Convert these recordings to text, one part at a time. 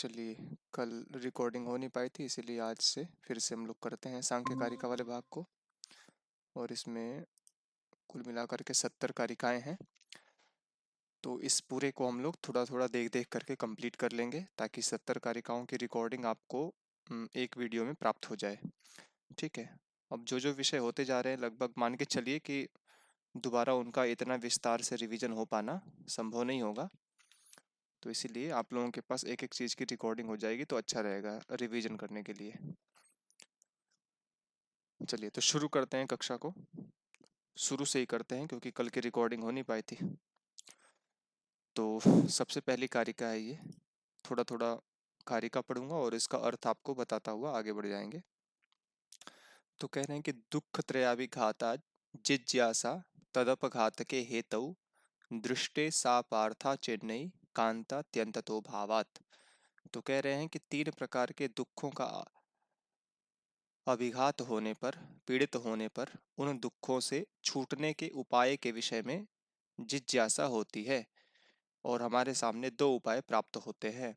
चलिए, कल रिकॉर्डिंग हो नहीं पाई थी, इसीलिए आज से फिर से हम लोग करते हैं सांख्य कारिका वाले भाग को। और इसमें कुल मिलाकर के 70 कारिकाएं हैं। तो इस पूरे को हम लोग थोड़ा थोड़ा देख देख करके कंप्लीट कर लेंगे, ताकि 70 कारिकाओं की रिकॉर्डिंग आपको एक वीडियो में प्राप्त हो जाए। ठीक है। अब जो जो विषय होते जा रहे हैं, लगभग मान के चलिए कि दोबारा उनका इतना विस्तार से रिवीजन हो पाना संभव नहीं होगा। तो इसीलिए आप लोगों के पास एक एक चीज़ की रिकॉर्डिंग हो जाएगी तो अच्छा रहेगा रिवीजन करने के लिए। चलिए, तो शुरू करते हैं कक्षा को। शुरू से ही करते हैं क्योंकि कल की रिकॉर्डिंग हो नहीं पाई थी। तो सबसे पहली कारिका है ये। थोड़ा थोड़ा कारिका पढ़ूंगा और इसका अर्थ आपको बताता हुआ आगे बढ़ जाएंगे। तो कह रहे हैं कि दुख त्रयाभिघाता जिज्ञासा तदपघातके हेतौ दृष्टे सा पार्था चेन्नई कांतात्यंततो भावात। तो कह रहे हैं कि तीन प्रकार के दुखों का अभिघात होने पर, पीड़ित होने पर, उन दुखों से छूटने के उपाय के विषय में जिज्ञासा होती है और हमारे सामने दो उपाय प्राप्त होते हैं।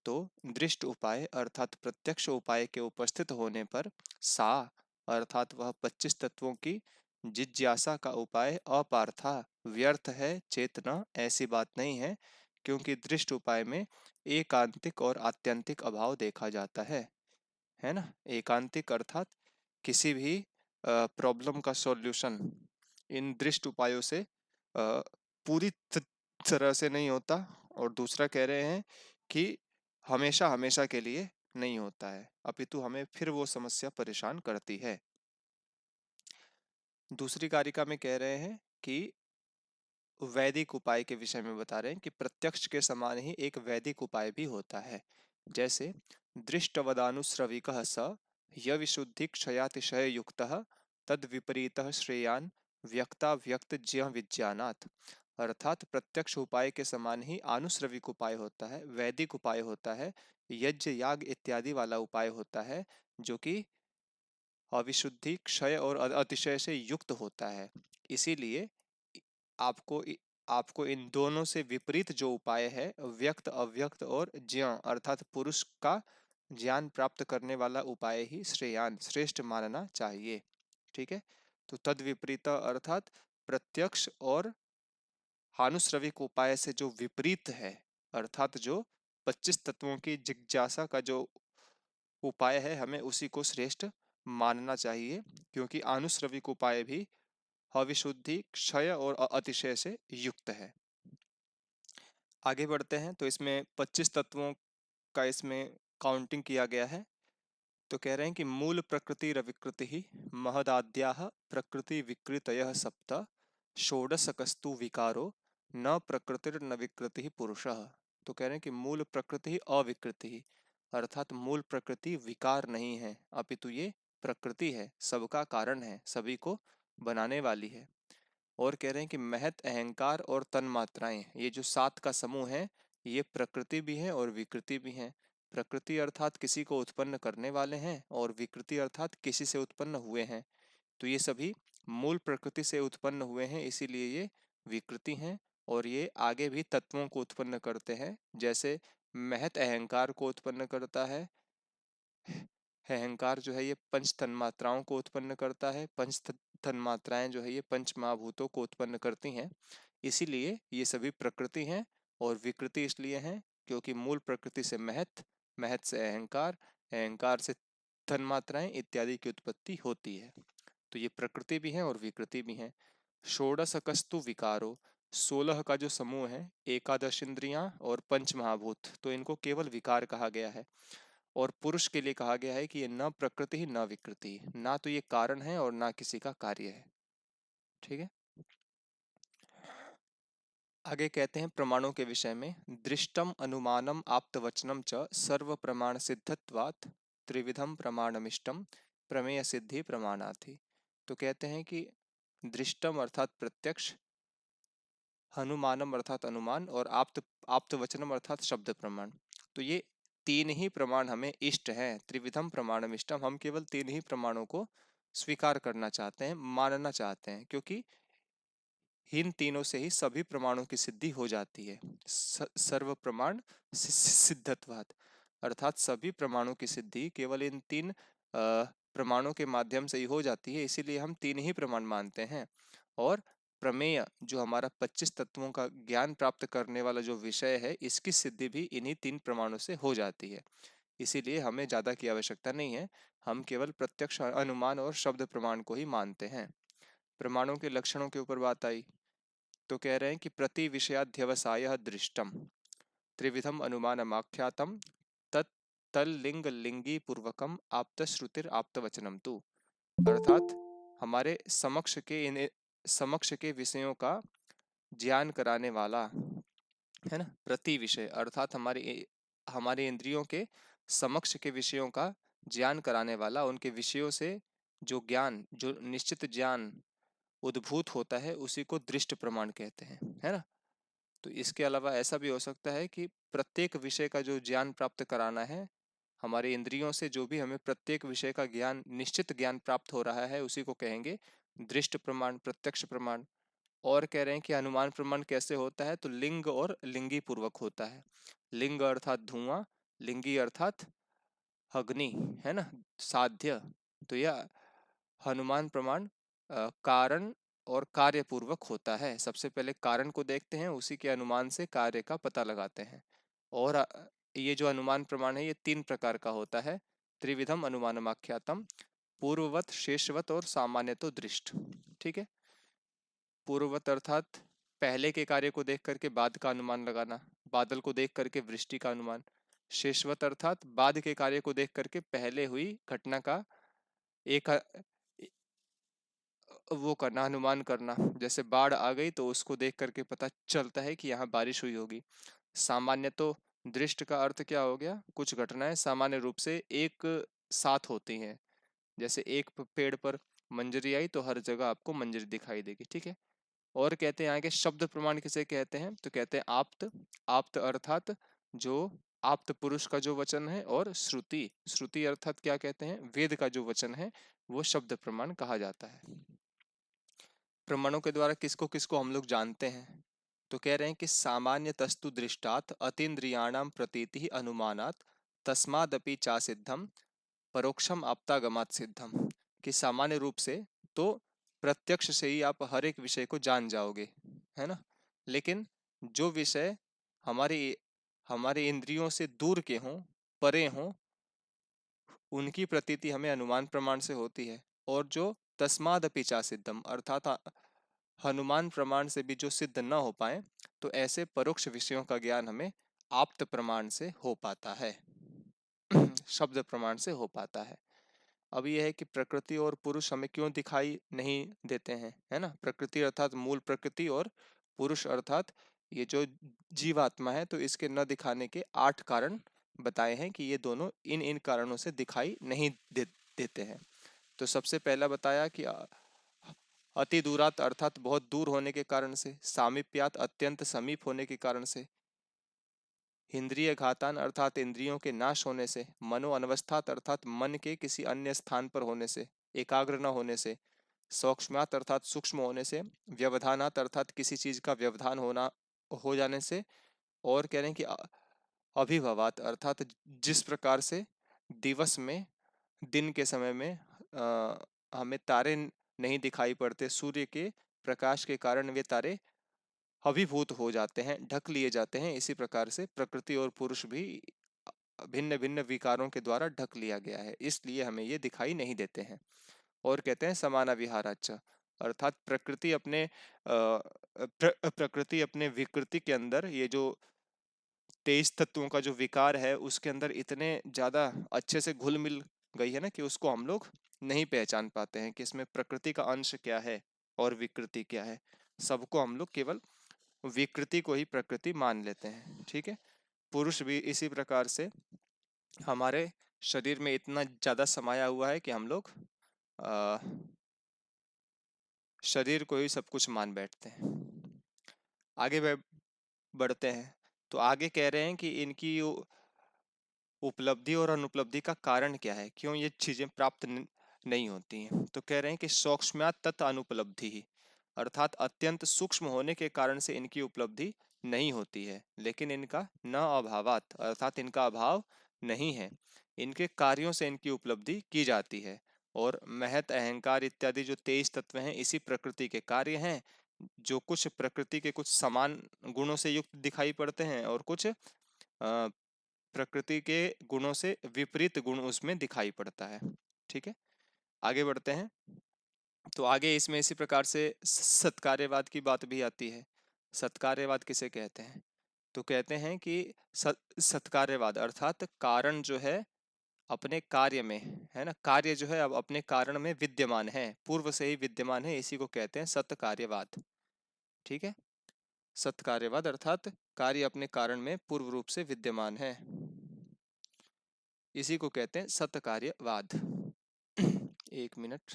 तो दृष्ट उपाय अर्थात प्रत्यक्ष उपाय के उपस्थित होने पर सा अर्थात वह 25 तत्वों की जिज्ञासा का उपाय अपार्था व्यर्थ है, चेतना ऐसी बात नहीं है, क्योंकि दृष्ट उपाय में एकांतिक और आत्यंतिक अभाव देखा जाता है ना। एकांतिक अर्थात किसी भी प्रॉब्लम का सॉल्यूशन इन दृष्ट उपायों से पूरी तरह से नहीं होता। और दूसरा कह रहे हैं कि हमेशा हमेशा के लिए नहीं होता है, अपितु हमें फिर वो समस्या परेशान करती है। दूसरी कारिका में कह रहे हैं कि वैदिक उपाय के विषय में बता रहे हैं कि प्रत्यक्ष के समान ही एक वैदिक उपाय भी होता है। जैसे दृष्टवदानुश्रविकः स यविशुद्धि क्षयातिशय युक्तः तद विपरीतः श्रेयान व्यक्ता व्यक्त ज्ञ विज्ञानात्। अर्थात प्रत्यक्ष उपाय के समान ही आनुश्रविक उपाय होता है, वैदिक उपाय होता है, यज्ञ याग इत्यादि वाला उपाय होता है, जो कि अविशुद्धि क्षय और अतिशय से युक्त होता है। इसीलिए आपको आपको इन दोनों से विपरीत जो उपाय है, व्यक्त अव्यक्त और ज्ञ अर्थात पुरुष का ज्ञान प्राप्त करने वाला उपाय ही श्रेयान श्रेष्ठ मानना चाहिए। ठीक है। तो तद विपरीत अर्थात प्रत्यक्ष और हानुश्रविक उपाय से जो विपरीत है, अर्थात जो 25 तत्वों की जिज्ञासा का जो उपाय है, हमें उसी को श्रेष्ठ मानना चाहिए, क्योंकि आनुश्रविक उपाय भी अविशुद्धि क्षय और अतिशय से युक्त है। आगे बढ़ते हैं तो इसमें 25 तत्वों का इसमें काउंटिंग किया गया है। तो कह रहे हैं कि मूल प्रकृति रविकृति ही महदाद्या प्रकृति विकृतयः सप्त षोडशकस्तु विकारो न प्रकृतिर न विकृति पुरुषः। तो कह रहे हैं कि मूल प्रकृति अविकृति ही अर्थात मूल प्रकृति विकार नहीं है, अपितु ये प्रकृति है, सबका कारण है, सभी को बनाने वाली है। और कह रहे हैं कि महत अहंकार और तन्मात्राएं, ये जो 7 का समूह है, ये प्रकृति भी है और विकृति भी है। प्रकृति अर्थात किसी को उत्पन्न करने वाले हैं और विकृति अर्थात किसी से उत्पन्न हुए हैं। तो ये सभी मूल प्रकृति से उत्पन्न हुए हैं, इसीलिए ये विकृति हैं। और ये आगे भी तत्वों को उत्पन्न करते हैं, जैसे महत अहंकार को उत्पन्न करता है। अहंकार जो है ये पंच तन्मात्राओं को उत्पन्न करता है, पंच तन्मात्राएं जो है ये पंच महाभूतों को उत्पन्न करती हैं। इसीलिए ये सभी प्रकृति हैं। और विकृति इसलिए हैं क्योंकि मूल प्रकृति से महत, महत से अहंकार, अहंकार से तन्मात्राएं इत्यादि की उत्पत्ति होती है। तो ये प्रकृति भी है और विकृति भी है। षोडशकस्तु विकारो, 16 का जो समूह है, एकादश इंद्रियां और पंच महाभूत, तो इनको केवल विकार कहा गया है। और पुरुष के लिए कहा गया है कि ये न प्रकृति न विकृति, ना तो ये कारण है और ना किसी का कार्य है। ठीक है। आगे कहते हैं प्रमाणों के विषय में, दृष्टम अनुमानम आप्तवचनम च सर्व प्रमाण सिद्धत्वात् त्रिविधम प्रमाणमिष्टम प्रमेय सिद्धि प्रमाणार्थी। तो कहते हैं कि दृष्टम अर्थात प्रत्यक्ष, हनुमानम अर्थात अनुमान और आप्त वचनम अर्थात शब्द प्रमाण। तो ये तीन ही प्रमाण हमें इष्ट हैं। त्रिविधम प्रमाणम इष्टम, हम केवल तीन ही प्रमाणों को स्वीकार करना चाहते हैं, मानना चाहते हैं, क्योंकि इन तीनों से ही सभी प्रमाणों की सिद्धि हो जाती है। सर्व प्रमाण सिद्धत्वात्। अर्थात सभी प्रमाणों की सिद्धि केवल इन तीन प्रमाणों के माध्यम से ही हो जाती है, इसीलिए हम तीन ही प्रमाण मानते हैं। और प्रमेय जो हमारा 25 तत्वों का ज्ञान प्राप्त करने वाला जो विषय है, इसकी सिद्धि भी इन्हीं तीन प्रमाणों से हो जाती है। इसीलिए हमें ज्यादा की आवश्यकता नहीं है, हम केवल प्रत्यक्ष अनुमान और शब्द प्रमाण को ही मानते हैं। प्रमाणों के लक्षणों के ऊपर बात आई तो कह रहे हैं कि प्रति विषयाध्यवसाय दृष्टम त्रिविधम अनुमानमाख्यातम तत् तल्लिंग लिंगी पूर्वकम आप्त श्रुतिर आप्त वचनम तु। अर्थात हमारे समक्ष के विषयों का ज्ञान कराने वाला, है ना, प्रति विषय अर्थात हमारे इंद्रियों के समक्ष के विषयों का ज्ञान कराने वाला, उनके विषयों से जो ज्ञान, जो निश्चित ज्ञान उद्भूत होता है, उसी को दृष्ट प्रमाण कहते हैं, है ना। तो इसके अलावा ऐसा भी हो सकता है कि प्रत्येक विषय का जो ज्ञान प्राप्त कराना है, हमारे इंद्रियों से जो भी हमें प्रत्येक विषय का ज्ञान, निश्चित ज्ञान प्राप्त हो रहा है, उसी को कहेंगे दृष्ट प्रमाण, प्रत्यक्ष प्रमाण। और कह रहे हैं कि अनुमान प्रमाण कैसे होता है, तो लिंग और लिंगी पूर्वक होता है। लिंग अर्थात धुआं, लिंगी अर्थात अग्नि, है ना, साध्य। तो यह हनुमान प्रमाण कारण और कार्य पूर्वक होता है। सबसे पहले कारण को देखते हैं, उसी के अनुमान से कार्य का पता लगाते हैं। और ये जो अनुमान प्रमाण है, ये तीन प्रकार का होता है। त्रिविधम अनुमानमाख्यातम, पूर्ववत, शेषवत और सामान्यतो दृष्ट। ठीक है। पूर्ववत अर्थात पहले के कार्य को देख करके बाद का अनुमान लगाना, बादल को देख करके वृष्टि का अनुमान। शेषवत अर्थात बाद के कार्य को देख करके पहले हुई घटना का एक वो करना, अनुमान करना। जैसे बाढ़ आ गई तो उसको देख करके पता चलता है कि यहाँ बारिश हुई होगी। सामान्य तो दृष्ट का अर्थ क्या हो गया, कुछ घटनाएं सामान्य रूप से एक साथ होती हैं। जैसे एक पेड़ पर मंजरी आई तो हर जगह आपको मंजरी दिखाई देगी, ठीक है। और कहते हैं आगे शब्द प्रमाण किसे कहते हैं, तो कहते हैं आप्त। आप्त अर्थात जो आप्त पुरुष का जो वचन है, और श्रुति, श्रुति अर्थात क्या कहते हैं, वेद का जो वचन है, वो शब्द प्रमाण कहा जाता है। प्रमाणों के द्वारा किसको किसको हम लोग जानते हैं, तो कह रहे हैं कि सामान्य तस्तु दृष्टात अतीन्द्रियाणाम प्रतीति अनुमानात तस्मादपि चा सिद्धम परोक्षम आप्तागमात सिद्धम। कि सामान्य रूप से तो प्रत्यक्ष से ही आप हर एक विषय को जान जाओगे, है ना। लेकिन जो विषय हमारे हमारे इंद्रियों से दूर के हों, परे हों, उनकी प्रतीति हमें अनुमान प्रमाण से होती है। और जो तस्मादपि चा सिद्धम अर्थात हनुमान प्रमाण से भी जो सिद्ध न हो पाए, तो ऐसे परोक्ष विषयों का ज्ञान हमें आप्त प्रमाण से हो पाता है, शब्द प्रमाण से हो पाता है। अब यह है कि प्रकृति और पुरुष हमें क्यों दिखाई नहीं देते हैं, है ना। प्रकृति अर्थात मूल प्रकृति, और पुरुष अर्थात ये जो जीवात्मा है, तो इसके न दिखाने के 8 कारण बताए हैं कि ये दोनों इन इन कारणों से दिखाई नहीं देते हैं। तो सबसे पहला बताया कि अति दूरात अर्थात बहुत दूर होने के कारण से, सामीप्यात अत्यंत समीप होने के कारण से, इंद्रिय घातान अर्थात इंद्रियों के नाश होने से, मनो अनवस्थात अर्थात मन के किसी अन्य स्थान पर होने से, एकाग्र न होने से, सूक्ष्मात अर्थात सूक्ष्म होने से, व्यवधानात अर्थात किसी चीज का व्यवधान होना हो जाने से, और कह रहे हैं कि अभिभवात अर्थात जिस प्रकार से दिवस में, दिन के समय में हमें तारे नहीं दिखाई पड़ते, सूर्य के प्रकाश के कारण वे तारे अभिभूत हो जाते हैं, ढक लिए जाते हैं। इसी प्रकार से प्रकृति और पुरुष भी भिन्न भिन्न विकारों के द्वारा ढक लिया गया है, इसलिए हमें ये दिखाई नहीं देते हैं। और कहते हैं समाना विहाराच अर्थात प्रकृति अपने विकृति के अंदर, ये जो 23 तत्वों का जो विकार है, उसके अंदर इतने ज्यादा अच्छे से घुल मिल गई है ना, कि उसको हम लोग नहीं पहचान पाते हैं कि इसमें प्रकृति का अंश क्या है और विकृति क्या है। सबको हम लोग केवल विकृति को ही प्रकृति मान लेते हैं, ठीक है। पुरुष भी इसी प्रकार से हमारे शरीर में इतना ज्यादा समाया हुआ है कि हम लोग अ, शरीर को ही सब कुछ मान बैठते हैं। आगे बढ़ते हैं। तो आगे कह रहे हैं कि इनकी उपलब्धि और अनुपलब्धि का कारण क्या है, क्यों ये चीजें प्राप्त नहीं होती हैं। तो कह रहे हैं कि सूक्ष्म्यात् तत् अनुपलब्धि ही अर्थात अत्यंत सूक्ष्म होने के कारण से इनकी उपलब्धि नहीं होती है। लेकिन इनका न अभावात अर्थात इनका अभाव नहीं है। इनके कार्यों से इनकी उपलब्धि की जाती है। और महत, अहंकार इत्यादि जो 23 तत्व हैं इसी प्रकृति के कार्य हैं, जो कुछ प्रकृति के कुछ समान गुणों से युक्त दिखाई पड़ते हैं और कुछ प्रकृति के गुणों से विपरीत गुण उसमें दिखाई पड़ता है। ठीक है, आगे बढ़ते हैं। तो आगे इसमें इसी प्रकार से सत्कार्यवाद की बात भी आती है। सत्कार्यवाद किसे कहते हैं? तो कहते हैं कि सत्कार्यवाद अर्थात कारण जो है अपने कार्य में, है ना, कार्य जो है अब अपने कारण में विद्यमान है, पूर्व से ही विद्यमान है, इसी को कहते हैं सत्कार्यवाद। ठीक है, सत्कार्यवाद अर्थात कार्य अपने कारण में पूर्व रूप से विद्यमान है, इसी को कहते हैं सत्कार्यवाद। एक मिनट।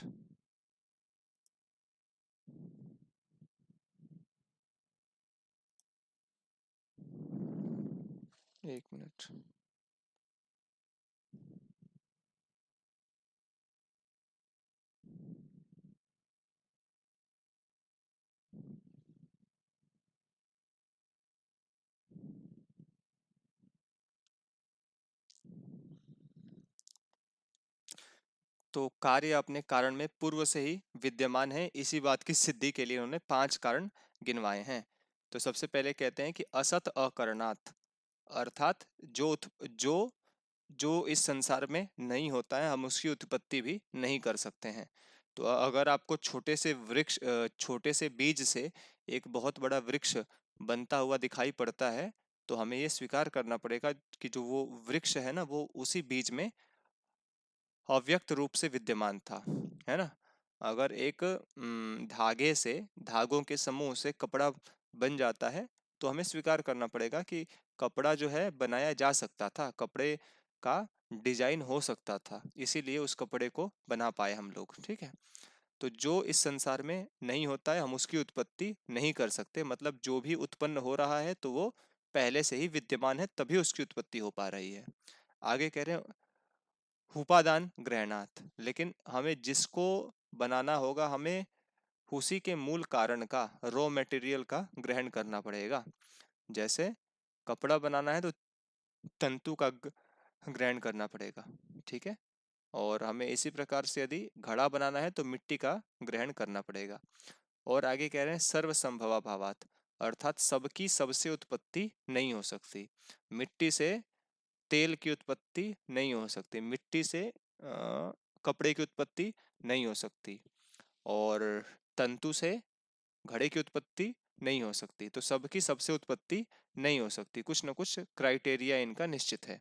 एक मिनट। तो कार्य अपने कारण में पूर्व से ही विद्यमान है, इसी बात की सिद्धि के लिए उन्होंने 5 कारण गिनवाए हैं। तो सबसे पहले कहते हैं कि असत अकरणात्, अर्थात जो जो इस संसार में नहीं होता है हम उसकी उत्पत्ति भी नहीं कर सकते हैं। तो अगर आपको छोटे से बीज से एक बहुत बड़ा वृक्ष बनता हुआ दिखाई पड़ता है, तो हमें ये स्वीकार करना पड़ेगा कि जो वो वृक्ष है ना, वो उसी बीज में अव्यक्त रूप से विद्यमान था, है ना। अगर एक धागे से, धागों के समूह से कपड़ा बन जाता है, तो हमें स्वीकार करना पड़ेगा कि कपड़ा जो है बनाया जा सकता था, कपड़े का डिजाइन हो सकता था, इसीलिए उस कपड़े को बना पाए हम लोग। ठीक है, तो जो इस संसार में नहीं होता है हम उसकी उत्पत्ति नहीं कर सकते, मतलब जो भी उत्पन्न हो रहा है तो वो पहले से ही विद्यमान है, तभी उसकी उत्पत्ति हो पा रही है। आगे कह रहे हैं उपादान ग्रहणात, लेकिन हमें जिसको बनाना होगा हमें उसी के मूल कारण का, रॉ मटेरियल का ग्रहण करना पड़ेगा। जैसे कपड़ा बनाना है तो तंतु का ग्रहण करना पड़ेगा। ठीक है, और हमें इसी प्रकार से यदि घड़ा बनाना है तो मिट्टी का ग्रहण करना पड़ेगा। और आगे कह रहे हैं सर्व संभवा भावात, अर्थात सबकी सबसे उत्पत्ति नहीं हो सकती। मिट्टी से तेल की उत्पत्ति नहीं हो सकती, मिट्टी से कपड़े की उत्पत्ति नहीं हो सकती, और तंतु से घड़े की उत्पत्ति नहीं हो सकती। तो सबकी सबसे उत्पत्ति नहीं हो सकती, कुछ न कुछ क्राइटेरिया इनका निश्चित है।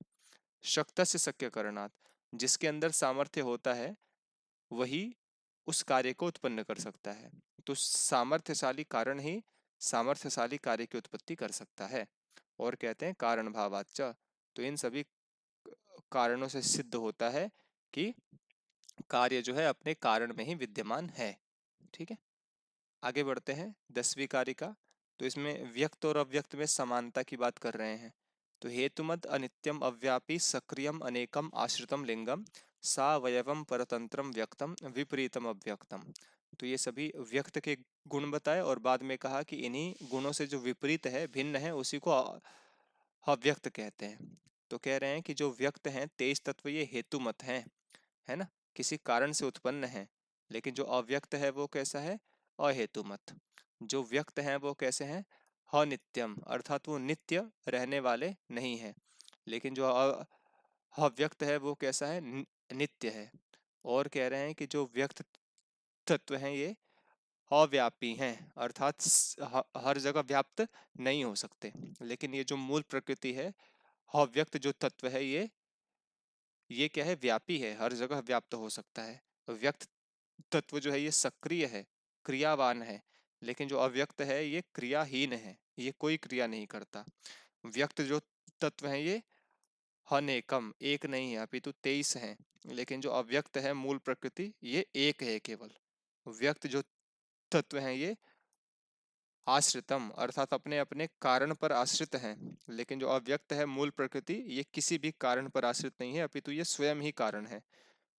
शक्त से शक्य करणात्, जिसके अंदर सामर्थ्य होता है वही उस कार्य को उत्पन्न कर सकता है। तो सामर्थ्यशाली कारण ही सामर्थ्यशाली कार्य की उत्पत्ति कर सकता है। और कहते हैं कारण भावाच्च, तो इन सभी कारणों से सिद्ध होता है कि कार्य जो है अपने कारण में ही विद्यमान है। ठीक है, आगे बढ़ते हैं 10वीं कारिका। तो इसमें व्यक्त और अव्यक्त में समानता की बात कर रहे हैं। तो हेतुमद अनित्यम अव्यापी सक्रियम अनेकम आश्रितम लिंगम सावयवम परतंत्रम व्यक्तम विपरीतम अव्यक्तम। तो ये सभी व्यक्त के गुण बताए और बाद में कहा कि इन्हीं गुणों से जो विपरीत है, भिन्न है, उसी को अव्यक्त कहते हैं। तो कह रहे हैं कि जो व्यक्त हैं 23 तत्व ये हेतु मत हैं, है ना, किसी कारण से उत्पन्न है। लेकिन जो अव्यक्त है वो कैसा है? अहेतु मत। जो व्यक्त है वो कैसे हैं? अनित्यम, अर्थात वो नित्य रहने वाले नहीं है। लेकिन जो अव्यक्त है वो कैसा है? नित्य है। और कह रहे हैं कि जो व्यक्त तत्व हैं ये अव्यापी हैं, अर्थात हर जगह व्याप्त नहीं हो सकते। लेकिन ये जो मूल प्रकृति है, अव्यक्त जो तत्व है, ये क्या है? व्यापी है, हर जगह व्याप्त हो सकता है। व्यक्त तत्व जो है ये सक्रिय है, क्रियावान है। लेकिन जो अव्यक्त है ये क्रियाहीन है, ये कोई क्रिया नहीं करता। व्यक्त जो तत्व है ये अनेकम, एक नहीं है, अपितु 23 हैं। लेकिन जो अव्यक्त है मूल प्रकृति, ये एक है केवल। व्यक्त जो तत्व है ये आश्रितम, अर्थात अपने अपने कारण पर आश्रित हैं। लेकिन जो अव्यक्त है मूल प्रकृति, ये किसी भी कारण पर आश्रित नहीं है, अपितु ये स्वयं ही कारण है।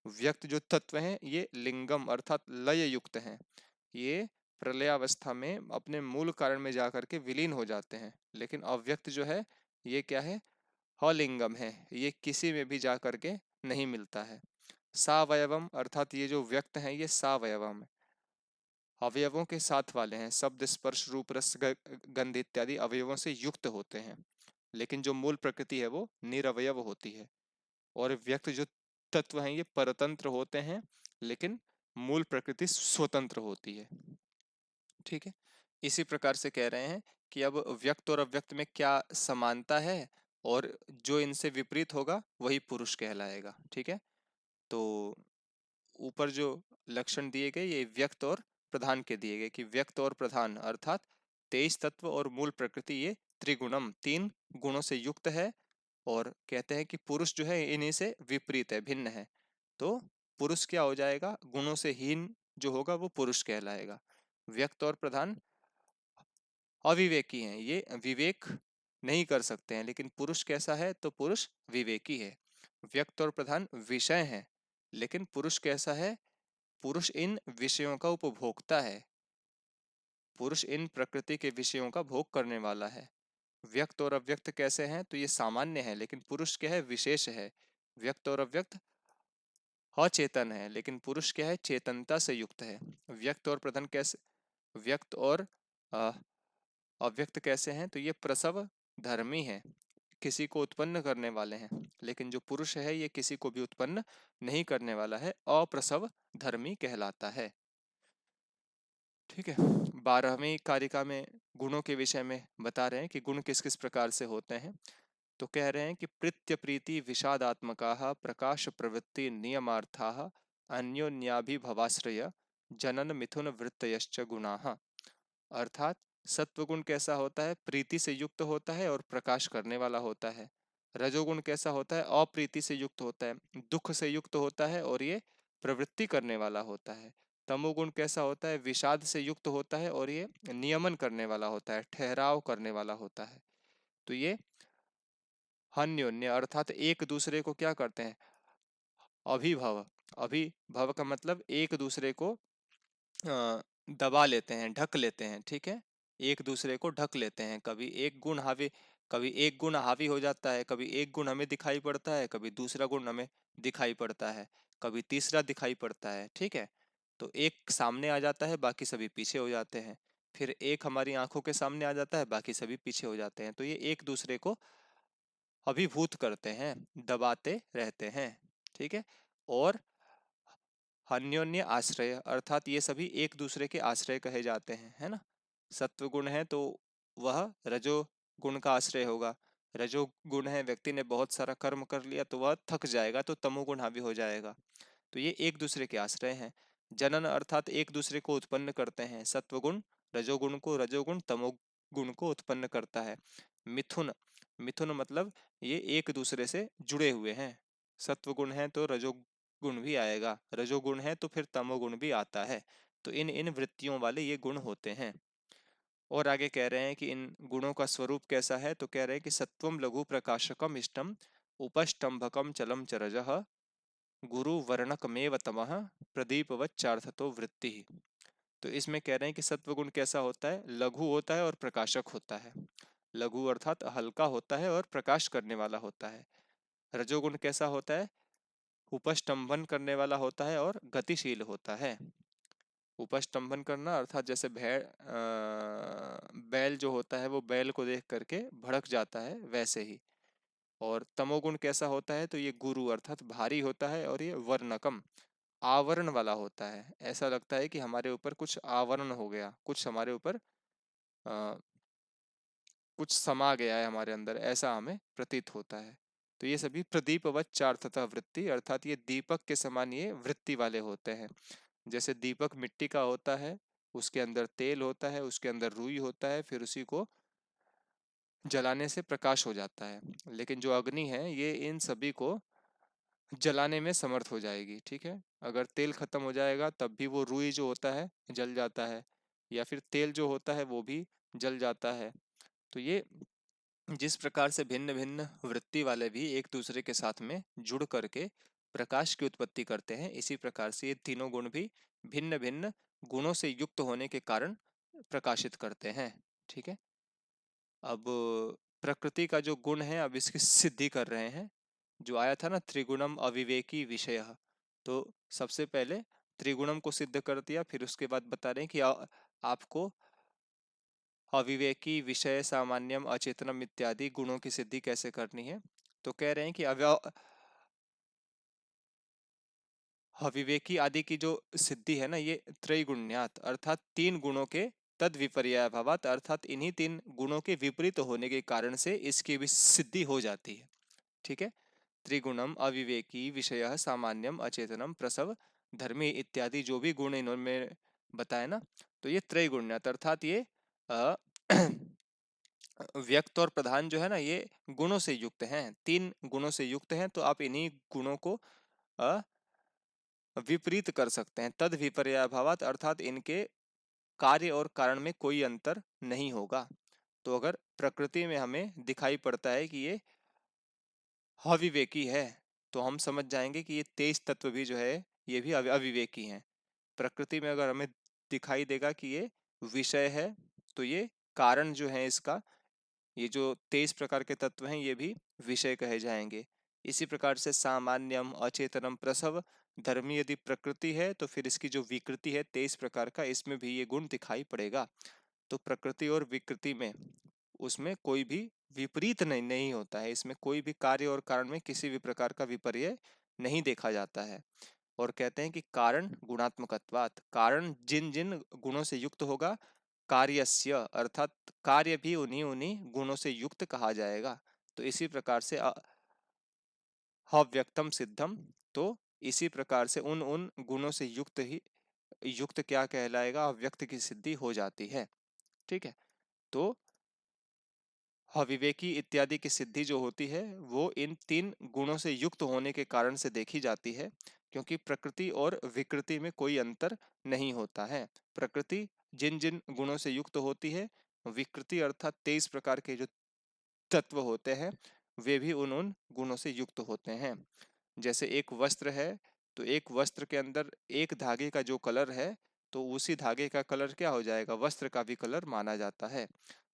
व्यक्त जो तत्व हैं ये लिंगम अर्थात लय युक्त हैं, ये प्रलयावस्था में अपने मूल कारण में जाकर के विलीन हो जाते हैं। लेकिन अव्यक्त जो है ये क्या है? अलिंगम है, ये किसी में भी जा करके नहीं मिलता है। सावयवम अर्थात ये जो व्यक्त है ये सावयवम है, अवयवों के साथ वाले हैं, शब्द स्पर्श रूप रस गंध इत्यादि अवयवों से युक्त होते हैं, लेकिन जो मूल प्रकृति है वो निरवयव होती है। और व्यक्त जो तत्व हैं ये परतंत्र होते हैं, लेकिन मूल प्रकृति स्वतंत्र होती है। ठीक है, इसी प्रकार से कह रहे हैं कि अब व्यक्त और अव्यक्त में क्या समानता है, और जो इनसे विपरीत होगा वही पुरुष कहलाएगा। ठीक है, तो ऊपर जो लक्षण दिए गए ये व्यक्त और प्रधान के दिए गए, कि व्यक्त और प्रधान अर्थात तेईस तत्व और मूल प्रकृति ये त्रिगुणम तीन गुणों से युक्त है, और कहते हैं कि पुरुष जो है इन्हीं से विपरीत है, भिन्न है। तो पुरुष क्या हो जाएगा, गुणों से हीन जो होगा वो पुरुष कहलाएगा। व्यक्त और प्रधान अविवेकी हैं, ये विवेक नहीं कर सकते हैं, लेकिन पुरुष कैसा है, तो पुरुष विवेकी है। व्यक्त और प्रधान विषय हैं, लेकिन पुरुष कैसा है, पुरुष इन विषयों का उपभोक्ता है, पुरुष इन प्रकृति के विषयों का भोग करने वाला है। व्यक्त और अव्यक्त कैसे हैं, तो ये सामान्य है, लेकिन पुरुष क्या है, विशेष है। व्यक्त और अव्यक्त अचेतन है, लेकिन पुरुष क्या है, चेतनता से युक्त है। व्यक्त और प्रधान कैसे, व्यक्त और अ, अव्यक्त कैसे हैं, तो ये प्रसव धर्मी है, किसी को उत्पन्न करने वाले हैं, लेकिन जो पुरुष है ये किसी को भी उत्पन्न नहीं करने वाला है, अप्रसव धर्मी कहलाता है। ठीक है, 12वीं कारिका में गुणों के विषय में बता रहे हैं कि गुण किस किस प्रकार से होते हैं। तो कह रहे हैं कि प्रीत्य प्रीति विषादात्मका प्रकाश प्रवृत्ति नियमार्था अन्योन्याभिभवाश्रय जनन मिथुन वृत्तयश्च गुणाः। अर्थात सत्वगुण कैसा होता है, प्रीति से युक्त होता है और प्रकाश करने वाला होता है। रजोगुण कैसा होता है, अप्रीति से युक्त होता है, दुख से युक्त होता है और ये प्रवृत्ति करने वाला होता है। तमोगुण कैसा होता है, विषाद से युक्त होता है और ये नियमन करने वाला होता है, ठहराव करने वाला होता है। तो ये अन्योन्य अर्थात एक दूसरे को क्या करते हैं, अभिभव, अभिभव का मतलब एक दूसरे को दबा लेते हैं, ढक लेते हैं। ठीक है, एक दूसरे को ढक लेते हैं, कभी एक गुण हावी, कभी एक गुण हावी हो जाता है, कभी एक गुण हमें दिखाई पड़ता है, कभी दूसरा गुण हमें दिखाई पड़ता है, कभी तीसरा दिखाई पड़ता है। ठीक है, तो एक सामने आ जाता है, बाकी सभी पीछे हो जाते हैं, फिर एक हमारी आंखों के सामने आ जाता है, बाकी सभी पीछे हो जाते हैं। तो ये एक दूसरे को अभिभूत करते हैं, दबाते रहते हैं। ठीक है, और अन्योन्य आश्रय अर्थात ये सभी एक दूसरे के आश्रय कहे जाते हैं, है ना। सत्व गुण है तो वह रजो गुण का आश्रय होगा, रजो गुण है व्यक्ति ने बहुत सारा कर्म कर लिया तो वह थक जाएगा, तो तमोगुण हावी हो जाएगा। तो ये एक दूसरे के आश्रय हैं। जनन अर्थात एक दूसरे को उत्पन्न करते हैं, सत्वगुण रजोगुण को, रजोगुण तमोगुण को उत्पन्न करता है। मिथुन, मिथुन मतलब ये एक दूसरे से जुड़े हुए हैं, सत्वगुण है तो रजोगुण भी आएगा, रजोगुण है तो फिर तमोगुण भी आता है। तो इन इन वृत्तियों वाले ये गुण होते हैं। और आगे कह रहे हैं कि इन गुणों का स्वरूप कैसा है, तो कह रहे हैं कि सत्वम लघु प्रकाशकम इष्टम उपष्टंभकम चलम चरजः गुरु वर्णकमेव तमः प्रदीपवच्चार्थतो वृत्ति। तो इसमें कह रहे हैं कि सत्वगुण कैसा होता है, लघु होता है और प्रकाशक होता है। लघु अर्थात हल्का होता है और प्रकाश करने वाला होता है। रजोगुण कैसा होता है, उपष्टंभन करने वाला होता है और गतिशील होता है। उपष्टंभन करना अर्थात जैसे बैल जो होता है वो बैल को देख करके भड़क जाता है, वैसे ही। और तमोगुण कैसा होता है, तो ये गुरु अर्थात भारी होता है, और ये वर्णकम आवरण वाला होता है, ऐसा लगता है कि हमारे ऊपर कुछ आवरण हो गया, कुछ हमारे ऊपर अ, कुछ समा गया है हमारे अंदर, ऐसा हमें प्रतीत होता है। तो ये सभी प्रदीपवत चार्थता वृत्ति अर्थात ये दीपक के समान ये वृत्ति वाले होते हैं। जैसे दीपक मिट्टी का होता है, उसके अंदर तेल होता है, उसके अंदर रुई होता है, फिर उसी को जलाने से प्रकाश हो जाता है। लेकिन जो अग्नि है ये इन सभी को जलाने में समर्थ हो जाएगी। ठीक है, अगर तेल खत्म हो जाएगा तब भी वो रुई जो होता है जल जाता है, या फिर तेल जो होता है वो भी जल जाता है। तो ये जिस प्रकार से भिन्न भिन्न वृत्ति वाले भी एक दूसरे के साथ में जुड़ करके प्रकाश की उत्पत्ति करते हैं, इसी प्रकार से ये तीनों गुण भी भिन्न भिन्न गुणों से युक्त होने के कारण प्रकाशित करते हैं। ठीक है, अब प्रकृति का जो गुण है अब इसकी सिद्धि कर रहे हैं। जो आया था ना त्रिगुणम अविवेकी विषय, तो सबसे पहले त्रिगुणम को सिद्ध कर दिया, फिर उसके बाद बता रहे हैं कि आपको अविवेकी विषय सामान्यम अचेतनम इत्यादि गुणों की सिद्धि कैसे करनी है। तो कह रहे हैं कि अविवेकी आदि की जो सिद्धि है ना, ये त्रैगुण्यात अर्थात तीन गुणों के तद विपर्याय भावात अर्थात इन्हीं तीन गुणों के विपरीत होने के कारण से इसकी भी सिद्धि हो जाती है। ठीक है। त्रिगुणम अविवेकी विषय सामान्यम अचेतनम प्रसव धर्मी इत्यादि जो भी गुण इन्होंने बताया ना, तो ये त्रैगुण्यात अर्थात ये अ, व्यक्त और प्रधान जो है ना, ये गुणों से युक्त हैं, तीन गुणों से युक्त हैं, तो आप इन्हीं गुणों को अ, विपरीत कर सकते हैं। तद विपर्याभावात अर्थात इनके कार्य और कारण में कोई अंतर नहीं होगा। तो अगर प्रकृति में हमें दिखाई पड़ता है कि ये अविवेकी है, तो हम समझ जाएंगे कि ये तेज तत्व भी जो है ये भी अविवेकी हैं। प्रकृति में अगर हमें दिखाई देगा कि ये विषय है, तो ये कारण जो है इसका, ये जो 23 प्रकार के तत्व हैं ये भी विषय कहे जाएंगे। इसी प्रकार से सामान्यम अचेतनम प्रसव धर्मी यदि प्रकृति है, तो फिर इसकी जो विकृति है 23 प्रकार का, इसमें भी ये गुण दिखाई पड़ेगा। तो प्रकृति और विकृति में उसमें कोई भी विपरीत नहीं होता है, इसमें कोई भी कार्य और कारण में किसी भी प्रकार का विपर्य नहीं देखा जाता है। और कहते हैं कि कारण गुणात्मकत्वात् कारण जिन जिन गुणों से युक्त होगा, कार्यस्य अर्थात कार्य भी उन्हीं उन्हीं गुणों से युक्त कहा जाएगा। तो इसी प्रकार से अव्यक्तम सिद्धम, तो इसी प्रकार से उन उन गुणों से युक्त क्या कहलाएगा, अव्यक्त की सिद्धि हो जाती है। ठीक है। तो अविवेकी इत्यादि की सिद्धि जो होती है वो इन तीन गुणों से युक्त होने के कारण से देखी जाती है, क्योंकि प्रकृति और विकृति में कोई अंतर नहीं होता है। प्रकृति जिन जिन गुणों से युक्त होती है, विकृति अर्थात 23 प्रकार के जो तत्व होते हैं वे भी उन उन गुणों से युक्त होते हैं। जैसे एक वस्त्र है, तो एक वस्त्र के अंदर एक धागे का जो कलर है, तो उसी धागे का कलर क्या हो जाएगा, वस्त्र का भी कलर माना जाता है।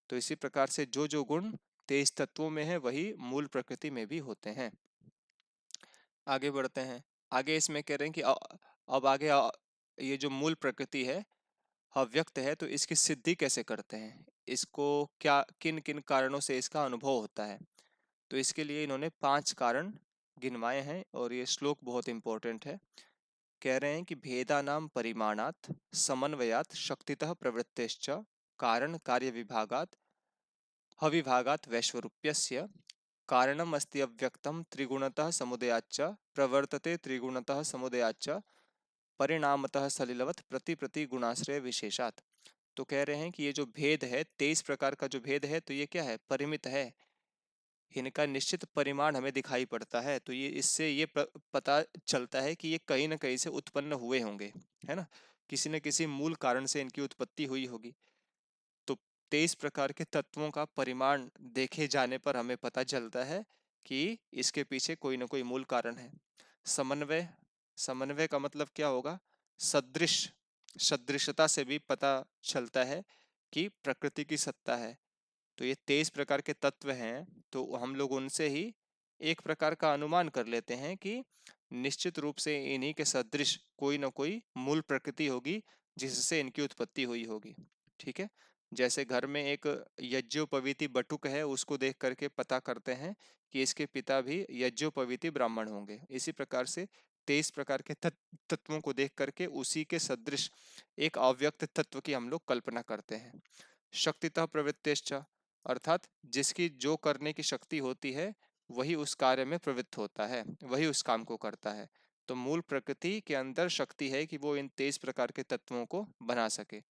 तो इसी प्रकार से जो जो गुण तेज तत्वों में है वही मूल प्रकृति में भी होते हैं। आगे बढ़ते हैं। आगे इसमें कह रहे हैं कि अब आगे ये जो मूल प्रकृति है अव्यक्त है, तो इसकी सिद्धि कैसे करते हैं, इसको क्या किन किन कारणों से इसका अनुभव होता है। तो इसके लिए इन्होंने 5 कारण गिनवाए हैं, और ये श्लोक बहुत इंपॉर्टेंट है। कह रहे हैं कि भेदानाम परिमाणात समन्वयात शक्तितः प्रवृत्तेश्च कारण कार्य विभागात अविभागात वैश्वरूप्यस्य कारणम अस्ति अव्यक्तम त्रिगुणतः समुदयाच्च प्रवर्तते त्रिगुणतः समुदयाच्च परिणामतः सलिलवत प्रति प्रति गुणाश्रय विशेषात। तो कह रहे हैं कि ये जो भेद है, 23 प्रकार का जो भेद है, तो ये क्या है, परिमित है। इनका निश्चित परिमाण हमें दिखाई पड़ता है, तो ये इससे ये पता चलता है कि ये कहीं ना कहीं से उत्पन्न हुए होंगे, है ना, किसी न किसी मूल कारण से इनकी उत्पत्ति हुई होगी। तो 23 प्रकार के तत्वों का परिमाण देखे जाने पर हमें पता चलता है कि इसके पीछे कोई ना कोई मूल कारण है। समन्वय, समन्वय का मतलब क्या होगा, सदृश, सदृशता से भी पता चलता है कि प्रकृति की सत्ता है। तो ये 23 प्रकार के तत्व हैं, तो हम लोग उनसे ही एक प्रकार का अनुमान कर लेते हैं कि निश्चित रूप से इन्हीं के सदृश कोई ना कोई मूल प्रकृति होगी जिससे इनकी उत्पत्ति हुई होगी। ठीक है। जैसे घर में एक यज्ञोपवीति बटुक है, उसको देख करके पता करते हैं कि इसके पिता भी यज्ञोपवीति ब्राह्मण होंगे। इसी प्रकार से 23 प्रकार के तत्वों को देख करके उसी के सदृश एक अव्यक्त तत्व की हम लोग कल्पना करते हैं। शक्तितः प्रवृत्तिश्च अर्थात जिसकी जो करने की शक्ति होती है वही उस कार्य में प्रवृत्त होता है, वही उस काम को करता है। तो मूल प्रकृति के अंदर शक्ति है कि वो इन 23 प्रकार के तत्वों को बना सके।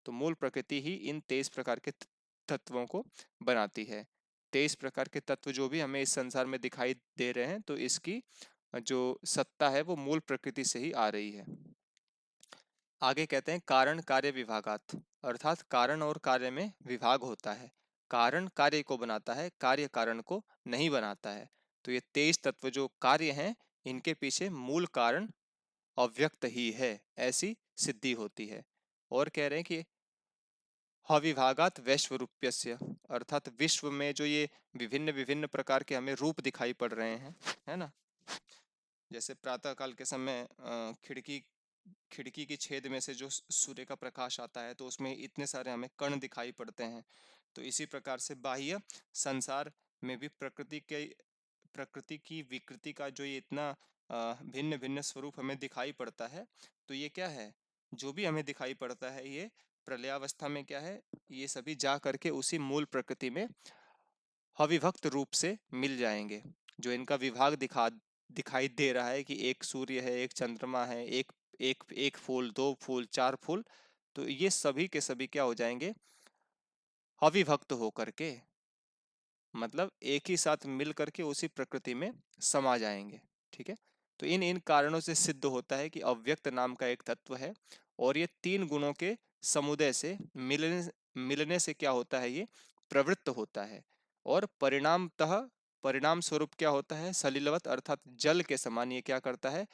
तो मूल प्रकृति ही इन 23 प्रकार के तत्वों को बनाती है। 23 प्रकार के तत्व जो भी हमें इस संसार में दिखाई दे रहे हैं, तो इसकी जो सत्ता है वो मूल प्रकृति से ही आ रही है। आगे कहते हैं कारण कार्य विभागात अर्थात कारण और कार्य में विभाग होता है। कारण कार्य को बनाता है, कार्य कारण को नहीं बनाता है। तो ये 23 तत्व जो कार्य हैं, इनके पीछे मूल कारण अव्यक्त ही है, ऐसी सिद्धि होती है। और कह रहे हैं कि अविभागात वैश्वरूप्यस्य अर्थात विश्व में जो ये विभिन्न विभिन्न प्रकार के हमें रूप दिखाई पड़ रहे हैं, है ना। जैसे प्रातः काल के समय खिड़की खिड़की की छेद में से जो सूर्य का प्रकाश आता है तो उसमें इतने सारे हमें कण दिखाई पड़ते हैं। तो इसी प्रकार से बाह्य संसार में भी प्रकृति की विकृति का जो ये इतना भिन्न भिन्न स्वरूप हमें दिखाई पड़ता है, तो ये क्या है, जो भी हमें दिखाई पड़ता है ये प्रलयावस्था में क्या है, ये सभी जा करके उसी मूल प्रकृति में अविभक्त रूप से मिल जाएंगे। जो इनका विभाग दिखाई दे रहा है कि एक सूर्य है, एक चंद्रमा है, एक एक एक फूल, दो फूल, चार फूल, तो ये सभी के सभी क्या हो जाएंगे, अविभक्त होकर के, मतलब एक ही साथ मिल करके उसी प्रकृति में समा जाएंगे। ठीक है। तो इन इन कारणों से सिद्ध होता है कि अव्यक्त नाम का एक तत्व है, और ये तीन गुणों के समुदय से मिलने मिलने से क्या होता है, ये प्रवृत्त होता है। और परिणाम स्वरूप क्या होता है, सलिलवत अर्थात जल के समान ये क्या करता है,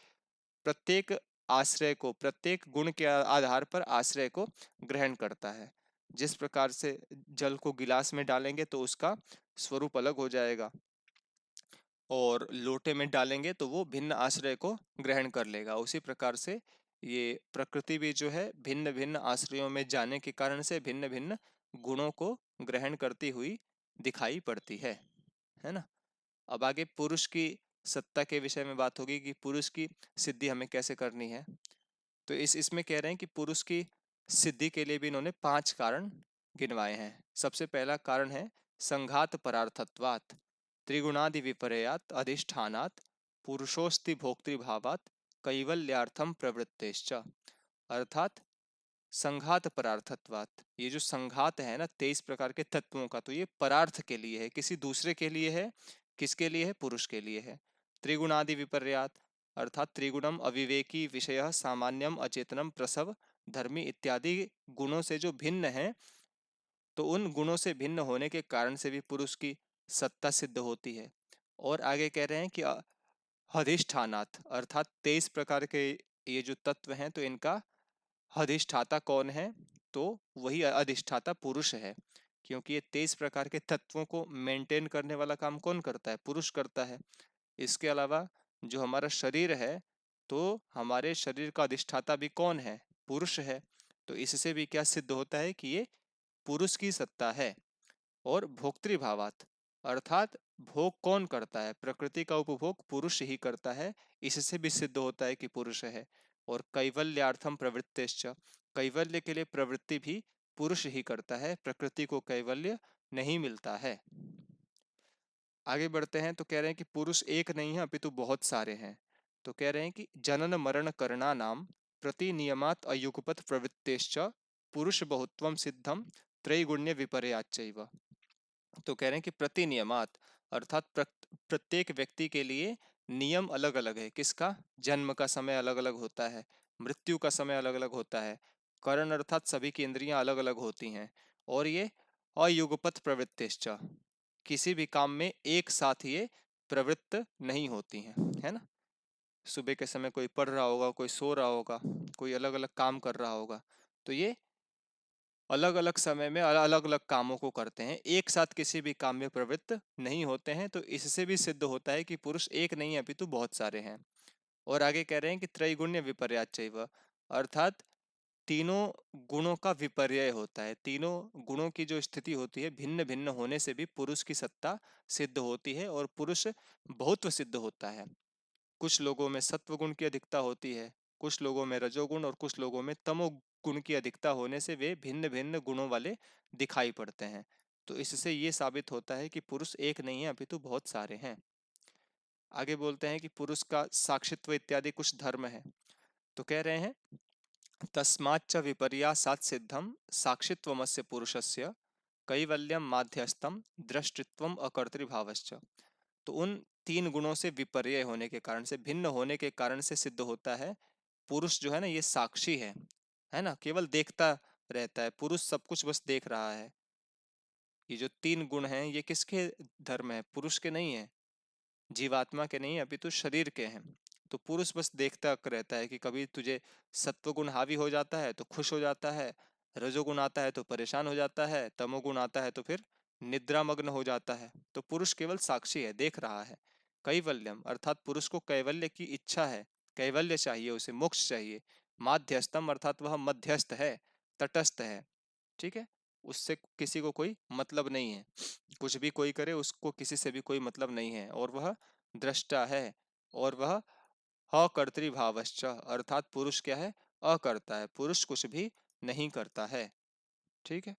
प्रत्येक आश्रय को, प्रत्येक गुण के आधार पर आश्रय को ग्रहण करता है। जिस प्रकार से जल को गिलास में डालेंगे तो उसका स्वरूप अलग हो जाएगा, और लोटे में डालेंगे तो वो भिन्न आश्रय को ग्रहण कर लेगा। उसी प्रकार से ये प्रकृति भी जो है भिन्न भिन्न आश्रयों में जाने के कारण से भिन्न भिन्न गुणों को ग्रहण करती हुई दिखाई पड़ती है ना। अब आगे पुरुष की सत्ता के विषय में बात होगी कि पुरुष की सिद्धि हमें कैसे करनी है। तो इसमें कह रहे हैं कि पुरुष की सिद्धि के लिए भी इन्होंने 5 कारण गिनवाए हैं। सबसे पहला कारण है संघात परार्थत्वात्, त्रिगुणादि विपर्यात् अधिष्ठानात्, पुरुषोस्ति भोक्तृभावात्, कैवल्यार्थम प्रवृत्तेश्च। अर्थात संघात परार्थत्वात्, ये जो संघात है ना 23 प्रकार के तत्वों का, तो ये परार्थ के लिए है, किसी दूसरे के लिए है। किसके लिए है, पुरुष के लिए है। त्रिगुणादि विपर्यात अर्थात त्रिगुणम अविवेकी विषय सामान्यम अचेतनम प्रसव धर्मी इत्यादि गुणों से जो भिन्न है, तो उन गुणों से भिन्न होने के कारण से भी पुरुष की सत्ता सिद्ध होती है। और आगे कह रहे हैं कि अधिष्ठानात् अर्थात 23 प्रकार के ये जो तत्व हैं, तो इनका अधिष्ठाता कौन है, तो वही अधिष्ठाता पुरुष है। क्योंकि ये 23 प्रकार के तत्वों को मेंटेन करने वाला काम कौन करता है, पुरुष करता है। इसके अलावा जो हमारा शरीर है, तो हमारे शरीर का अधिष्ठाता भी कौन है, पुरुष है। तो इससे भी क्या सिद्ध होता है कि ये पुरुष की सत्ता है। और भोक्तृभावात अर्थात भोग कौन करता है, प्रकृति का उपभोग पुरुष ही करता है, इससे भी सिद्ध होता है कि पुरुष है। और कैवल्यार्थम प्रवृत्तिश्च, कैवल्य के लिए प्रवृत्ति भी पुरुष ही करता है, प्रकृति को कैवल्य नहीं मिलता है। आगे बढ़ते हैं तो कह रहे हैं कि पुरुष एक नहीं है अपितु बहुत सारे हैं। तो कह रहे हैं कि जनन मरण करना नाम प्रति नियमात अयुगपत प्रवृत्तेश्च पुरुष बहुत्वम सिद्धम त्रैगुण्य विपर्याच्चैव। तो कह रहे हैं कि प्रति नियमात अर्थात प्रत्येक व्यक्ति के लिए नियम अलग अलग है। किसका, जन्म का समय अलग अलग होता है, मृत्यु का समय अलग अलग होता है, करण अर्थात सभी की इंद्रियां अलग अलग होती हैं। और ये अयुगपत प्रवृत्तिश्च, किसी भी काम में एक साथ ये प्रवृत्त नहीं होती हैं, है ना। सुबह के समय कोई पढ़ रहा होगा, कोई सो रहा होगा, कोई अलग अलग काम कर रहा होगा, तो ये अलग अलग समय में अलग अलग कामों को करते हैं, एक साथ किसी भी काम में प्रवृत्त नहीं होते हैं। तो इससे भी सिद्ध होता है कि पुरुष एक नहीं है अपितु बहुत सारे हैं। और आगे कह रहे हैं कि त्रैगुण्य विपर्याच्चैव अर्थात तीनों गुणों का विपर्यय होता है, तीनों गुणों की जो स्थिति होती है भिन्न भिन्न होने से भी पुरुष की सत्ता सिद्ध होती है, और पुरुष बहुत्व सिद्ध होता है। कुछ लोगों में सत्व गुण की अधिकता होती है, कुछ लोगों में रजोगुण, और कुछ लोगों में तमोगुण की अधिकता होने से वे भिन्न भिन्न गुणों वाले दिखाई पड़ते हैं। तो इससे ये साबित होता है कि पुरुष एक नहीं है अपितु बहुत सारे हैं। आगे बोलते हैं कि पुरुष का साक्षित्व इत्यादि कुछ धर्म है। तो कह रहे हैं तस्माच्च विपर्यासात् सिद्धम साक्षित्वमस्य पुरुषस्य कैवल्यम माध्यस्थम दृष्टित्वम अकर्तृभावश्च। तो उन तीन गुणों से विपर्य होने के कारण से, भिन्न होने के कारण से सिद्ध होता है पुरुष जो है ना ये साक्षी है ना, केवल देखता रहता है, पुरुष सब कुछ बस देख रहा है। ये जो तीन गुण हैं ये किसके धर्म है, पुरुष के नहीं है, जीवात्मा के नहीं है, अभी तो शरीर के हैं। तो पुरुष बस देखता रहता है कि कभी तुझे सत्वगुण हावी हो जाता है तो खुश हो जाता है, रजोगुण आता है तो परेशान हो जाता है, तमोगुण आता है तो फिर निद्रामग्न हो जाता है तो पुरुष केवल साक्षी है, देख रहा है। कैवल्यम अर्थात पुरुष को कैवल्य की इच्छा है, कैवल्य चाहिए, उसे मोक्ष चाहिए। माध्यस्थम अर्थात वह मध्यस्थ है, तटस्थ है। ठीक है, उससे किसी को कोई मतलब नहीं है, कुछ भी कोई करे उसको किसी से भी कोई मतलब नहीं है। और वह दृष्टा है, और वह अकर्तृभावश्च अर्थात पुरुष क्या है, अकर्ता है, पुरुष कुछ भी नहीं करता है। ठीक है,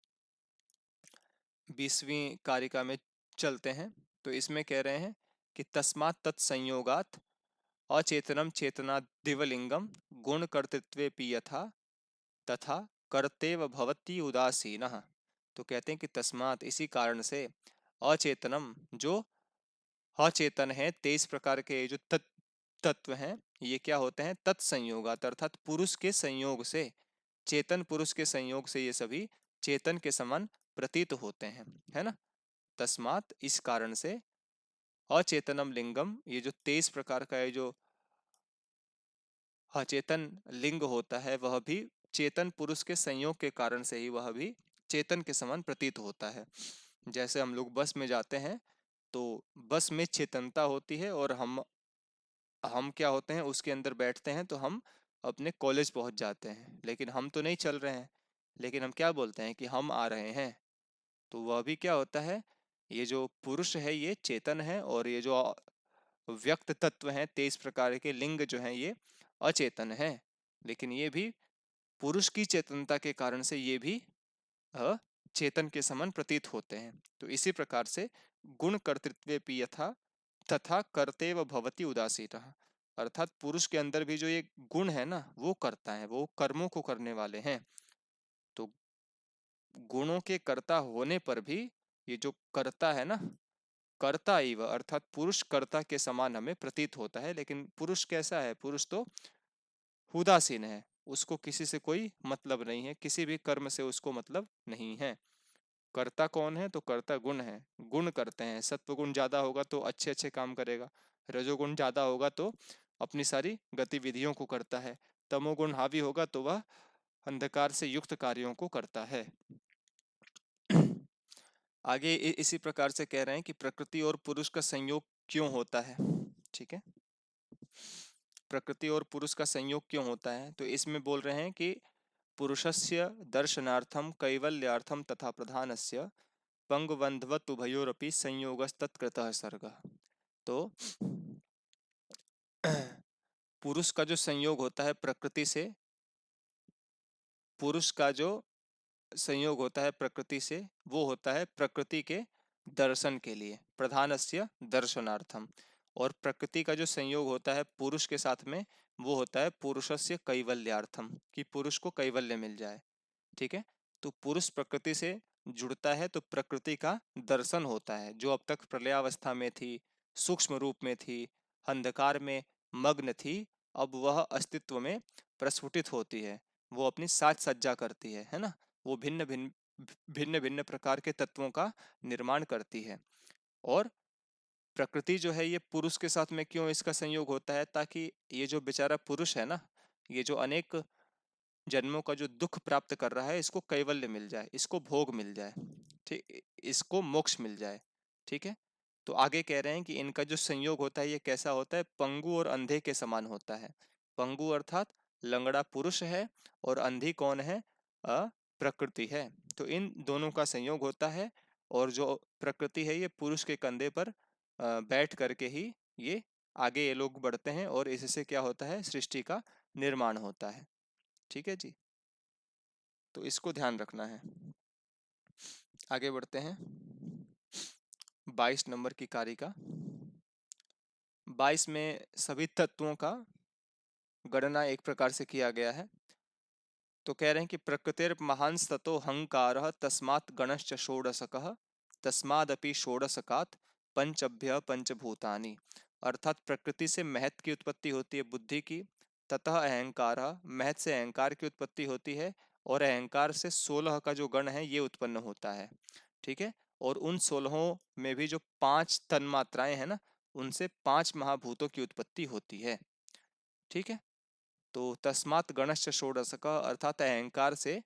20वीं कारिका में चलते हैं। तो इसमें कह रहे हैं कि तस्मात् तत्संयोगात् अचेतनम चेतना दिवलिंगम गुण कर्तृत्वे यथा तथा कर्तेव भवति उदासीनः। तो कहते हैं कि तस्मात् इसी कारण से अचेतनम जो अचेतन है, 23 प्रकार के जो तत्व हैं, ये क्या होते हैं, तत्संयोगात अर्थात पुरुष के संयोग से, चेतन पुरुष के संयोग से ये सभी चेतन के समान प्रतीत होते हैं, है ना। तस्मात इस कारण से अचेतनम लिंगम, ये जो 23 प्रकार का ये जो अचेतन लिंग होता है वह भी चेतन पुरुष के संयोग के कारण से ही वह भी चेतन के समान प्रतीत होता है। जैसे हम लोग बस में जाते हैं तो बस में चेतनता होती है, और हम क्या होते हैं, उसके अंदर बैठते हैं तो हम अपने कॉलेज पहुंच जाते हैं, लेकिन हम तो नहीं चल रहे हैं, लेकिन हम क्या बोलते हैं कि हम आ रहे हैं। तो वह भी क्या होता है, ये जो पुरुष है ये चेतन है, और ये जो व्यक्त तत्व हैं 23 प्रकार के लिंग जो हैं ये अचेतन है, लेकिन ये भी पुरुष की चेतनता के कारण से ये भी चेतन के समान प्रतीत होते हैं। तो इसी प्रकार से गुण कर्तृत्वे यथा तथा कर्तेव भवति उदासीनः अर्थात पुरुष के अंदर भी जो ये गुण है ना वो करता है, वो कर्मों को करने वाले हैं। तो गुणों के कर्ता होने पर भी ये जो कर्ता है ना, कर्ता इव अर्थात पुरुष कर्ता के समान हमें प्रतीत होता है, लेकिन पुरुष कैसा है, पुरुष तो उदासीन है, उसको किसी से कोई मतलब नहीं है, किसी भी कर्म से उसको मतलब नहीं है। कर्ता कौन है, तो कर्ता गुण है, गुण करते हैं। सत्वगुण ज्यादा होगा तो अच्छे अच्छे काम करेगा, रजोगुण ज्यादा होगा तो अपनी सारी गतिविधियों को करता है, तमोगुण हावी होगा तो वह अंधकार से युक्त कार्यों को करता है। आगे इसी प्रकार से कह रहे हैं कि प्रकृति और पुरुष का संयोग क्यों होता है। ठीक है, प्रकृति और पुरुष का संयोग क्यों होता है, तो इसमें बोल रहे हैं कि पुरुषस्य दर्शनार्थम कैवल्यार्थम तथा प्रधानस्य पंगबंधवत उभयोरपि संयोगस्तत्कृतः सर्ग। तो पुरुष का जो संयोग होता है प्रकृति से, पुरुष का जो संयोग होता है प्रकृति से वो होता है प्रकृति के दर्शन के लिए, प्रधानस्य दर्शनार्थम। और प्रकृति का जो संयोग होता है पुरुष के साथ में वो होता है पुरुषस्य कैवल्यार्थम, कि पुरुष को कैवल्य मिल जाए। ठीक है, तो पुरुष प्रकृति से जुड़ता है तो प्रकृति का दर्शन होता है, जो अब तक प्रलयावस्था में थी, सूक्ष्म रूप में थी, अंधकार में मग्न थी, अब वह अस्तित्व में प्रस्फुटित होती है, वो अपनी साज सज्जा करती है ना। वो भिन्न भिन्न भिन्न भिन्न प्रकार के तत्वों का निर्माण करती है। और प्रकृति जो है ये पुरुष के साथ में क्यों इसका संयोग होता है, ताकि ये जो बेचारा पुरुष है ना, ये जो अनेक जन्मों का जो दुख प्राप्त कर रहा है इसको कैवल्य मिल जाए, इसको भोग मिल जाए, ठीक, इसको मोक्ष मिल जाए। ठीक है, तो आगे कह रहे हैं कि इनका जो संयोग होता है ये कैसा होता है, पंगु और अंधे के समान होता है। पंगु अर्थात लंगड़ा पुरुष है, और अंधी कौन है, प्रकृति है। तो इन दोनों का संयोग होता है, और जो प्रकृति है ये पुरुष के कंधे पर बैठ करके ही ये आगे ये लोग बढ़ते हैं, और इससे क्या होता है, सृष्टि का निर्माण होता है। ठीक है जी, तो इसको ध्यान रखना है। आगे बढ़ते हैं 22 नंबर की कारिका। 22 में सभी तत्वों का गणना एक प्रकार से किया गया है। तो कह रहे हैं कि प्रकृतिर महान सतो हंकार तस्मात् गणश्च षोडशकः तस्मादपि षोडशकात् पंचभ्य पंचभूतानि। अर्थात प्रकृति से महत की उत्पत्ति होती है, बुद्धि की, ततः अहंकार, महत से अहंकार की उत्पत्ति होती है, और अहंकार से 16 का जो गण है ये उत्पन्न होता है। ठीक है, और उन 16 में भी जो 5 तन मात्राएं हैं ना, उनसे 5 महाभूतों की उत्पत्ति होती है। ठीक है, तो तस्मात् गणश्च षोडश का अर्थात अहंकार से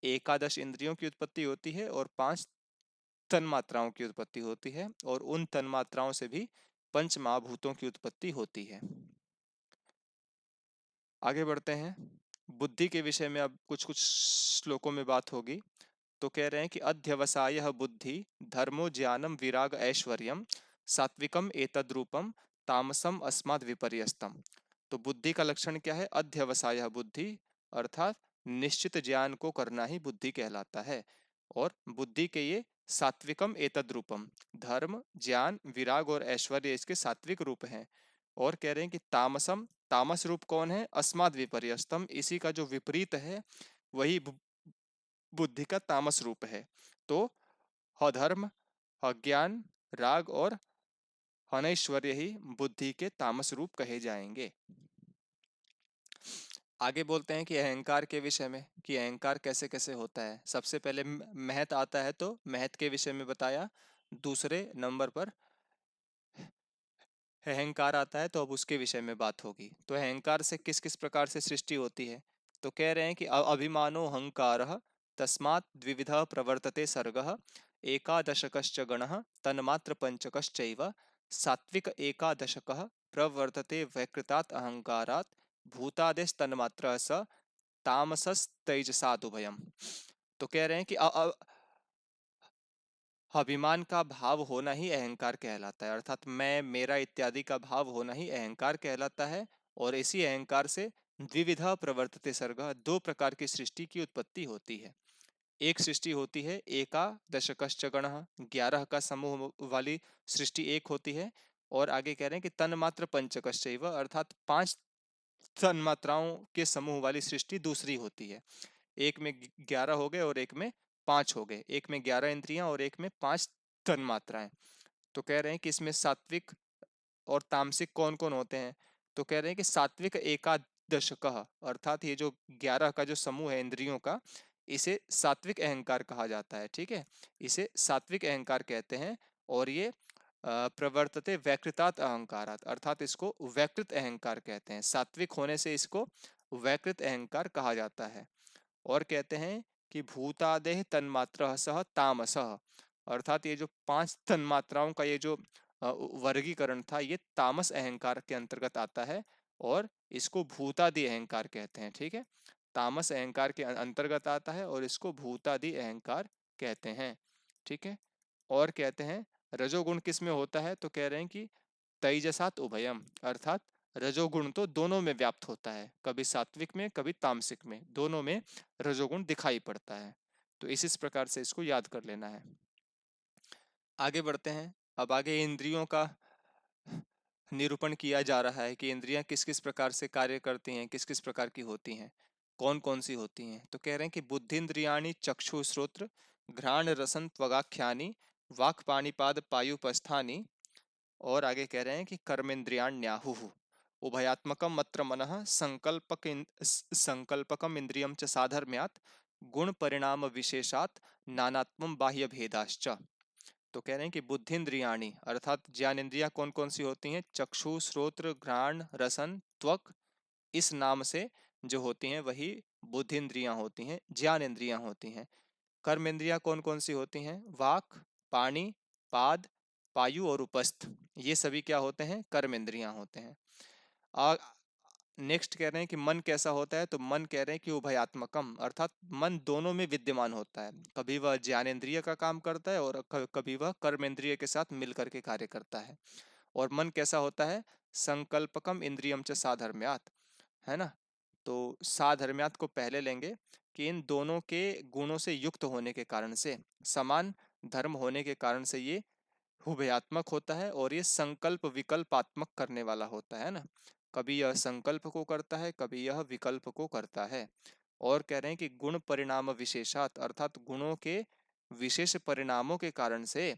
एकादश इंद्रियों की उत्पत्ति होती है, और 5 तन मात्राओं की उत्पत्ति होती है और उन तन मात्राओं से भी पंच महाभूतों की उत्पत्ति होती है। आगे बढ़ते हैं। बुद्धि के विषय में अब कुछ कुछ श्लोकों में बात होगी। तो कह रहे हैं कि अध्यवसाय बुद्धि धर्मो ज्ञानम विराग ऐश्वर्यम सात्विकम एतद्रूपम तामसम अस्माद् विपर्यस्तम। तो बुद्धि का लक्षण क्या है? अध्यवसाय बुद्धि, अर्थात निश्चित ज्ञान को करना ही बुद्धि कहलाता है। और बुद्धि के ये सात्विकम एतद्रूपम, धर्म ज्ञान विराग और ऐश्वर्य इसके सात्विक रूप हैं। और कह रहे हैं कि तामसम, तामस रूप कौन है? अस्माद् विपर्यस्तम, इसी का जो विपरीत है वही बुद्धि का तामस रूप है। तो अधर्म, अज्ञान, राग और अनैश्वर्य ही बुद्धि के तामस रूप कहे जाएंगे। आगे बोलते हैं कि अहंकार के विषय में, कि अहंकार कैसे कैसे होता है। सबसे पहले महत आता है, तो महत के विषय में बताया। दूसरे नंबर पर अहंकार आता है, तो अब उसके विषय में बात होगी। तो अहंकार से किस किस प्रकार से सृष्टि होती है? तो कह रहे हैं कि अभिमानो अहंकारः तस्मात् द्विविधः प्रवर्तते सर्गः एकादशकश्च गणः तन्मात्र पंचकश्चैव सात्विक एकादशकः प्रवर्तते वैकृतात् अहंकारात् भूतादेश तन्मात्रः स तामसस्तैजसादुभयम्। तो कह रहे हैं कि अभिमान का भाव होना ही अहंकार कहलाता है, अर्थात मैं मेरा इत्यादि का भाव होना ही अहंकार कहलाता है। और इसी अहंकार से द्विविधा प्रवर्तते सर्ग, दो प्रकार की सृष्टि की उत्पत्ति होती है। एक सृष्टि होती है एकादशकश्च गणः, 11 का समूह वाली सृष्टि एक होती है। और आगे कह रहे हैं कि तन्मात्र पंचकश्चैव, अर्थात 5 तन्मात्राओं के समूह वाली सृष्टि दूसरी होती है। एक में 11 हो गए और एक में 5 हो गए, एक में 11 इंद्रियां और एक में 5 तन मात्राएं। तो कह रहे हैं कि इसमें सात्विक और तामसिक कौन कौन होते हैं? तो कह रहे हैं कि सात्विक एकादशकः, अर्थात ये जो 11 का जो समूह है इंद्रियों का, इसे सात्विक अहंकार कहा जाता है। ठीक है, इसे सात्विक अहंकार कहते हैं। और ये प्रवर्तते वैकृतात् अहंकारात्, अर्थात इसको वैकृत अहंकार कहते हैं। सात्विक होने से इसको वैकृत अहंकार कहा जाता है। और कहते हैं कि भूतादेह तन्मात्रः सह तामसः, अर्थात ये जो 5 तन्मात्राओं का ये जो वर्गीकरण था, ये तामस अहंकार के अंतर्गत आता है और इसको भूतादि अहंकार कहते हैं। ठीक है, तामस अहंकार के अंतर्गत आता है और इसको भूतादि अहंकार कहते हैं। ठीक है, और कहते हैं रजोगुण किस में होता है? तो कह रहे हैं कि तेजसात उभयम, अर्थात रजोगुण तो दोनों में व्याप्त होता है, कभी सात्विक में कभी तामसिक में, दोनों में रजोगुण दिखाई पड़ता है। तो इस प्रकार से इसको याद कर लेना है। आगे बढ़ते हैं। अब आगे इंद्रियों का निरूपण किया जा रहा है कि इंद्रियां किस किस प्रकार से कार्य करती हैं, किस किस प्रकार की होती हैं, कौन कौन सी होती हैं। तो कह रहे हैं कि बुद्धिन्द्रियाणि चक्षु श्रोत्र घ्राण रसन त्वगाख्यानि वाक् पाणिपाद पायुपस्थानि। और आगे कह रहे हैं कि कर्मेन्द्रियाण्याहुः उभयात्मकम मत्र मनः संकल्पकम इंद्रियम च साधर्म्यात् गुण परिणाम विशेषात् नानात्वम बाह्य भेदाश्च। तो कह रहे हैं कि बुद्धिन्द्रियाणि, अर्थात ज्ञान इंद्रियां कौन कौन सी होती हैं? चक्षु श्रोत्र घ्राण रसन त्वक, इस नाम से जो होती हैं वही बुद्धिन्द्रियां होती हैं, ज्ञान इंद्रियां होती हैं। कर्म इंद्रियां कौन कौन सी होती हैं? वाक, पाणी, पाद, पायु और उपस्थ, ये सभी क्या होते हैं? कर्म इंद्रियां होते हैं। नेक्स्ट कह रहे हैं कि मन कैसा होता है? तो मन कह रहे हैं कि उभयात्मकम, अर्थात मन दोनों में विद्यमान होता है, कभी वह ज्ञानेंद्रिय का काम करता है और कभी वह कर्मेंद्रिय के साथ मिलकर के कार्य करता है। और मन कैसा होता है? संकल्पकम इंद्रियम च साधर्म्यात्, है ना। तो साधर्म्यात् को पहले लेंगे कि इन दोनों के गुणों से युक्त होने के कारण से, समान धर्म होने के कारण से ये उभयात्मक होता है और ये संकल्प विकल्पात्मक करने वाला होता है ना। कभी यह संकल्प को करता है, कभी यह विकल्प को करता है। और कह रहे हैं कि गुण परिणाम विशेषात, अर्थात गुणों के विशेष परिणामों के कारण से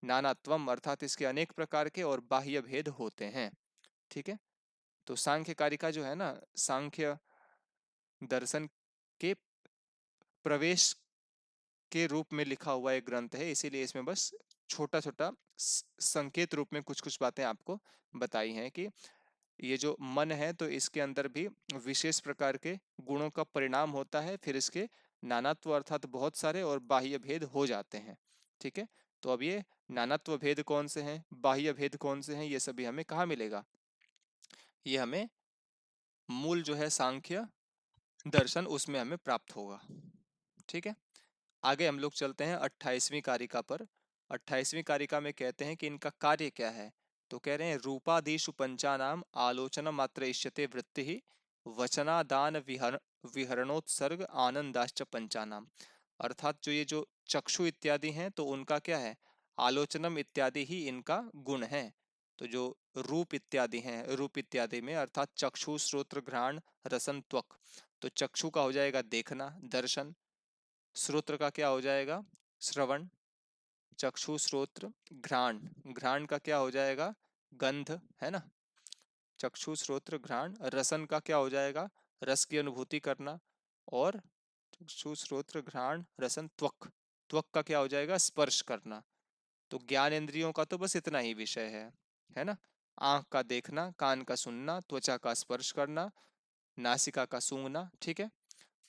नानात्वम, अर्थात इसके अनेक प्रकार के और बाह्य भेद होते हैं। ठीक है, तो सांख्य कारिका जो है ना, सांख्य दर्शन के प्रवेश के रूप में लिखा हुआ एक ग्रंथ है, इसीलिए इसमें बस छोटा छोटा संकेत रूप में कुछ कुछ बातें आपको बताई हैं कि ये जो मन है तो इसके अंदर भी विशेष प्रकार के गुणों का परिणाम होता है, फिर इसके नानात्व अर्थात बहुत सारे और बाह्य भेद हो जाते हैं। ठीक है, तो अब ये नानत्व भेद कौन से हैं, बाह्य भेद कौन से हैं, ये सभी हमें कहाँ मिलेगा, ये हमें मूल जो है सांख्य दर्शन उसमें हमें प्राप्त होगा। ठीक है, आगे हम लोग चलते हैं 28वीं कारिका पर। 28वीं कारिका में कहते हैं कि इनका कार्य क्या है। तो कह रहे हैं रूपादिषु पंचानाम आलोचना मात्र इष्यते वृत्ति ही वचनादान विहरणोत्सर्ग आनंदाश्च पंचानाम। अर्थात जो ये जो चक्षु इत्यादि हैं तो उनका क्या है, आलोचनम इत्यादि ही इनका गुण है। तो जो रूप इत्यादि हैं, रूप इत्यादि में अर्थात चक्षु श्रोत्र घ्राण रसन त्वक, तो चक्षु का हो जाएगा देखना दर्शन, श्रोत्र का क्या हो जाएगा श्रवण, चक्षु श्रोत्र घ्राण, घ्राण का क्या हो जाएगा गंध, है ना, चक्षु श्रोत्र घ्राण, रसन का क्या हो जाएगा रस की अनुभूति करना, और चक्षु श्रोत्र घ्राण रसन त्वक, त्वक का क्या हो जाएगा स्पर्श करना। तो ज्ञान इंद्रियों का तो बस इतना ही विषय है ना, आंख का देखना, कान का सुनना, त्वचा का स्पर्श करना, नासिका का सूंघना। ठीक है,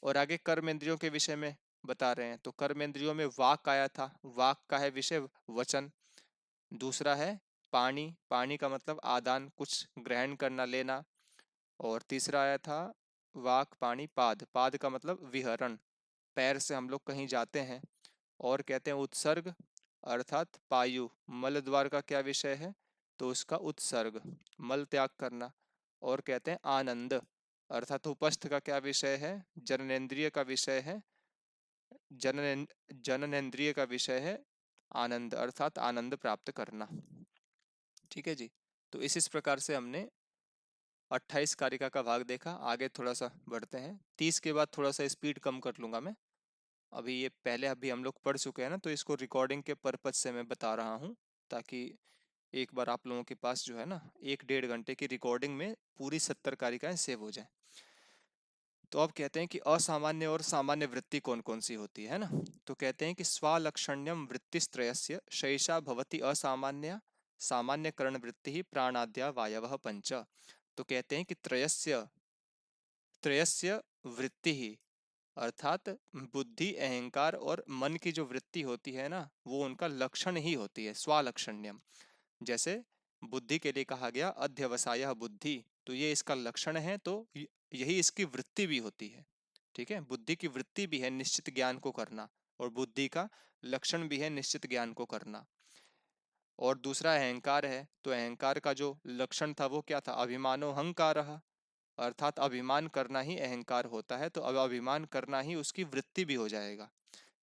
और आगे कर्म इंद्रियों के विषय में बता रहे हैं। तो कर्म इंद्रियों में वाक आया था, वाक का है विषय वचन। दूसरा है पानी, पानी का मतलब आदान, कुछ ग्रहण करना लेना। और तीसरा आया था वाक पानी पाद, पाद का मतलब विहरण, पैर से हम लोग कहीं जाते हैं। और कहते हैं उत्सर्ग, अर्थात पायु, मल द्वार का क्या विषय है, तो उसका उत्सर्ग, मल त्याग करना। और कहते हैं आनंद, अर्थात उपस्थ का क्या विषय है, जननेन्द्रिय का विषय है, जनन जननेन्द्रिय का विषय है आनंद, अर्थात आनंद प्राप्त करना। ठीक है जी, तो इस प्रकार से हमने 28 कारिका का भाग देखा। आगे थोड़ा सा बढ़ते हैं, 30 के बाद थोड़ा सा स्पीड कम कर लूंगा मैं। अभी ये पहले अभी हम लोग पढ़ चुके हैं ना, तो इसको रिकॉर्डिंग के पर्पज से मैं बता रहा हूँ, ताकि एक बार आप लोगों के पास जो है ना 1-1.5 घंटे की रिकॉर्डिंग में पूरी 70 कारिकाएं सेव हो जाए। तो अब कहते हैं कि असामान्य और सामान्य वृत्ति कौन कौन सी होती है ना। तो कहते हैं कि स्वालक्षण्यम वृत्तिस्त्रयस्य शैषा भवति असामान्य सामान्य करण वृत्ति ही प्राणाद्या वायवः पंच। तो कहते हैं कि त्रयस्य त्रयस्य वृत्ति ही, अर्थात बुद्धि अहंकार और मन की जो वृत्ति होती है ना, वो उनका लक्षण ही होती है स्वालक्षण्यम। जैसे बुद्धि के लिए कहा गया अध्यवसाय बुद्धि, तो ये इसका लक्षण है, तो यही इसकी वृत्ति भी होती है। ठीक है, बुद्धि की वृत्ति भी है निश्चित ज्ञान को करना, और बुद्धि का लक्षण भी है निश्चित ज्ञान को करना। और दूसरा अहंकार है, तो अहंकार का जो लक्षण था वो क्या था, अभिमानो अहंकार, अर्थात अभिमान करना ही अहंकार होता है, तो अब अभिमान करना ही उसकी वृत्ति भी हो जाएगा।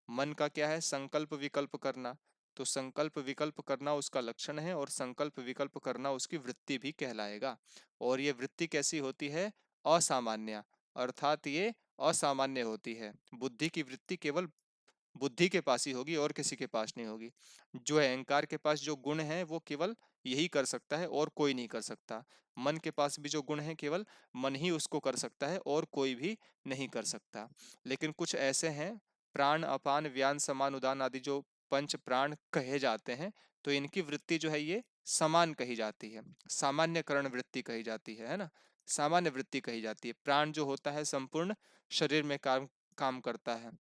मन का क्या है संकल्प विकल्प करना, तो संकल्प विकल्प करना उसका लक्षण है, और संकल्प विकल्प करना उसकी वृत्ति भी कहलाएगा। और ये वृत्ति कैसी होती है असामान्य, अर्थात ये असामान्य होती है। बुद्धि की वृत्ति केवल बुद्धि के पास ही होगी और किसी के पास नहीं होगी। जो अहंकार के पास जो गुण है वो केवल यही कर सकता है और कोई नहीं कर सकता। मन के पास भी जो गुण है केवल मन ही उसको कर सकता है और कोई भी नहीं कर सकता। लेकिन कुछ ऐसे हैं प्राण अपान व्यान समान उदान आदि जो पंच प्राण कहे जाते हैं, तो इनकी वृत्ति जो है ये समान कही जाती है, सामान्यकरण वृत्ति कही जाती है ना, सामान्य वृत्ति कही जाती है। प्राण जो होता है संपूर्ण शरीर में काम काम करता है,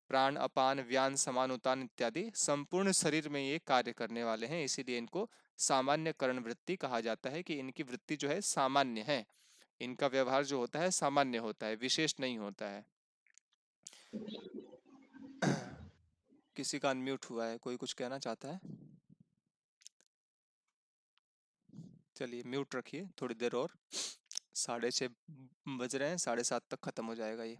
प्राण अपान व्यान समान उतान इत्यादि संपूर्ण शरीर में ये कार्य करने वाले हैं, इसीलिए इनको सामान्य करण वृत्ति कहा जाता है, कि इनकी वृत्ति जो है सामान्य है, इनका व्यवहार जो होता है सामान्य होता है, विशेष नहीं होता है। किसी का अनम्यूट हुआ है, कोई कुछ कहना चाहता है? चलिए म्यूट रखिए थोड़ी देर और, 6:30 बज रहे हैं, 7:30 तक खत्म हो जाएगा ये।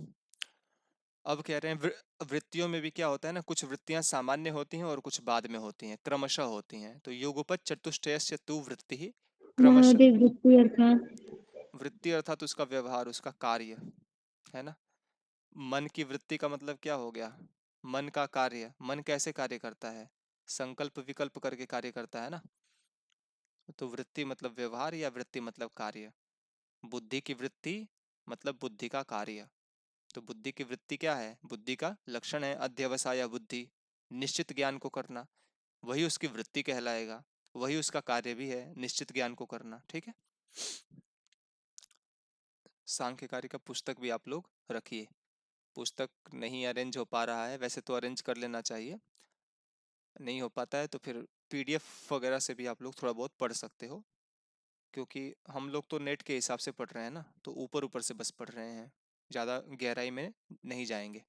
अब कह रहे हैं वृत्तियों में भी क्या होता है ना, कुछ वृत्तियां सामान्य होती हैं और कुछ बाद में होती हैं, क्रमशः होती हैं। तो युगपत चतुष्टयस्य तु वृत्ति ही क्रमशः, महोदय वृत्ति अर्थात? वृत्ति अर्थात उसका व्यवहार, उसका कार्य, है ना। मन की वृत्ति का मतलब क्या हो गया, मन का कार्य, मन कैसे कार्य करता है, संकल्प विकल्प करके कार्य करता है ना। तो वृत्ति मतलब व्यवहार या वृत्ति मतलब कार्य। बुद्धि की वृत्ति मतलब बुद्धि का कार्य। तो बुद्धि की वृत्ति क्या है, बुद्धि का लक्षण है अध्यवसाय बुद्धि, निश्चित ज्ञान को करना, वही उसकी वृत्ति कहलाएगा, वही उसका कार्य भी है निश्चित ज्ञान को करना। ठीक है, सांख्य कार्य का पुस्तक भी आप लोग रखिए। पुस्तक नहीं अरेंज हो पा रहा है, वैसे तो अरेंज कर लेना चाहिए, नहीं हो पाता है तो फिर पीडीएफ वगैरह से भी आप लोग थोड़ा बहुत पढ़ सकते हो, क्योंकि हम लोग तो नेट के हिसाब से पढ़ रहे हैं ना, तो ऊपर ऊपर से बस पढ़ रहे हैं, ज़्यादा गहराई में नहीं जाएंगे।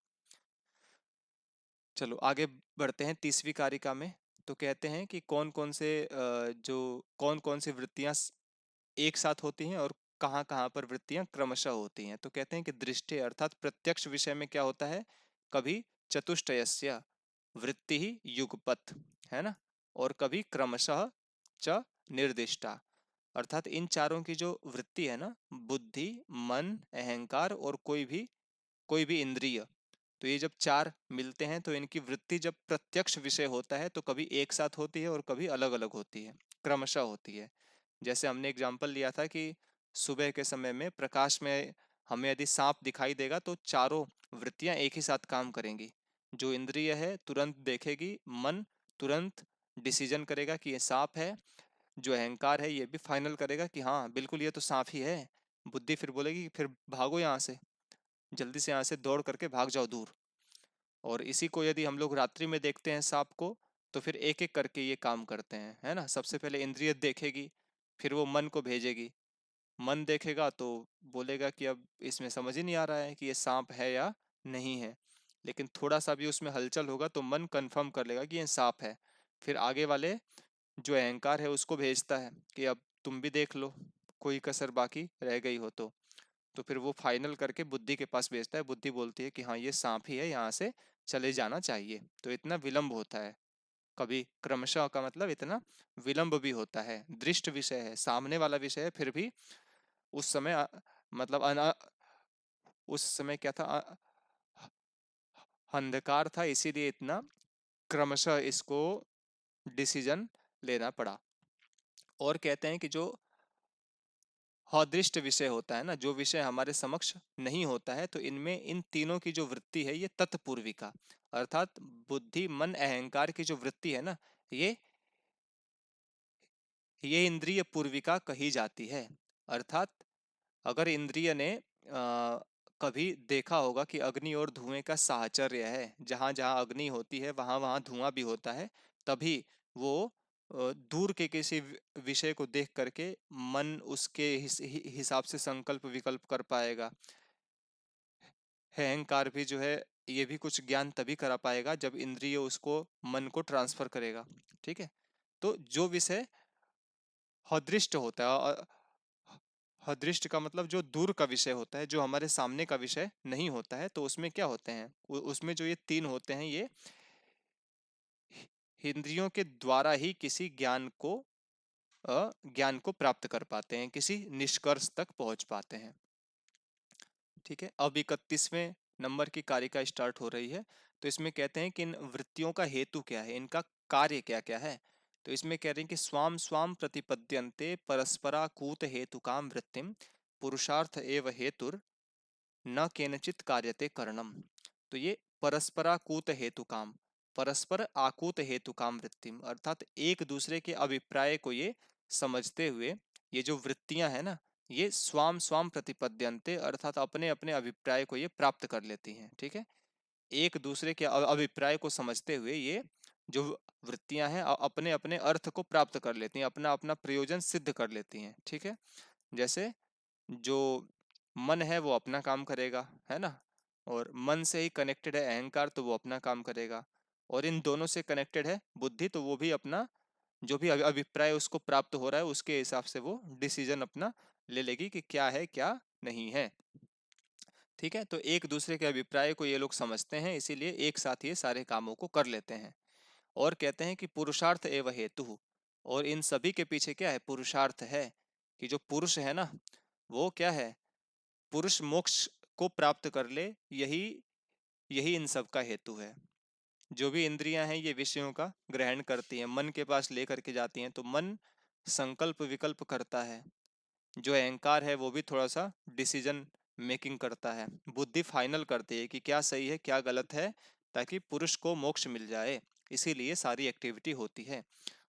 चलो आगे बढ़ते हैं 30वीं कारिका में। तो कहते हैं कि कौन कौन से कौन कौन सी वृत्तियां एक साथ होती हैं और कहाँ कहाँ पर वृत्तियां क्रमशः होती हैं। तो कहते हैं कि दृष्टि अर्थात प्रत्यक्ष विषय में क्या होता है, कभी चतुष्टयस्य वृत्ति ही युगपत, है ना, और कभी क्रमशः च निर्दिष्टा, अर्थात इन चारों की जो वृत्ति है ना, बुद्धि, मन, अहंकार और कोई भी इंद्रिय, तो ये जब चार मिलते हैं तो इनकी वृत्ति जब प्रत्यक्ष विषय होता है तो कभी एक साथ होती है और कभी अलग अलग होती है, क्रमशः होती है। जैसे हमने एग्जाम्पल लिया था कि सुबह के समय में प्रकाश में हमें यदि सांप दिखाई देगा तो चारों वृत्तियां एक ही साथ काम करेंगी। जो इंद्रिय है तुरंत देखेगी, मन तुरंत डिसीजन करेगा कि ये सांप है, जो अहंकार है ये भी फाइनल करेगा कि हाँ बिल्कुल ये तो सांप ही है, बुद्धि फिर बोलेगी कि फिर भागो यहाँ से, जल्दी से यहाँ से दौड़ करके भाग जाओ दूर। और इसी को यदि हम लोग रात्रि में देखते हैं सांप को, तो फिर एक एक करके ये काम करते हैं, है ना। सबसे पहले इंद्रिय देखेगी, फिर वो मन को भेजेगी, मन देखेगा तो बोलेगा कि अब इसमें समझ ही नहीं आ रहा है कि ये सांप है या नहीं है, लेकिन थोड़ा सा भी उसमें हलचल होगा तो मन कंफर्म कर लेगा कि ये सांप है। फिर आगे वाले जो अहंकार है उसको भेजता है कि अब तुम भी देख लो, कोई कसर बाकी रह गई हो तो फिर वो फाइनल करके बुद्धि के पास भेजता है, बुद्धि बोलती है कि हाँ ये सांप ही है, यहाँ से चले जाना चाहिए। तो इतना विलंब होता है, कभी क्रमशः का मतलब इतना विलंब भी होता है। दृष्ट विषय है, सामने वाला विषय है, फिर भी उस समय मतलब उस समय क्या था, अंधकार था, इसीलिए इतना क्रमशः इसको डिसीजन लेना पड़ा। और कहते हैं कि जो अदृष्ट विषय होता है ना, जो विषय हमारे समक्ष नहीं होता है, तो इनमें इन तीनों की जो वृत्ति है ये तत्पूर्विका, अर्थात बुद्धि, मन, अहंकार की जो वृत्ति है ना, ये ये इंद्रिय पूर्विका कही जाती है। अर्थात अगर इंद्रिय ने कभी देखा होगा कि अग्नि और धुएं का साहचर्य है, जहां जहां अग्नि होती है वहां वहां धुआं भी होता है, तभी वो दूर के किसी विषय को देख करके मन उसके हिसाब से संकल्प विकल्प कर पाएगा। अहंकार भी जो है ये भी कुछ ज्ञान तभी करा पाएगा जब इंद्रिय उसको मन को ट्रांसफर करेगा। ठीक है, तो जो विषय अदृष्ट होता है, अदृष्ट का मतलब जो दूर का विषय होता है, जो हमारे सामने का विषय नहीं होता है, तो उसमें क्या होते हैं, उसमें जो ये तीन होते हैं, ये इंद्रियों के द्वारा ही किसी ज्ञान को प्राप्त कर पाते हैं, किसी निष्कर्ष तक पहुंच पाते हैं। ठीक है, अब 31वें नंबर की कारिका स्टार्ट हो रही है। तो इसमें कहते हैं कि इन वृत्तियों का हेतु क्या है, इनका कार्य क्या क्या है। तो इसमें कह रहे हैं कि स्वाम स्वाम प्रतिपद्यन्ते परस्पराकूत हेतु काम वृत्तिम पुरुषार्थ एव हेतुर न केनचित कार्यते करणम। तो ये परस्पराकूत हेतु काम, परस्पर आकूत हेतु काम वृत्तिम, अर्थात एक दूसरे के अभिप्राय को ये समझते हुए ये जो वृत्तियां हैं ना, ये स्वाम स्वाम प्रतिपद्यन्ते, अर्थात अपने अपने अभिप्राय को ये प्राप्त कर लेती हैं। ठीक है, एक दूसरे के अभिप्राय को समझते हुए ये जो वृत्तियां हैं अपने अपने अर्थ को प्राप्त कर लेती हैं, अपना अपना प्रयोजन सिद्ध कर लेती हैं। ठीक है, जैसे जो मन है वो अपना काम करेगा, है ना, और मन से ही कनेक्टेड है अहंकार, तो वो अपना काम करेगा, और इन दोनों से कनेक्टेड है बुद्धि, तो वो भी अपना जो भी अभिप्राय उसको प्राप्त हो रहा है उसके हिसाब से वो डिसीजन अपना ले लेगी कि क्या है क्या नहीं है। ठीक है, तो एक दूसरे के अभिप्राय को ये लोग समझते हैं, इसीलिए एक साथ ये सारे कामों को कर लेते हैं। और कहते हैं कि पुरुषार्थ एवं हेतु, और इन सभी के पीछे क्या है, पुरुषार्थ है। कि जो पुरुष है ना, वो क्या है, पुरुष मोक्ष को प्राप्त कर ले, यही यही इन सब का हेतु है। जो भी इंद्रियां हैं ये विषयों का ग्रहण करती हैं, मन के पास लेकर के जाती हैं, तो मन संकल्प विकल्प करता है, जो अहंकार है वो भी थोड़ा सा डिसीजन मेकिंग करता है, बुद्धि फाइनल करती है कि क्या सही है क्या गलत है, ताकि पुरुष को मोक्ष मिल जाए, इसीलिए सारी एक्टिविटी होती है।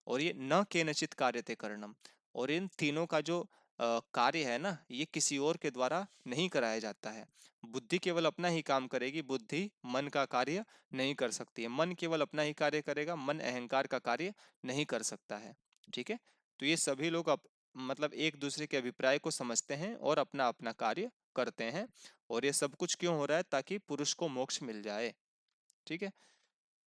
और ये न केनचित कार्यते करणम, और इन तीनों का जो कार्य है ना, ये किसी और के द्वारा नहीं कराया जाता है। बुद्धि केवल अपना ही काम करेगी, बुद्धि मन का कार्य नहीं कर सकती है। मन केवल अपना ही कार्य करेगा, मन अहंकार का कार्य नहीं कर सकता है। ठीक है, तो ये सभी लोग मतलब एक दूसरे के अभिप्राय को समझते हैं और अपना अपना कार्य करते हैं। और ये सब कुछ क्यों हो रहा है? ताकि पुरुष को मोक्ष मिल जाए। ठीक है,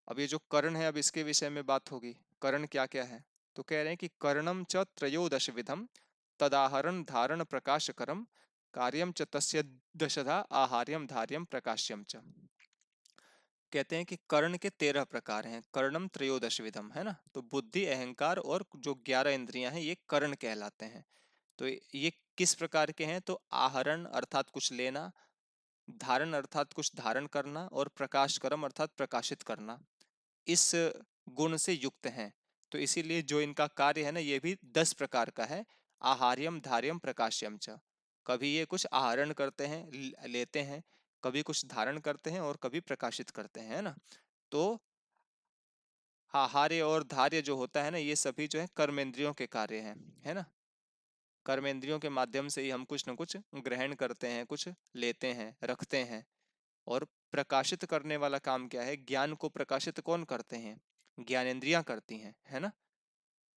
अब ये जो कर्ण है, अब इसके विषय में बात होगी। कर्ण क्या क्या है? तो कह रहे हैं कि कर्णम च त्रयोदश विधम तदाहरण धारण प्रकाश करम कार्यम च तस्य दशधा आहार्यम धार्यम प्रकाश्यम च। कहते हैं कि कर्ण के 13 प्रकार हैं। कर्णम त्रयोदश विधम, है ना। तो बुद्धि, अहंकार और जो 11 इंद्रियां हैं, ये कर्ण कहलाते हैं। तो ये किस प्रकार के हैं? तो आहरण अर्थात कुछ लेना, धारण अर्थात कुछ धारण करना, और प्रकाश करम अर्थात प्रकाशित करना, इस गुण से युक्त हैं। तो इसीलिए जो इनका कार्य है ना, ये भी 10 प्रकार का है। आहार्यम धार्यम प्रकाश्यम च। कभी ये कुछ आहरण करते हैं, लेते हैं, कभी कुछ धारण करते हैं, और कभी प्रकाशित करते हैं, है ना। तो आहार्य और धार्य जो होता है ना, ये सभी जो है कर्मेंद्रियों के कार्य हैं, है ना। कर्मेंद्रियों के माध्यम से ही हम कुछ न कुछ ग्रहण करते हैं, कुछ लेते हैं, रखते हैं। और प्रकाशित करने वाला काम क्या है? ज्ञान को प्रकाशित कौन करते हैं? ज्ञानेंद्रियां करती हैं, है ना।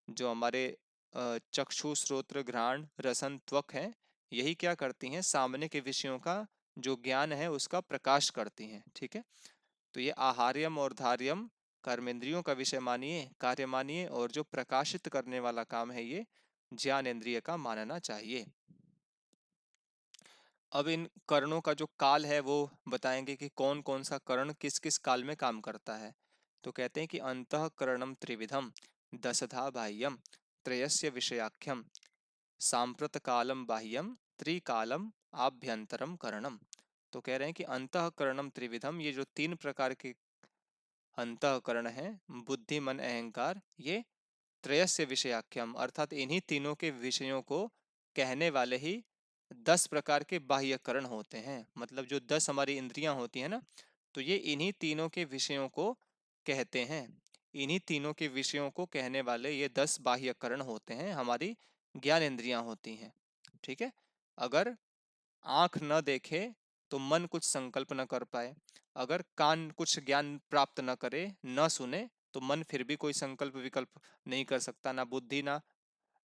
जो हमारे चक्षु, श्रोत्र, घ्राण, रसन, त्वक है, यही क्या करती हैं? सामने के विषयों का जो ज्ञान है उसका प्रकाश करती हैं। ठीक है, तो ये आहार्यम और धार्यम कर्मेंद्रियों का विषय मानिए, कार्य मानिए, और जो प्रकाशित करने वाला काम है ये ज्ञानेंद्रिय का मानना चाहिए। अब इन कर्णों का जो काल है वो बताएंगे कि कौन कौन सा कर्ण किस किस काल में काम करता है। तो कहते हैं कि अंतःकरणम त्रिविधम दशधा बाह्यम त्रयस्य विषयाख्यम सांप्रत कालम बाह्यम त्रिकालम आभ्यंतरम करणम। तो कह रहे हैं कि अंतःकरणम त्रिविधम, ये जो 3 प्रकार के अंतःकरण है, बुद्धि, मन, अहंकार, ये त्रयस्य विषयाख्यम अर्थात इन्हीं तीनों के विषयों को कहने वाले ही 10 प्रकार के बाह्यकरण होते हैं। मतलब जो 10 हमारी इंद्रियां होती है ना, तो ये इन्हीं तीनों के विषयों को कहते हैं। इन्हीं तीनों के विषयों को कहने वाले ये 10 बाह्यकरण होते हैं, हमारी ज्ञान इंद्रियां होती हैं। ठीक है, अगर आंख न देखे तो मन कुछ संकल्प न कर पाए, अगर कान कुछ ज्ञान प्राप्त न करे, न सुने, तो मन फिर भी कोई संकल्प विकल्प नहीं कर सकता, ना बुद्धि ना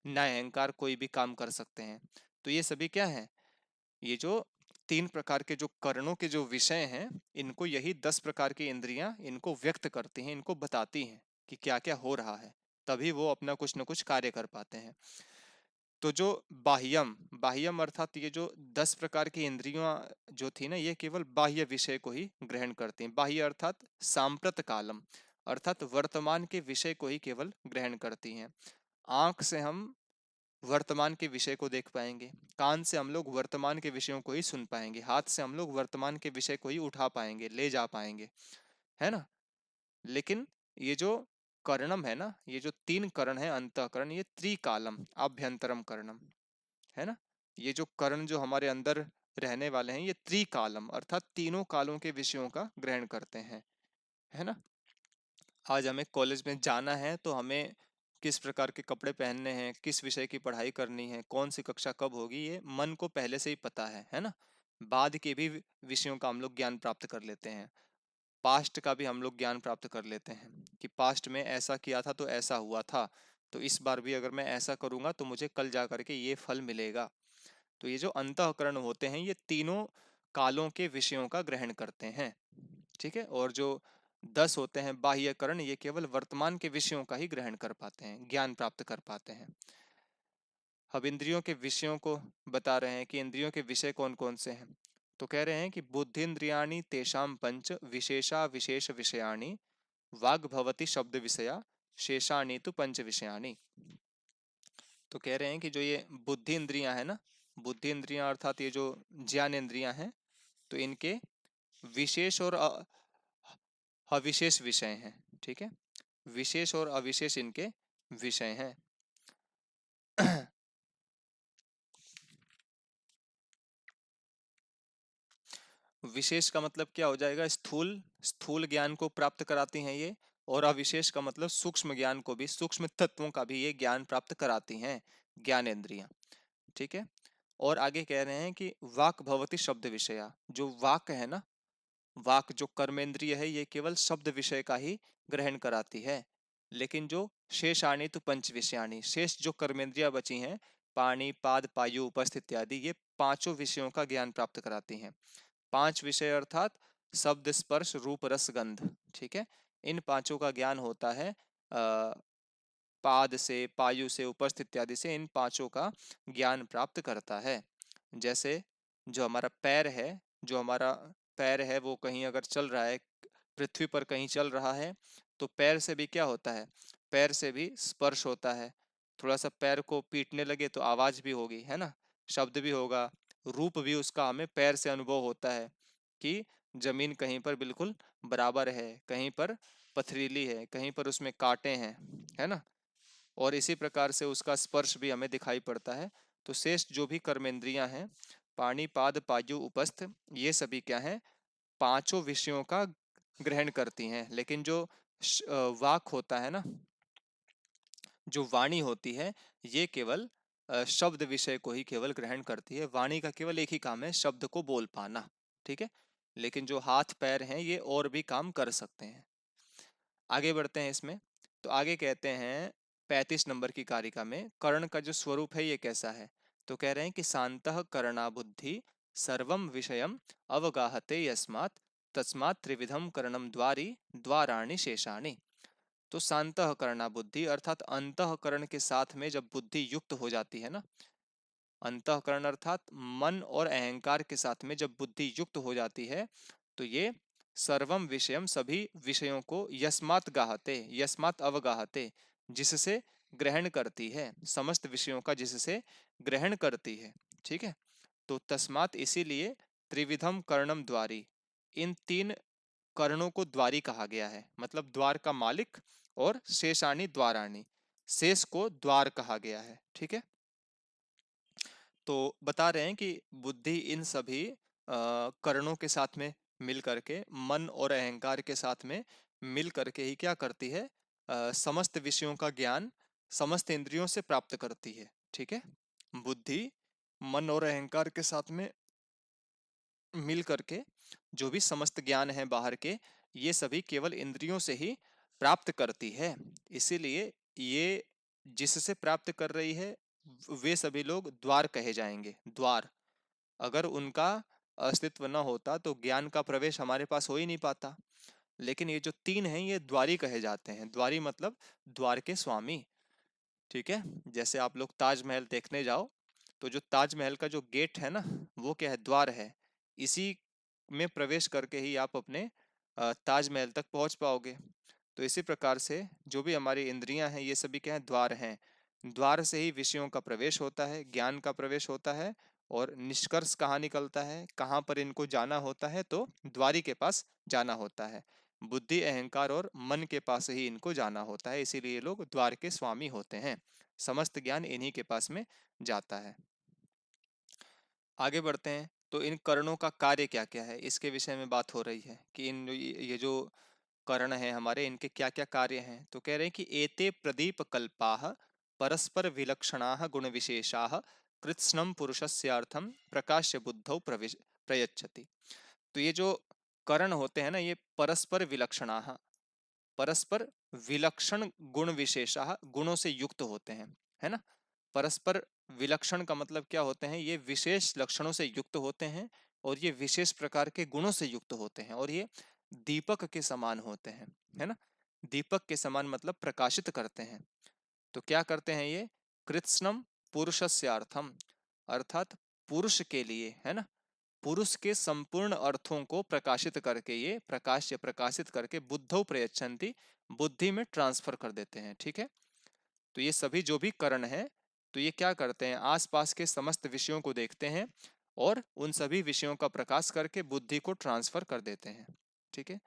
अहंकार कोई भी काम कर सकते हैं। तो ये सभी क्या है? ये जो 3 प्रकार के जो कर्णों के जो विषय हैं, इनको यही 10 प्रकार की इंद्रियां इनको व्यक्त करती हैं, इनको बताती हैं कि क्या क्या हो रहा है, तभी वो अपना कुछ न कुछ कार्य कर पाते हैं। तो जो बाह्यम, बाह्यम अर्थात ये जो 10 प्रकार की इंद्रियां जो थी ना, ये केवल बाह्य विषय को ही ग्रहण करती हैं। बाह्य अर्थात सांप्रत कालम, अर्थात वर्तमान के विषय को ही केवल ग्रहण करती हैं। आंख से हम वर्तमान के विषय को देख पाएंगे, कान से हम लोग वर्तमान के विषयों को ही सुन पाएंगे, हाथ से हम लोग वर्तमान के विषय को ही उठा पाएंगे, ले जा पाएंगे, है ना। लेकिन ये जो कर्णम है ना, ये जो 3 करण है अंतःकरण, ये त्रिकालम आभ्यंतरम कर्णम, है ना। ये जो कर्ण जो हमारे अंदर रहने वाले हैं, ये त्रिकालम अर्थात तीनों कालों के विषयों का ग्रहण करते हैं, है ना। आज हमें कॉलेज में जाना है तो हमें किस प्रकार के कपड़े पहनने हैं, किस विषय की पढ़ाई करनी है, कौन सी कक्षा कब होगी, ये मन को पहले से ही पता है ना। बाद के भी विषयों का हम लोग ज्ञान प्राप्त कर लेते हैं, पास्ट का भी हम लोग ज्ञान प्राप्त कर लेते हैं कि पास्ट में ऐसा किया था तो ऐसा हुआ था, तो इस बार भी अगर मैं ऐसा करूंगा तो मुझे कल जा करके ये फल मिलेगा। तो ये जो अंतःकरण होते हैं, ये तीनों कालों के विषयों का ग्रहण करते हैं। ठीक है, और जो 10 होते हैं बाह्यकरण, ये केवल वर्तमान के विषयों का ही ग्रहण कर पाते हैं, ज्ञान प्राप्त कर पाते हैं। अब इंद्रियों के विषयों को बता रहे हैं कि इंद्रियों के विषय कौन कौन से हैं। तो कह रहे हैं कि बुद्धिन्द्रियाणि तेषां पंच विशेषा विशेष विषयाणि वाग् भवति शब्द विषया शेषाणि तो पंच विषयाणि। तो कह रहे हैं कि जो ये बुद्धि इंद्रियां है ना, बुद्धि इंद्रियां अर्थात ये जो ज्ञान इंद्रियां हैं, तो इनके विशेष और अविशेष विषय हैं। ठीक है, विशेष और अविशेष इनके विषय हैं। विशेष का मतलब क्या हो जाएगा? स्थूल, स्थूल ज्ञान को प्राप्त कराती हैं ये, और अविशेष का मतलब सूक्ष्म ज्ञान को भी, सूक्ष्म तत्वों का भी ये ज्ञान प्राप्त कराती हैं ज्ञानेंद्रियां। ठीक है। और आगे कह रहे हैं कि वाक भवति शब्द विषया, जो वाक है ना, वाक जो कर्मेंद्रिय है, ये केवल शब्द विषय का ही ग्रहण कराती है। लेकिन जो शेषाणी तो पंच विषयाणी, शेष जो कर्मेंद्रिया बची हैं, पाणी पाद पायु उपस्थ इत्यादि, ये पांचों विषयों का ज्ञान प्राप्त कराती हैं। पांच विषय अर्थात शब्द स्पर्श रूप रस गंध, ठीक है। इन पांचों का ज्ञान होता है पाद से, पायु से, उपस्थ इत्यादि से, इन पांचों का ज्ञान प्राप्त करता है। जैसे जो हमारा पैर है, जो हमारा पैर है वो कहीं अगर चल रहा है, पृथ्वी पर कहीं चल रहा है, तो पैर से भी क्या होता है, पैर से भी स्पर्श होता है। थोड़ा सा पैर को पीटने लगे तो आवाज भी होगी, है ना, शब्द भी होगा, रूप भी उसका हमें पैर से अनुभव होता है कि जमीन कहीं पर बिल्कुल बराबर है, कहीं पर पथरीली है, कहीं पर उसमें कांटे हैं, है ना। और इसी प्रकार से उसका स्पर्श भी हमें दिखाई पड़ता है। तो शेष जो भी कर्मेंद्रियां हैं, पाणी पाद पायु उपस्थ, ये सभी क्या हैं, पांचों विषयों का ग्रहण करती हैं। लेकिन जो वाक होता है ना, जो वाणी होती है, ये केवल शब्द विषय को ही केवल ग्रहण करती है। वाणी का केवल एक ही काम है, शब्द को बोल पाना, ठीक है। लेकिन जो हाथ पैर हैं, ये और भी काम कर सकते हैं। आगे बढ़ते हैं इसमें। तो आगे कहते हैं 35 नंबर की कारिका में कर्ण का जो स्वरूप है ये कैसा है। तो कह रहे हैं कि शांतः कर्णा बुद्धि सर्वम विषयम अवगाहते यस्मात् तस्मात् त्रिविधम कर्णम द्वारी द्वाराणि शेषाणि। तो शांतः कर्णा बुद्धि अर्थात अंतःकरण के साथ में जब बुद्धि युक्त हो जाती है ना, अंतःकरण अर्थात मन और अहंकार के साथ में जब बुद्धि युक्त हो जाती है, तो ये सर्वम विषयम सभी विषयों को यस्मात् गाहते, यस्मात् अवगाहते, जिससे ग्रहण करती है, समस्त विषयों का जिससे ग्रहण करती है, ठीक है। तो तस्मात् इसीलिए त्रिविधम कर्णम द्वारी, इन तीन कर्णों को द्वारी कहा गया है, मतलब द्वार का मालिक, और शेषाणी द्वाराणी, शेष को द्वार कहा गया है, ठीक है। तो बता रहे हैं कि बुद्धि इन सभी कर्णों के साथ में मिल करके, मन और अहंकार के साथ में मिल करके ही क्या करती है, समस्त विषयों का ज्ञान समस्त इंद्रियों से प्राप्त करती है, ठीक है। बुद्धि मन और अहंकार के साथ में मिल करके जो भी समस्त ज्ञान है बाहर के, ये सभी केवल इंद्रियों से ही प्राप्त करती है। इसीलिए ये जिससे प्राप्त कर रही है, वे सभी लोग द्वार कहे जाएंगे, द्वार। अगर उनका अस्तित्व न होता तो ज्ञान का प्रवेश हमारे पास हो ही नहीं पाता। लेकिन ये जो तीन हैं, ये द्वारी कहे जाते हैं। द्वारी मतलब द्वार के स्वामी, ठीक है। जैसे आप लोग ताजमहल देखने जाओ, तो जो ताजमहल का जो गेट है ना, वो क्या है, द्वार है। इसी में प्रवेश करके ही आप अपने ताजमहल तक पहुंच पाओगे। तो इसी प्रकार से जो भी हमारी इंद्रियां हैं, ये सभी क्या है, द्वार हैं। द्वार से ही विषयों का प्रवेश होता है, ज्ञान का प्रवेश होता है। और निष्कर्ष कहाँ निकलता है, कहाँ पर इनको जाना होता है, तो द्वारी के पास जाना होता है। बुद्धि अहंकार और मन के पास ही इनको जाना होता है, इसीलिए ये लोग द्वार के स्वामी होते हैं। समस्त ज्ञान इन्हीं के पास में जाता है। आगे बढ़ते हैं। तो इन कर्णों का कार्य क्या क्या है, इसके विषय में बात हो रही है कि इन ये जो कर्ण है हमारे, इनके क्या क्या कार्य हैं। तो कह रहे हैं कि एते प्रदीप कल्पाः परस्पर विलक्षणाः गुण विशेषाः कृत्स्नम पुरुषस्यार्थम प्रकाश्य बुद्धौ प्रयच्छति। तो ये जो कर्ण होते हैं ना, ये परस्पर विलक्षणाः, परस्पर विलक्षण गुण विशेषाः, गुणों से युक्त होते हैं, है ना। परस्पर विलक्षण का मतलब क्या होते हैं, ये विशेष लक्षणों से युक्त होते हैं, और ये विशेष प्रकार के गुणों से युक्त होते हैं, और ये दीपक के समान होते हैं, है ना। दीपक के समान मतलब प्रकाशित करते हैं। तो क्या करते हैं ये, कृत्स्नम पुरुषस्यार्थम, अर्थात पुरुष के लिए, है ना, पुरुष के संपूर्ण अर्थों को प्रकाशित करके, ये प्रकाश्य प्रकाशित करके बुद्धौ प्रयच्छन्ति, बुद्धि में ट्रांसफर कर देते हैं, ठीक है। तो ये सभी जो भी करण है, तो ये क्या करते हैं, आसपास के समस्त विषयों को देखते हैं और उन सभी विषयों का प्रकाश करके बुद्धि को ट्रांसफर कर देते हैं, ठीक है।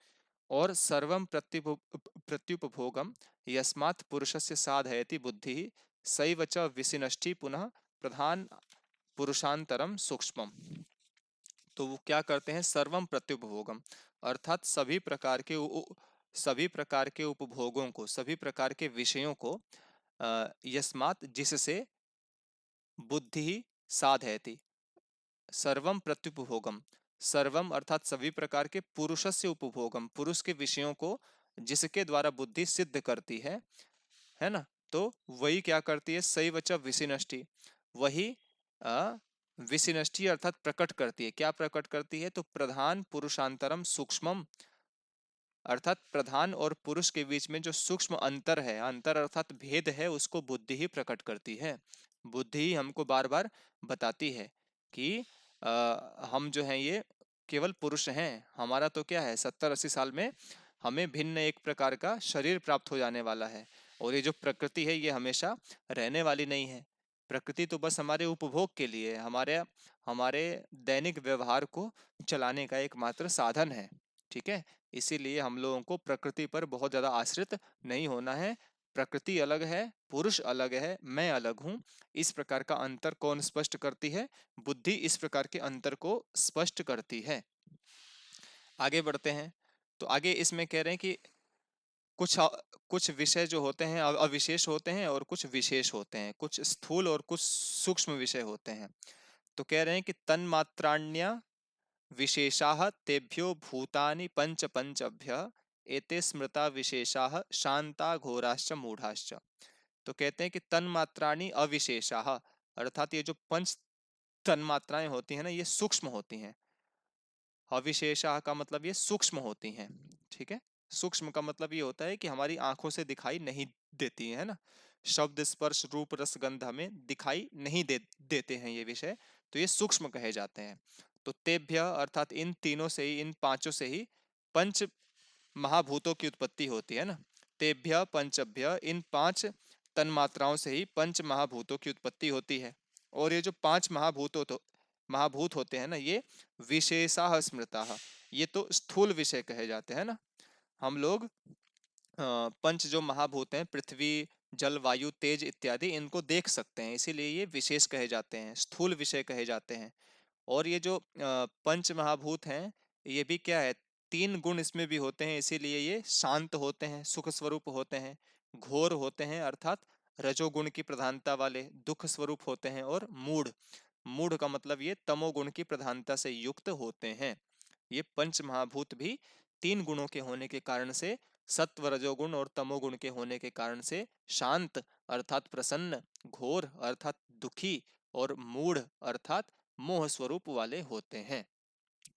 और सर्वम प्रत्युपभोगम यस्मात् पुरुषस्य साधयति बुद्धि सैव च विशिनष्टि पुनः प्रधान पुरुषांतरम सूक्ष्मम। तो वो क्या करते हैं, सर्वम प्रत्युपभोगम, अर्थात सभी प्रकार के उपभोगों को, सभी प्रकार के विषयों को, यस्मात् जिससे, बुद्धि साधयति। सर्वम प्रत्युपभोगम, सर्वम अर्थात सभी प्रकार के पुरुषस्य उपभोगम, पुरुष के विषयों को जिसके द्वारा बुद्धि सिद्ध करती है ना। तो वही क्या करती है, सही वचा विशिनष्टि, वही अ, विशिनष्टि अर्थात प्रकट करती है। क्या प्रकट करती है, तो प्रधान पुरुषांतरम सूक्ष्मम, अर्थात प्रधान और पुरुष के बीच में जो सूक्ष्म अंतर है, अंतर अर्थात भेद है, उसको बुद्धि ही प्रकट करती है। बुद्धि ही हमको बार बार बताती है कि हम जो हैं ये केवल पुरुष हैं, हमारा तो क्या है 70-80 साल में हमें भिन्न एक प्रकार का शरीर प्राप्त हो जाने वाला है। और ये जो प्रकृति है ये हमेशा रहने वाली नहीं है। प्रकृति तो बस हमारे उपभोग के लिए, हमारे हमारे दैनिक व्यवहार को चलाने का एकमात्र साधन है। ठीक है, इसीलिए हम लोगों को प्रकृति पर बहुत ज्यादा आश्रित नहीं होना है। प्रकृति अलग है, पुरुष अलग है, मैं अलग हूं। इस प्रकार का अंतर कौन स्पष्ट करती है, बुद्धि इस प्रकार के अंतर को स्पष्ट करती है। आगे बढ़ते हैं। तो आगे इसमें कह रहे हैं कि कुछ कुछ विषय जो होते हैं अविशेष होते हैं और कुछ विशेष होते हैं, कुछ स्थूल और कुछ सूक्ष्म विषय होते हैं। तो कह रहे हैं कि तन्मात्राण्य विशेषाः तेभ्यो भूतानि पंच पंचभ्य एते स्मृता विशेषाः शांता घोराश्च मूढ़ाश्च। तो कहते हैं कि तन्मात्राणि अविशेषाः, अर्थात ये जो पंच तन्मात्राएं होती हैं ना, ये सूक्ष्म होती हैं। अविशेषा का मतलब ये सूक्ष्म होती हैं। ठीक है, सूक्ष्म का मतलब ये होता है कि हमारी आंखों से दिखाई नहीं देती है ना। शब्द स्पर्श रूप रस गंध हमें दिखाई नहीं देते हैं ये विषय, तो ये सूक्ष्म कहे जाते हैं। तो तेभ्य अर्थात इन तीनों से ही, इन पांचों से ही पंच महाभूतों की उत्पत्ति होती है ना। तेभ्य पंचभ्य, इन पांच तन्मात्राओं से ही पंच महाभूतों की उत्पत्ति होती है। और ये जो पांच महाभूत होते हैं ना, ये विशेषाः स्मृताः, ये तो स्थूल विषय कहे जाते हैं ना। हम लोग पंच जो महाभूत हैं, पृथ्वी जल वायु तेज इत्यादि, इनको देख सकते हैं, इसीलिए ये विशेष कहे जाते हैं, स्थूल विषय कहे जाते हैं। और ये जो पंच महाभूत हैं, ये भी क्या है, तीन गुण इसमें भी होते हैं, इसीलिए ये शांत होते हैं, सुख स्वरूप होते हैं। घोर होते हैं अर्थात रजोगुण की प्रधानता वाले, दुख स्वरूप होते हैं। और मूढ़, मूढ़ का मतलब ये तमोगुण की प्रधानता से युक्त होते हैं। ये पंच महाभूत भी तीन गुणों के होने के कारण से, सत्व रजोगुण और तमोगुण के होने के कारण से शांत अर्थात प्रसन्न, घोर अर्थात दुखी और मूढ़ अर्थात मोह स्वरूप वाले होते हैं।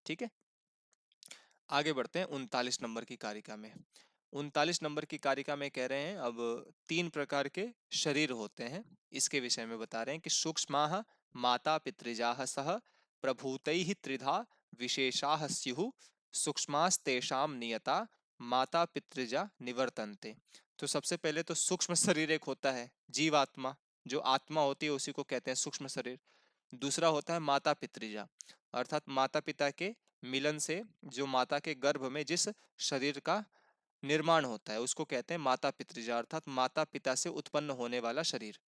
ठीक है, आगे बढ़ते हैं 39 नंबर की कारिका में। 39 नंबर की कारिका में कह रहे हैं अब तीन प्रकार के शरीर होते हैं, इसके विषय में बता रहे हैं कि सूक्ष्माः माता पितृजाः सह प्रभूतैः त्रिधा विशेषाः स्युः सूक्ष्मास्तेषां नियता माता पितृजा निवर्तन्ते। तो सबसे पहले तो सूक्ष्म शरीर एक होता है, जीवात्मा, जो आत्मा होती है उसी को कहते हैं सूक्ष्म शरीर। दूसरा होता है माता पितृजा, अर्थात माता पिता के मिलन से जो माता के गर्भ में जिस शरीर का निर्माण होता है उसको कहते हैं माता पितृजा, अर्थात माता पिता से उत्पन्न होने वाला शरीर।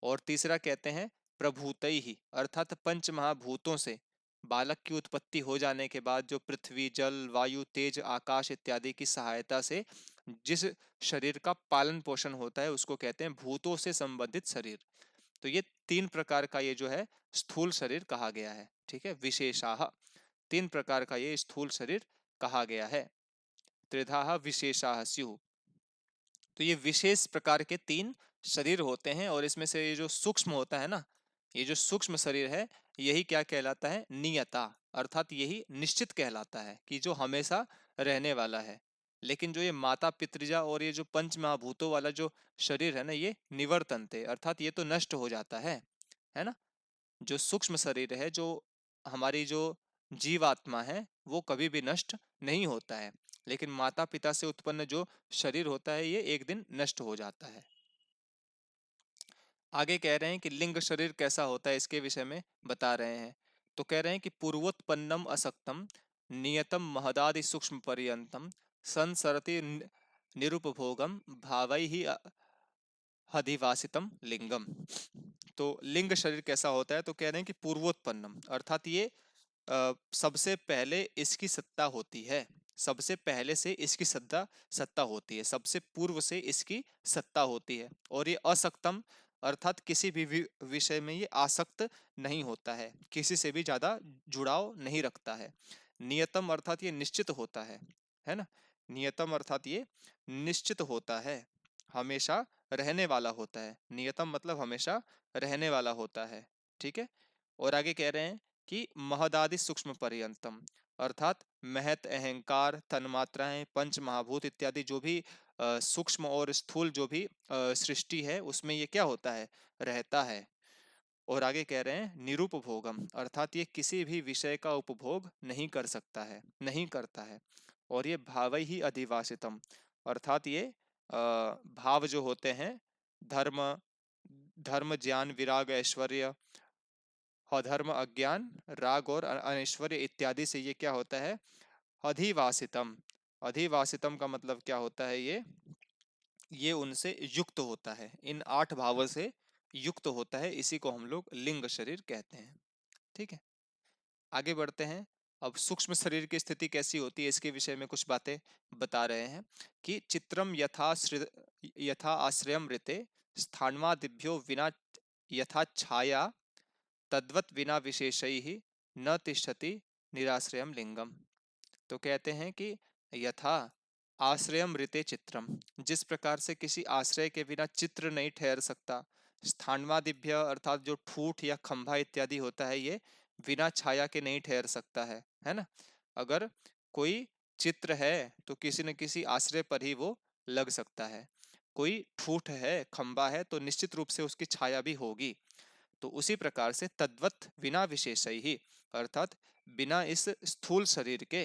और तीसरा कहते हैं प्रभूतई ही, अर्थात पंच महाभूतों से बालक की उत्पत्ति हो जाने के बाद जो पृथ्वी जल वायु तेज आकाश इत्यादि की सहायता से जिस शरीर का पालन पोषण होता है उसको कहते हैं भूतों से संबंधित शरीर। तो ये तीन प्रकार का ये जो है स्थूल शरीर कहा गया है। ठीक है, विशेषाह, तीन प्रकार का ये स्थूल शरीर कहा गया है। त्रिधाः विशेषाः स्युः, तो ये विशेष प्रकार के तीन शरीर होते हैं। और इसमें से ये जो सूक्ष्म होता है ना, ये जो सूक्ष्म शरीर है, यही क्या कहलाता है, नियता, अर्थात यही निश्चित कहलाता है कि जो हमेशा रहने वाला है। लेकिन जो ये माता पितृजा और ये जो पंच महाभूतों वाला जो शरीर है ना, ये निवर्तनते, अर्थात ये तो नष्ट हो जाता है ना। जो सूक्ष्म शरीर है, जो हमारी जो जीवात्मा है, वो कभी भी नष्ट नहीं होता है। लेकिन माता पिता से उत्पन्न जो शरीर होता है, ये एक दिन नष्ट हो जाता है। आगे कह रहे हैं कि लिंग शरीर कैसा होता है, इसके विषय में बता रहे हैं। तो कह रहे हैं कि पूर्वोत्पन्नम असक्तम नियतम महदादि सूक्ष्म पर्यंतम संसरति निरुपभोगम भावै ही अधिवासितम लिंगम। तो लिंग शरीर कैसा होता है, तो कह रहे हैं कि पूर्वोत्पन्नम, अर्थात ये सबसे पहले इसकी सत्ता होती है, सबसे पहले से इसकी सत्ता सत्ता होती है, सबसे पूर्व से इसकी सत्ता होती है। और ये असक्तम, अर्थात किसी भी विषय में ये आसक्त नहीं होता है, किसी से भी ज्यादा जुड़ाव नहीं रखता है। नियतम अर्थात ये निश्चित होता है ना। नियतम अर्थात ये निश्चित होता है, हमेशा रहने वाला होता है। नियतम मतलब हमेशा रहने वाला होता है। ठीक है। और आगे कह रहे हैं कि महदादि सूक्ष्म पर्यंतम, अर्थात महत, अहंकार, तन्मात्राएं, पंच महाभूत इत्यादि जो भी सूक्ष्म और स्थूल जो भी सृष्टि है उसमें ये क्या होता है, रहता है। और आगे कह रहे हैं निरुपभोगम, अर्थात ये किसी भी विषय का उपभोग नहीं कर सकता है, नहीं करता है। और ये भाव ही अधिवासितम, अर्थात ये भाव जो होते हैं, धर्म, धर्म ज्ञान विराग ऐश्वर्य, अधर्म अज्ञान, राग और अनैश्वर्य इत्यादि से ये क्या होता है, अधिवासितम। अधिवासितम का मतलब क्या होता है, ये उनसे युक्त होता है, इन 8 भावों से युक्त होता है। इसी को हम लोग लिंग शरीर कहते हैं। ठीक है। आगे बढ़ते हैं। अब सूक्ष्म शरीर की स्थिति कैसी होती है इसके विषय में कुछ बातें बता रहे हैं कि चित्रम यथा आश्रयम ऋते स्थान्वादिभ्यो विना यथा छाया तद्वत विना विशेषैः न तिष्ठति निराश्रयम लिंगम। तो कहते हैं कि यथा आश्रयम ऋते चित्रम, जिस प्रकार से किसी आश्रय के बिना चित्र नहीं ठहर सकता, स्थानवादिभ्य अर्थात जो ठूठ या खंभा इत्यादि होता है ये बिना छाया के नहीं ठहर सकता है ना। अगर कोई चित्र है तो किसी न किसी आश्रय पर ही वो लग सकता है। कोई ठूठ है, खंभा है, तो निश्चित रूप से उसकी छाया भी होगी। तो उसी प्रकार से तद्वत विना विशेष ही, अर्थात बिना इस स्थूल शरीर के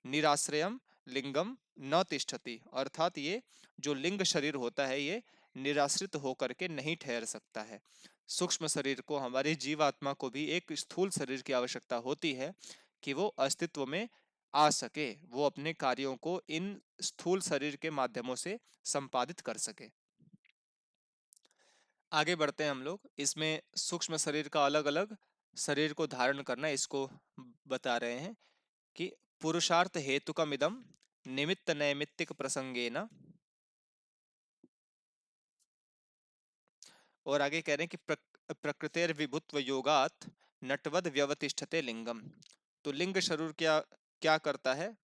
निराश्रयम लिंगम न तिष्ठति, अर्थात ये जो लिंग शरीर होता है ये निराश्रित होकर के नहीं ठहर सकता है। सूक्ष्म शरीर को, हमारी जीवात्मा को भी एक स्थूल शरीर की आवश्यकता होती है कि वो अस्तित्व में आ सके, वो अपने कार्यों को इन स्थूल शरीर के माध्यमों से संपादित कर सके। आगे बढ़ते हैं हम लोग। इसमें सूक्ष्म शरीर का अलग अलग शरीर को धारण करना, इसको बता रहे हैं कि पुरुषार्थ हेतुकम इदम निमित्त नैमित्तिक प्रसंगेन। और आगे कह रहे हैं कि प्रकृतिर विभुत्व योगात नटवद व्यवतिष्ठते लिंगम। तो लिंग शरीर क्या क्या करता है,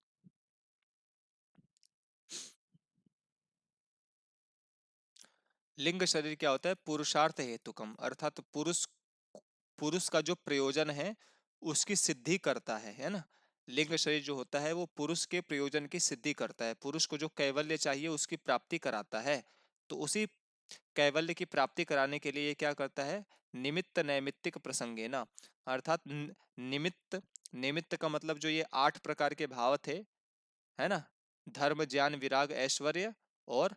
लिंग शरीर क्या होता है, पुरुषार्थ हेतुकम, अर्थात पुरुष, पुरुष का जो प्रयोजन है उसकी सिद्धि करता है ना। लिंग शरीर जो होता है वो पुरुष के प्रयोजन की सिद्धि करता है, पुरुष को जो कैवल्य चाहिए उसकी प्राप्ति कराता है। तो उसी कैवल्य की प्राप्ति कराने के लिए ये क्या करता है, निमित्त नैमित्तिक प्रसंगे ना, अर्थात निमित्त, निमित्त का मतलब जो ये 8 प्रकार के भाव थे, है ना, धर्म ज्ञान विराग ऐश्वर्य और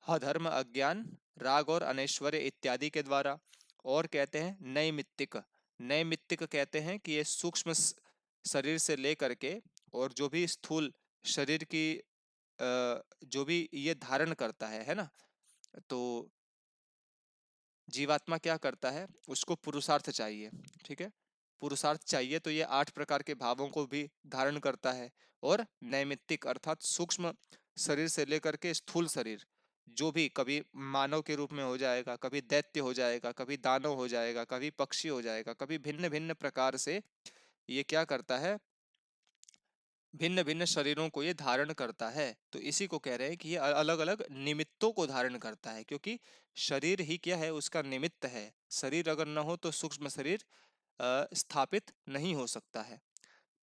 अधर्म अज्ञान, राग और अनैश्वर्य इत्यादि के द्वारा। और कहते हैं नैमित्तिक, नैमित्तिक कहते हैं कि ये सूक्ष्म शरीर से लेकर के और जो भी स्थूल शरीर की जो भी ये धारण करता है ना। तो जीवात्मा क्या करता है, उसको पुरुषार्थ चाहिए। ठीक है, पुरुषार्थ चाहिए तो ये 8 प्रकार के भावों को भी धारण करता है। और नैमित्तिक अर्थात सूक्ष्म शरीर से लेकर के स्थूल शरीर, जो भी कभी मानव के रूप में हो जाएगा, कभी दैत्य हो जाएगा, कभी दानव हो जाएगा, कभी पक्षी हो जाएगा, कभी भिन्न भिन्न प्रकार से ये क्या करता है, भिन्न भिन्न शरीरों को ये धारण करता है। तो इसी को कह रहे हैं कि ये अलग अलग निमित्तों को धारण करता है, क्योंकि शरीर ही क्या है, उसका निमित्त है। शरीर अगर न हो तो सूक्ष्म शरीर स्थापित नहीं हो सकता है।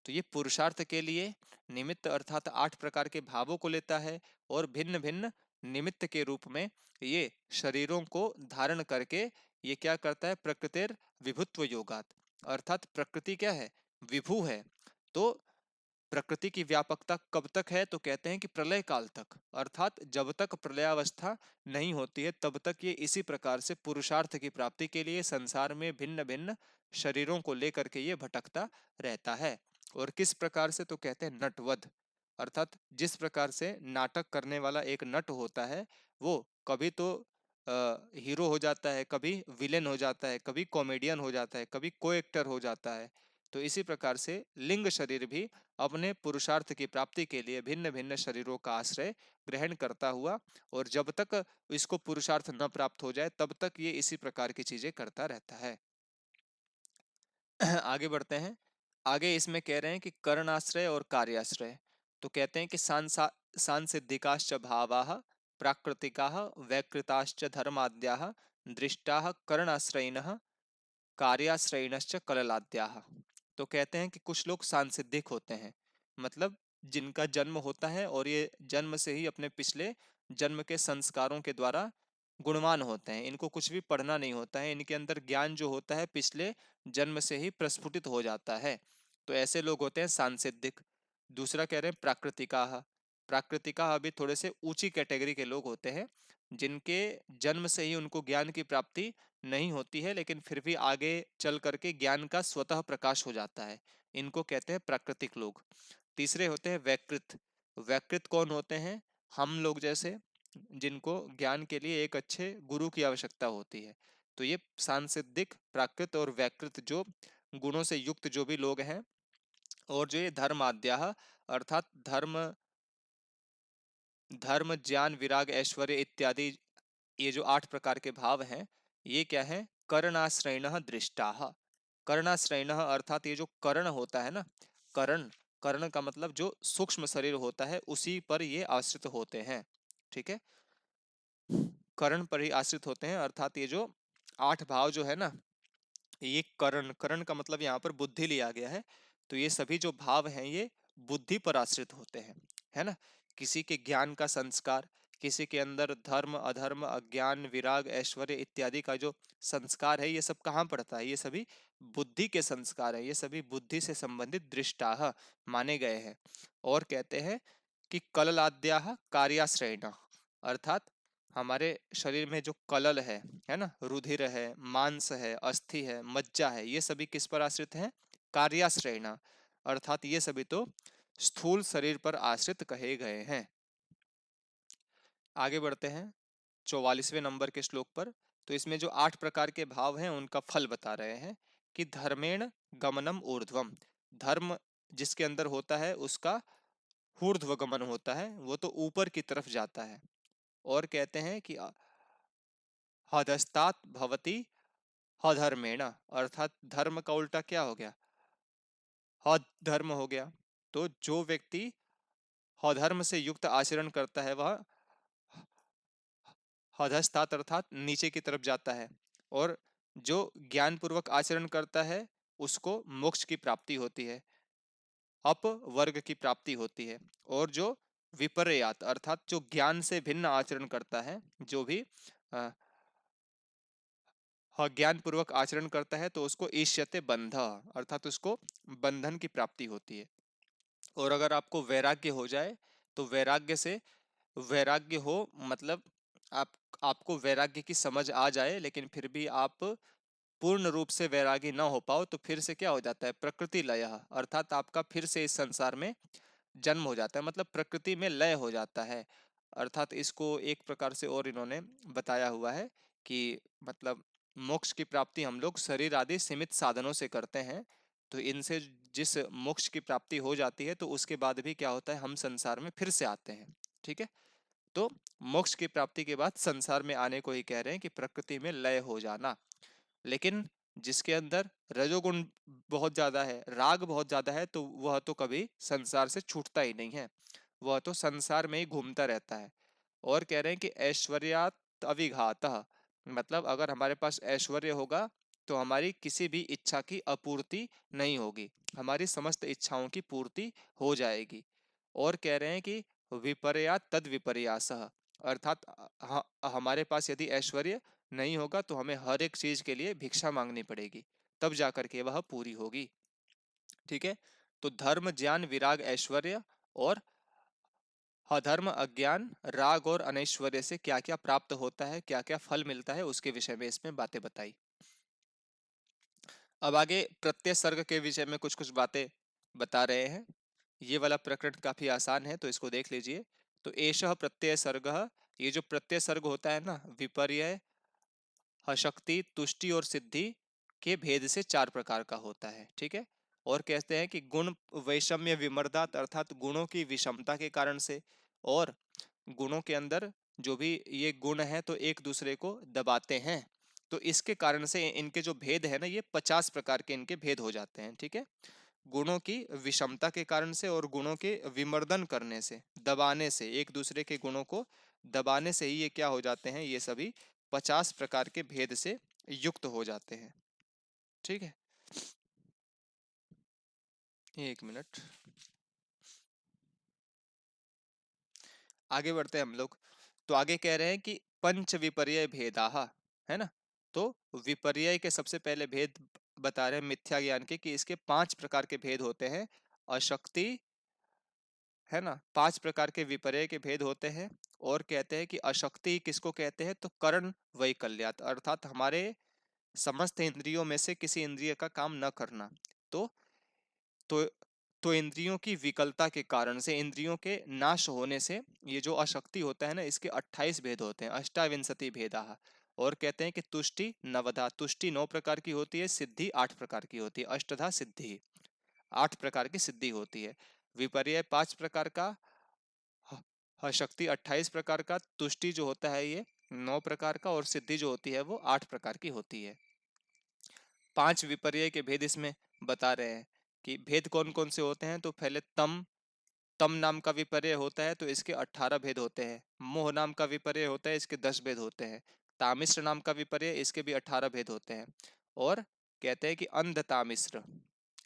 तो ये पुरुषार्थ के लिए निमित्त अर्थात 8 प्रकार के भावों को लेता है और भिन्न भिन्न निमित्त के रूप में ये शरीरों को धारण करके ये क्या करता है, प्रकृतिर विभुत्व योगात, अर्थात प्रकृति क्या है, विभु है। तो प्रकृति की व्यापकता कब तक है, तो कहते हैं कि प्रलय काल तक, अर्थात जब तक प्रलयावस्था नहीं होती है तब तक ये इसी प्रकार से पुरुषार्थ की प्राप्ति के लिए संसार में भिन्न भिन्न शरीरों को लेकर के ये भटकता रहता है। और किस प्रकार से, तो कहते हैं नटवध, अर्थात जिस प्रकार से नाटक करने वाला एक नट होता है, वो कभी तो हीरो हो जाता है, कभी विलेन हो जाता है, कभी कॉमेडियन हो जाता है, कभी को एक्टर हो जाता है। तो इसी प्रकार से लिंग शरीर भी अपने पुरुषार्थ की प्राप्ति के लिए भिन्न भिन्न शरीरों का आश्रय ग्रहण करता हुआ, और जब तक इसको पुरुषार्थ न प्राप्त हो जाए तब तक ये इसी प्रकार की चीजें करता रहता है। आगे बढ़ते हैं। आगे इसमें कह रहे हैं कि करणाश्रय और कार्याश्रय। तो कहते हैं कि सांसिद्धिकाश्च भावाः प्राकृतिकाः वैकृताश्च धर्माद्याः दृष्टाः करणाश्रयिणः कार्याश्रयिणश्च कललाद्याः। तो कहते हैं कि कुछ लोग सांसिद्धिक होते हैं, मतलब जिनका जन्म होता है और ये जन्म से ही अपने पिछले जन्म के संस्कारों के द्वारा गुणवान होते हैं, इनको कुछ भी पढ़ना नहीं होता है, इनके अंदर ज्ञान जो होता है पिछले जन्म से ही प्रस्फुटित हो जाता है। तो ऐसे लोग होते हैं सांसिद्धिक। दूसरा कह रहे हैं प्राकृतिका। प्राकृतिका अभी थोड़े से ऊंची कैटेगरी के लोग होते हैं, जिनके जन्म से ही उनको ज्ञान की प्राप्ति नहीं होती है, लेकिन फिर भी आगे चल करके ज्ञान का स्वतः प्रकाश हो जाता है। इनको कहते हैं प्राकृतिक लोग। तीसरे होते हैं वैकृत। वैकृत कौन होते हैं? हम लोग जैसे, जिनको ज्ञान के लिए एक अच्छे गुरु की आवश्यकता होती है। तो ये सांसिद्धिक, प्राकृत और वैकृत जो गुणों से युक्त जो भी लोग हैं, और जो ये धर्माद्याः अर्थात धर्म धर्म ज्ञान विराग ऐश्वर्य इत्यादि, ये जो 8 प्रकार के भाव हैं, ये क्या है? करणाश्रयणः दृष्टाः। करणाश्रयणः अर्थात ये जो कर्ण होता है ना, कर्ण, कर्ण का मतलब जो सूक्ष्म शरीर होता है उसी पर ये आश्रित होते हैं। ठीक है, कर्ण पर ही आश्रित होते हैं, अर्थात ये जो 8 भाव जो है ना, ये करण, करण का मतलब यहाँ पर बुद्धि लिया गया है। तो ये सभी जो भाव हैं ये बुद्धि पर आश्रित होते हैं, है ना। किसी के ज्ञान का संस्कार, किसी के अंदर धर्म अधर्म अज्ञान विराग ऐश्वर्य इत्यादि का जो संस्कार है, ये सब कहाँ पड़ता है? ये सभी बुद्धि के संस्कार है, ये सभी बुद्धि से संबंधित दृष्टाः माने गए हैं। और कहते हैं कि कललाद्याः कार्याश्रयणः, अर्थात हमारे शरीर में जो कलल है ना, रुधिर है, मांस है, अस्थि है, मज्जा है, ये सभी किस पर आश्रित हैं? कार्याश्रयणा, अर्थात ये सभी तो स्थूल शरीर पर आश्रित कहे गए हैं। आगे बढ़ते हैं 44वें नंबर के श्लोक पर। तो इसमें जो 8 प्रकार के भाव हैं उनका फल बता रहे हैं कि धर्मेण गमनम ऊर्ध्वम। धर्म जिसके अंदर होता है उसका ऊर्ध्व गमन होता है, वो तो ऊपर की तरफ जाता है। और कहते हैं कि हदस्तात भवति अधर्मेण, अर्थात धर्म का उल्टा क्या हो गया? अधर्म हो गया। तो जो व्यक्ति अधर्म से युक्त आचरण करता है वह अधस्तात अर्थात नीचे की तरफ जाता है, और जो ज्ञान पूर्वक आचरण करता है उसको मोक्ष की प्राप्ति होती है, अप वर्ग की प्राप्ति होती है। और जो विपर्यात अर्थात जो ज्ञान से भिन्न आचरण करता है, जो भी ज्ञान पूर्वक आचरण करता है, तो उसको ईष्यते बंध, अर्थात उसको बंधन की प्राप्ति होती है। और अगर आपको वैराग्य हो जाए, तो वैराग्य से, वैराग्य हो मतलब आप, आपको वैराग्य की समझ आ जाए लेकिन फिर भी आप पूर्ण रूप से वैरागी ना हो पाओ, तो फिर से क्या हो जाता है? प्रकृति लय, अर्थात आपका फिर से इस संसार में जन्म हो जाता है, मतलब प्रकृति में लय हो जाता है। अर्थात इसको एक प्रकार से और इन्होंने बताया हुआ है कि मतलब मोक्ष की प्राप्ति हम लोग शरीर आदि सीमित साधनों से करते हैं, तो इनसे जिस मोक्ष की प्राप्ति हो जाती है तो उसके बाद भी क्या होता है? हम संसार में फिर से आते हैं। ठीक है, तो मोक्ष की प्राप्ति के बाद संसार में आने को ही कह रहे हैं कि प्रकृति में लय हो जाना। लेकिन जिसके अंदर रजोगुण बहुत ज्यादा है, राग बहुत ज्यादा है, तो वह तो कभी संसार से छूटता ही नहीं है, वह तो संसार में ही घूमता रहता है। और कह रहे हैं कि ऐश्वर्यात अविघातः, मतलब अगर हमारे पास ऐश्वर्य होगा तो हमारी किसी भी इच्छा की अपूर्ति नहीं होगी, हमारी समस्त इच्छाओं की पूर्ति हो जाएगी। और कह रहे हैं कि विपर्यात तद विपर्यासः, अर्थात हमारे पास यदि ऐश्वर्य नहीं होगा तो हमें हर एक चीज के लिए भिक्षा मांगनी पड़ेगी, तब जाकर के वह पूरी होगी। ठीक है, तो धर्म ज्ञान विराग ऐश्वर्य और अधर्म अज्ञान राग और अनैश्वर्य से क्या क्या प्राप्त होता है, क्या क्या फल मिलता है, उसके विषय में इसमें बातें बताई। अब आगे प्रत्यय सर्ग के विषय में कुछ कुछ बातें बता रहे हैं। ये वाला प्रकरण काफी आसान है तो इसको देख लीजिए। तो एषः प्रत्यय सर्ग, ये जो प्रत्यय सर्ग होता है ना, विपर्य, अशक्ति, तुष्टि और सिद्धि के भेद से 4 प्रकार का होता है। ठीक है, और कहते हैं कि गुण वैषम्य विमर्दात अर्थात गुणों की विषमता के कारण से, और गुणों के अंदर जो भी ये गुण है तो एक दूसरे को दबाते हैं, तो इसके कारण से इनके जो भेद है ना, ये 50 प्रकार के इनके भेद हो जाते हैं। ठीक है, गुणों की विषमता के कारण से और गुणों के विमर्दन करने से, दबाने से, एक दूसरे के गुणों को दबाने से ही ये क्या हो जाते हैं, ये सभी 50 प्रकार के भेद से युक्त हो जाते हैं। ठीक है, एक मिनट, आगे बढ़ते हैं हम लोग। तो आगे कह रहे हैं कि पंच विपर्य भेदाहा, है ना। तो विपर्य के सबसे पहले भेद बता रहे हैं मिथ्या ज्ञान के, कि इसके 5 प्रकार के भेद होते हैं। अशक्ति, है ना, 5 प्रकार के विपर्य के भेद होते हैं। और कहते हैं कि अशक्ति किसको कहते हैं, तो कर्ण वैकल्यात, अर्थात हमारे समस्त इंद्रियों में से किसी इंद्रिय का काम न करना। तो तो तो इंद्रियों की विकलता के कारण से, इंद्रियों के नाश होने से, ये जो अशक्ति होता है ना, इसके 28 भेद होते हैं, अष्टाविंशति भेदा। और कहते हैं कि तुष्टि नवधा, तुष्टि 9 प्रकार की होती है, सिद्धि 8 प्रकार की होती है, अष्टधा सिद्धि, 8 प्रकार की सिद्धि होती है। विपर्य 5 प्रकार का, शक्ति 28 प्रकार का, तुष्टि जो होता है ये 9 प्रकार का, और सिद्धि जो होती है वो 8 प्रकार की होती है। 5 विपर्य के भेद इसमें बता रहे हैं कि भेद कौन कौन से होते हैं। तो पहले तम, तम नाम का विपर्य होता है तो इसके 18 भेद होते हैं। मोह नाम का विपर्य होता है, इसके 10 भेद होते हैं। तामिश्र नाम का विपर्य, इसके भी 18 भेद होते हैं। और कहते हैं कि अंध तामिश्र,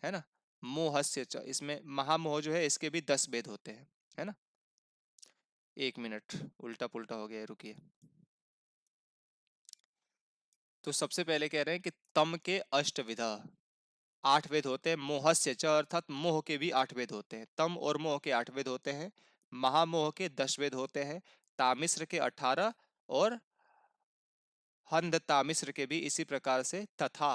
है ना, मोहस्य च, इसमें महामोह जो है इसके भी 10 भेद होते हैं, है ना। एक मिनट, उल्टा पुल्टा हो गया है, रुकिए। तो सबसे पहले कह रहे हैं कि तम के अष्टविधा, 8 वेद होते हैं। मोहस्य च अर्थात मोह के भी 8 वेद होते हैं। तम और मोह के 8 वेद होते हैं। महामोह के 10 वेद होते हैं। तामिश्र के 18, और हंध तामिश्र के भी इसी प्रकार से तथा,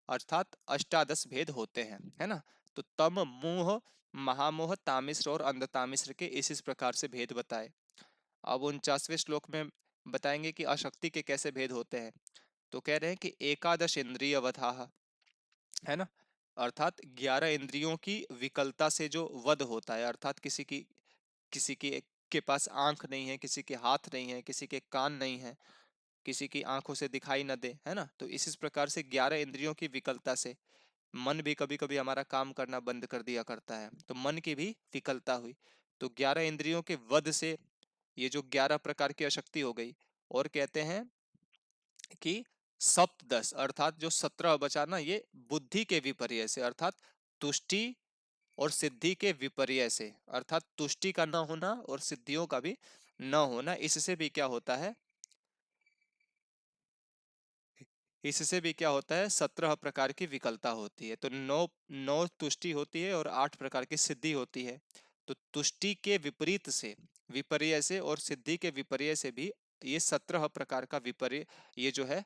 अर्थात अष्टादश भेद होते हैं, है ना। तो तम, मोह, महामोह, तामिश्र और अंध तामिश्र के इस प्रकार से भेद बताए। अब 49वें श्लोक में बताएंगे कि अशक्ति के कैसे भेद होते हैं। तो कह रहे हैं कि एकादश इंद्रिय वधाः, है ना, अर्थात 11 इंद्रियों की विकलता से जो वध होता है, अर्थात किसी की के पास आंख नहीं है, किसी के हाथ नहीं है, किसी के कान नहीं है, किसी की आंखों से दिखाई न दे, है ना। तो इस प्रकार से 11 इंद्रियों की विकलता से मन भी कभी कभी हमारा काम करना बंद कर दिया करता है, तो मन की भी विकलता हुई। तो 11 इंद्रियों के वध से ये जो 11 प्रकार की अशक्ति हो गई। और कहते हैं कि सप्तदश, अर्थात जो 17 बचा ना, ये बुद्धि के विपर्य से, अर्थात तुष्टि और सिद्धि के विपर्य से, अर्थात तुष्टि का न होना और सिद्धियों का भी न होना, इससे भी क्या होता है, इससे भी क्या होता है, 17 प्रकार की विकलता होती है। तो नौ नौ तुष्टि होती है और 8 प्रकार की सिद्धि होती है। तो तुष्टि के विपरीत से, विपर्य से, और सिद्धि के विपर्य से भी ये 17 प्रकार का विपर्य, ये जो है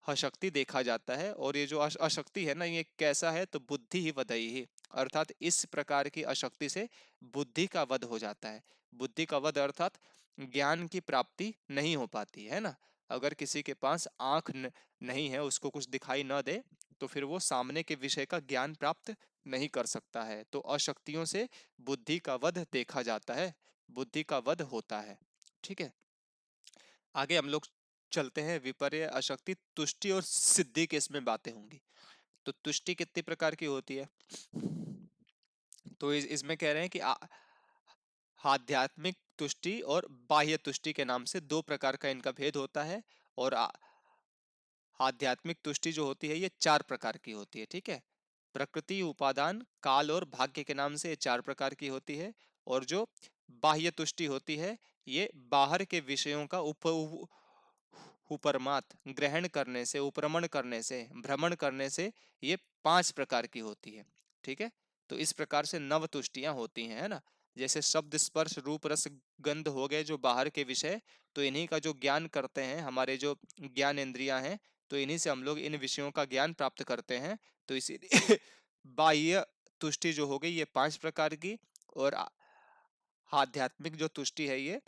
अशक्ति देखा जाता है। और ये जो अशक्ति है ना, ये कैसा है, तो बुद्धि ही वधई ही, अर्थात इस प्रकार की अशक्ति से बुद्धि का वध हो जाता है। बुद्धि का वध अर्थात ज्ञान की प्राप्ति नहीं हो पाती है ना। अगर किसी के पास आंख नहीं है, उसको कुछ दिखाई न दे, तो फिर वो सामने के विषय का ज्ञान प्राप्त नहीं कर सकता है। तो अशक्तियों से बुद्धि का वध देखा जाता है, बुद्धि का वध होता है। ठीक है, आगे हम लोग चलते हैं। विपर्य, अशक्ति, तुष्टि और सिद्धि के इसमें बातें होंगी। तो तुष्टि कितनी प्रकार की होती है, तो इसमें कह रहे हैं कि आध्यात्मिक तुष्टि और बाह्य तुष्टि के नाम से 2 प्रकार का इनका भेद होता है। और आध्यात्मिक तुष्टि जो होती है ये 4 प्रकार की होती है। ठीक है, प्रकृति, उपादान, काल और भाग्य के नाम से ये 4 प्रकार की होती है। और जो बाह्य तुष्टि होती है, ये बाहर के विषयों का उपरमात ग्रहण करने से, उपरमण करने से, भ्रमण करने से, ये 5 प्रकार की होती है। ठीक है, तो इस प्रकार से नव तुष्टियां होती हैं, है ना। जैसे शब्द, स्पर्श, रूप, रस, गंध हो गए जो बाहर के विषय, तो इन्हीं का जो ज्ञान करते हैं हमारे जो ज्ञान इंद्रियां हैं, तो इन्हीं से हम लोग इन विषयों का ज्ञान प्राप्त करते हैं। तो इसीलिए बाह्य तुष्टि जो हो गई ये 5 प्रकार की। और आध्यात्मिक जो तुष्टि है ये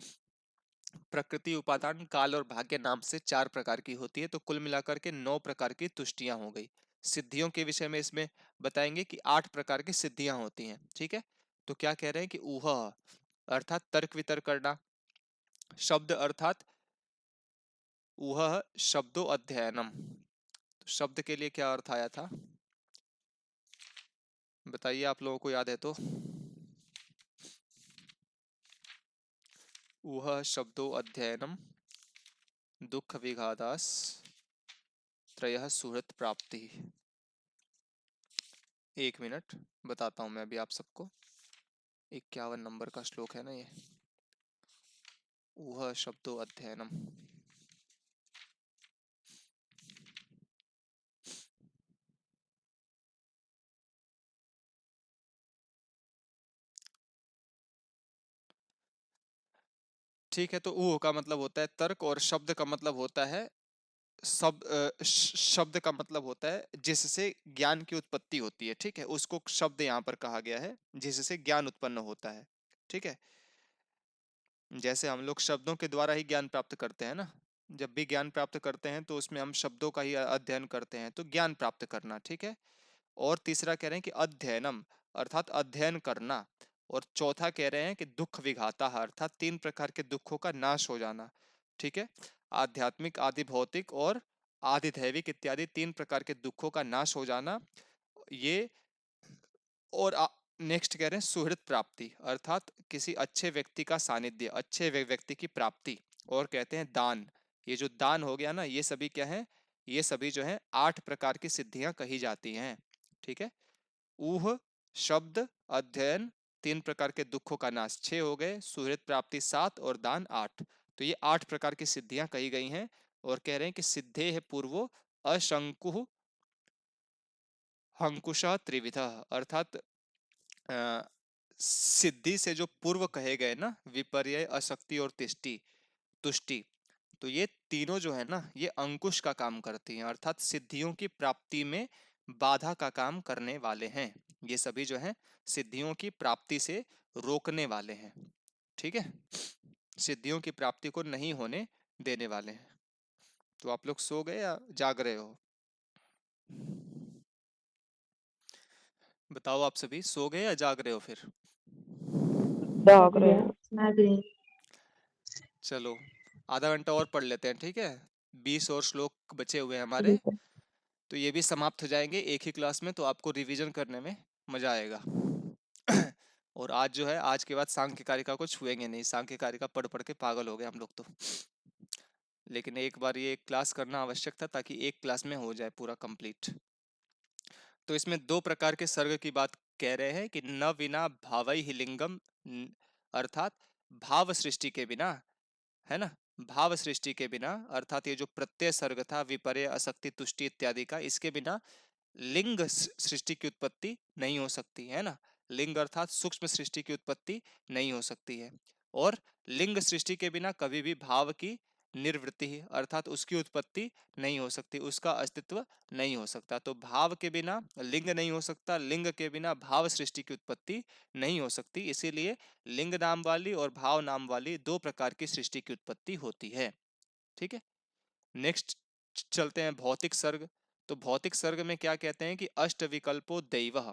प्रकृति, उपादान, काल और भाग्य नाम से 4 प्रकार की होती है। तो कुल मिलाकर के 9 प्रकार की तुष्टियां हो गई। सिद्धियों के विषय में इसमें बताएंगे कि 8 प्रकार की सिद्धियां होती हैं। ठीक है, तो क्या कह रहे हैं कि ऊह अर्थात तर्क वितर्क करना, शब्द अर्थात ऊह शब्दों अध्ययनम। तो शब्द के लिए क्या अर्थ आया था, बताइए आप लोगों को याद है तो। ऊह शब्दों अध्ययनम दुख विघादास त्रयः सुहृत प्राप्ति। 1 मिनट बताता हूं मैं अभी आप सबको। 51 नंबर का श्लोक है ना ये, ऊह शब्दों अध्ययनम। ठीक है, तो ऊह का मतलब होता है तर्क और शब्द का मतलब होता है शब्द का मतलब होता है जिससे ज्ञान की उत्पत्ति होती है। ठीक है, उसको शब्द यहाँ पर कहा गया है जिससे ज्ञान उत्पन्न होता है। ठीक है, जैसे हम लोग शब्दों के द्वारा ही ज्ञान प्राप्त करते हैं ना, जब भी ज्ञान प्राप्त करते हैं तो उसमें हम शब्दों का ही अध्ययन करते हैं, तो ज्ञान प्राप्त करना। ठीक है, और तीसरा कह रहे हैं कि अध्ययनम अर्थात अध्ययन करना, और चौथा कह रहे हैं कि दुख विघाता अर्थात 3 प्रकार के दुखों का नाश हो जाना। ठीक है, आध्यात्मिक, आदि भौतिक और आदि दैविक इत्यादि 3 प्रकार के दुखों का नाश हो जाना ये। और नेक्स्ट कह रहे हैं सुहृद प्राप्ति अर्थात किसी अच्छे व्यक्ति का सानिध्य, अच्छे व्यक्ति की प्राप्ति। और कहते हैं दान, ये जो दान हो गया ना, ये सभी क्या है, ये सभी जो है 8 प्रकार की सिद्धियां कही जाती हैं। ठीक है, ऊह शब्द अध्ययन 3 प्रकार के दुखों का नाश 6 हो गए, सुहृद प्राप्ति 7 और दान 8। तो ये 8 प्रकार की सिद्धियां कही गई हैं। और कह रहे हैं कि सिद्धे है पूर्वो अशंकु हंकुश त्रिविध अर्थात सिद्धि से जो पूर्व कहे गए ना, विपर्य, अशक्ति और तिष्टि तुष्टि, तो ये तीनों जो है ना, ये अंकुश का काम करती हैं अर्थात सिद्धियों की प्राप्ति में बाधा का काम करने वाले हैं। ये सभी जो है सिद्धियों की प्राप्ति से रोकने वाले हैं। ठीक है, सिद्धियों की प्राप्ति को नहीं होने देने वाले हैं। तो आप लोग सो गए या जाग रहे हो, बताओ आप सभी सो गए या जाग रहे हो फिर। जाग रहे हैं। मैं भी। चलो आधा घंटा और पढ़ लेते हैं। ठीक है, 20 और श्लोक बचे हुए हैं हमारे, ठीक है। तो ये भी समाप्त हो जाएंगे एक ही क्लास में, तो आपको रिवीजन करने में मजा आएगा। और आज जो है, आज के बाद सांख्य कारिका को छुएंगे नहीं, सांख्य कारिका पढ़ पढ़ के पागल हो गए हम लोग तो। लेकिन एक बार ये क्लास करना आवश्यक था ताकि एक क्लास में हो जाए पूरा कंप्लीट। तो इसमें 2 प्रकार के सर्ग की बात कह रहे हैं कि न विना भावई ही लिंगम, अर्थात भाव सृष्टि के बिना, है ना, भाव सृष्टि के बिना, अर्थात ये जो प्रत्यय सर्ग था विपर्य, असक्ति, तुष्टि इत्यादि का, इसके बिना लिंग सृष्टि की उत्पत्ति नहीं हो सकती है ना। लिंग अर्थात सूक्ष्म सृष्टि की उत्पत्ति नहीं हो सकती है। और लिंग सृष्टि के बिना कभी भी भाव की निर्वृत्ति अर्थात उसकी उत्पत्ति नहीं हो सकती, उसका अस्तित्व नहीं हो सकता। तो भाव के बिना लिंग नहीं हो सकता, लिंग के बिना भाव सृष्टि की उत्पत्ति नहीं हो सकती, इसीलिए लिंग नाम वाली और भाव नाम वाली 2 प्रकार की सृष्टि की उत्पत्ति होती है। ठीक है, नेक्स्ट चलते हैं भौतिक सर्ग। तो भौतिक सर्ग में क्या कहते हैं कि अष्ट विकल्पो दैवः,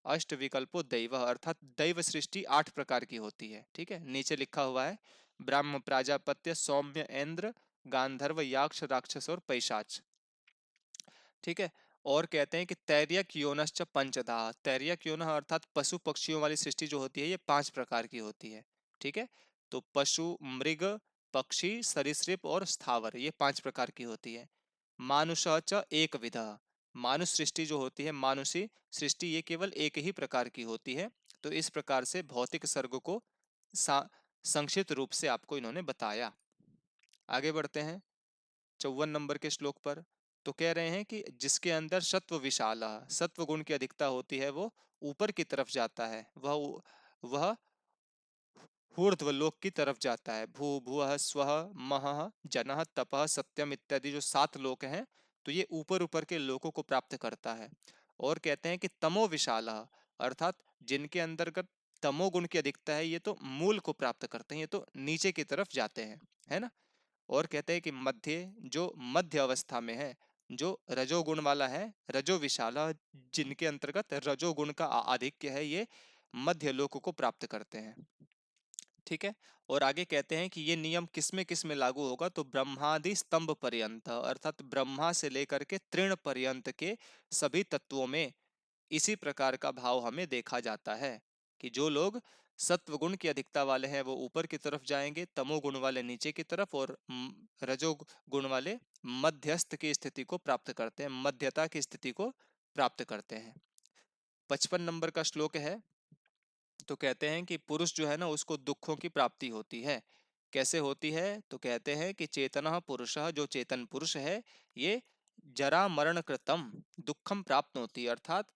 अष्ट विकल्पो दैव अर्थात दैव सृष्टि 8 प्रकार की होती है। ठीक है, नीचे लिखा हुआ है ब्रह्म, प्राजापत्य, सौम्य, इंद्र, गांधर्व, याक्ष, राक्षस और पैशाच। ठीक है, और कहते हैं कि तैर्यक योनश्च पंचधा, तैर्यक योन अर्थात पशु पक्षियों वाली सृष्टि जो होती है ये 5 प्रकार की होती है। ठीक है, तो पशु, मृग, पक्षी, सरीसृप और स्थावर, ये 5 प्रकार की होती है। मानुष च एक विधा, मानुष सृष्टि जो होती है, मानुषी सृष्टि, ये केवल एक ही प्रकार की होती है। तो इस प्रकार से भौतिक सर्ग को संक्षिप्त रूप से आपको इन्होंने बताया। आगे बढ़ते हैं 54 नंबर के श्लोक पर। तो कह रहे हैं कि जिसके अंदर सत्व विशाला, सत्व गुण की अधिकता होती है, वो ऊपर की तरफ जाता है, वह ऊर्ध्वलोक की तरफ जाता है। भू भुवः स्वः महः जनः तपः सत्यम इत्यादि जो 7 लोक हैं, तो ये ऊपर ऊपर के लोकों को प्राप्त करता है। और कहते हैं कि तमो विशाला अर्थात जिनके अंतर्गत तमोगुण की अधिकता है, ये तो मूल को प्राप्त करते हैं, ये तो नीचे की तरफ जाते हैं, है ना। और कहते हैं कि मध्य, जो मध्य अवस्था में है, जो रजोगुण वाला है, रजो विशाला, जिनके अंतर्गत रजोगुण का आधिक्य है, ये मध्य लोक को प्राप्त करते हैं। ठीक है। और आगे कहते हैं कि ये नियम किस में लागू होगा, तो ब्रह्मादि स्तंभ पर्यंत, अर्थात ब्रह्मा से लेकर के तृण पर्यंत के सभी तत्वों में इसी प्रकार का भाव हमें देखा जाता है कि जो लोग सत्व गुण की अधिकता वाले हैं वो ऊपर की तरफ जाएंगे, तमोगुण वाले नीचे की तरफ, और रजो गुण वाले मध्यस्थ की स्थिति को प्राप्त करते हैं, मध्यता की स्थिति को प्राप्त करते हैं। 55 नंबर का श्लोक है। तो कहते हैं कि पुरुष जो है ना, उसको दुखों की प्राप्ति होती है। कैसे होती है, तो कहते हैं कि चेतनः पुरुषः, जो चेतन पुरुष है, ये जरा मरण कृतम दुखम प्राप्त होती है, अर्थात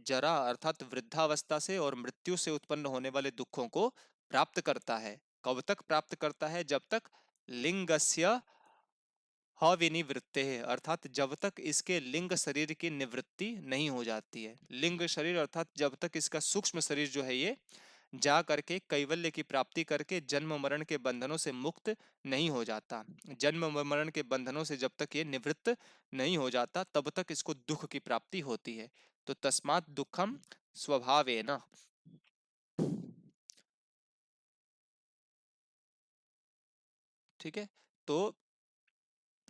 जरा अर्थात वृद्धावस्था से और मृत्यु से उत्पन्न होने वाले दुखों को प्राप्त करता है। कब तक प्राप्त करता है, जब तक लिंगस्य अविनिवृत्ते है, अर्थात जब तक इसके लिंग शरीर की निवृत्ति नहीं हो जाती है। लिंग शरीर अर्थात जब तक इसका सूक्ष्म शरीर जो है ये जा करके कैवल्य की प्राप्ति करके जन्म मरण के बंधनों से मुक्त नहीं हो जाता, जन्म मरण के बंधनों से जब तक ये निवृत्त नहीं हो जाता, तब तक इसको दुख की प्राप्ति होती है। तो तस्मात् दुखम स्वभावेन। ठीक है। तो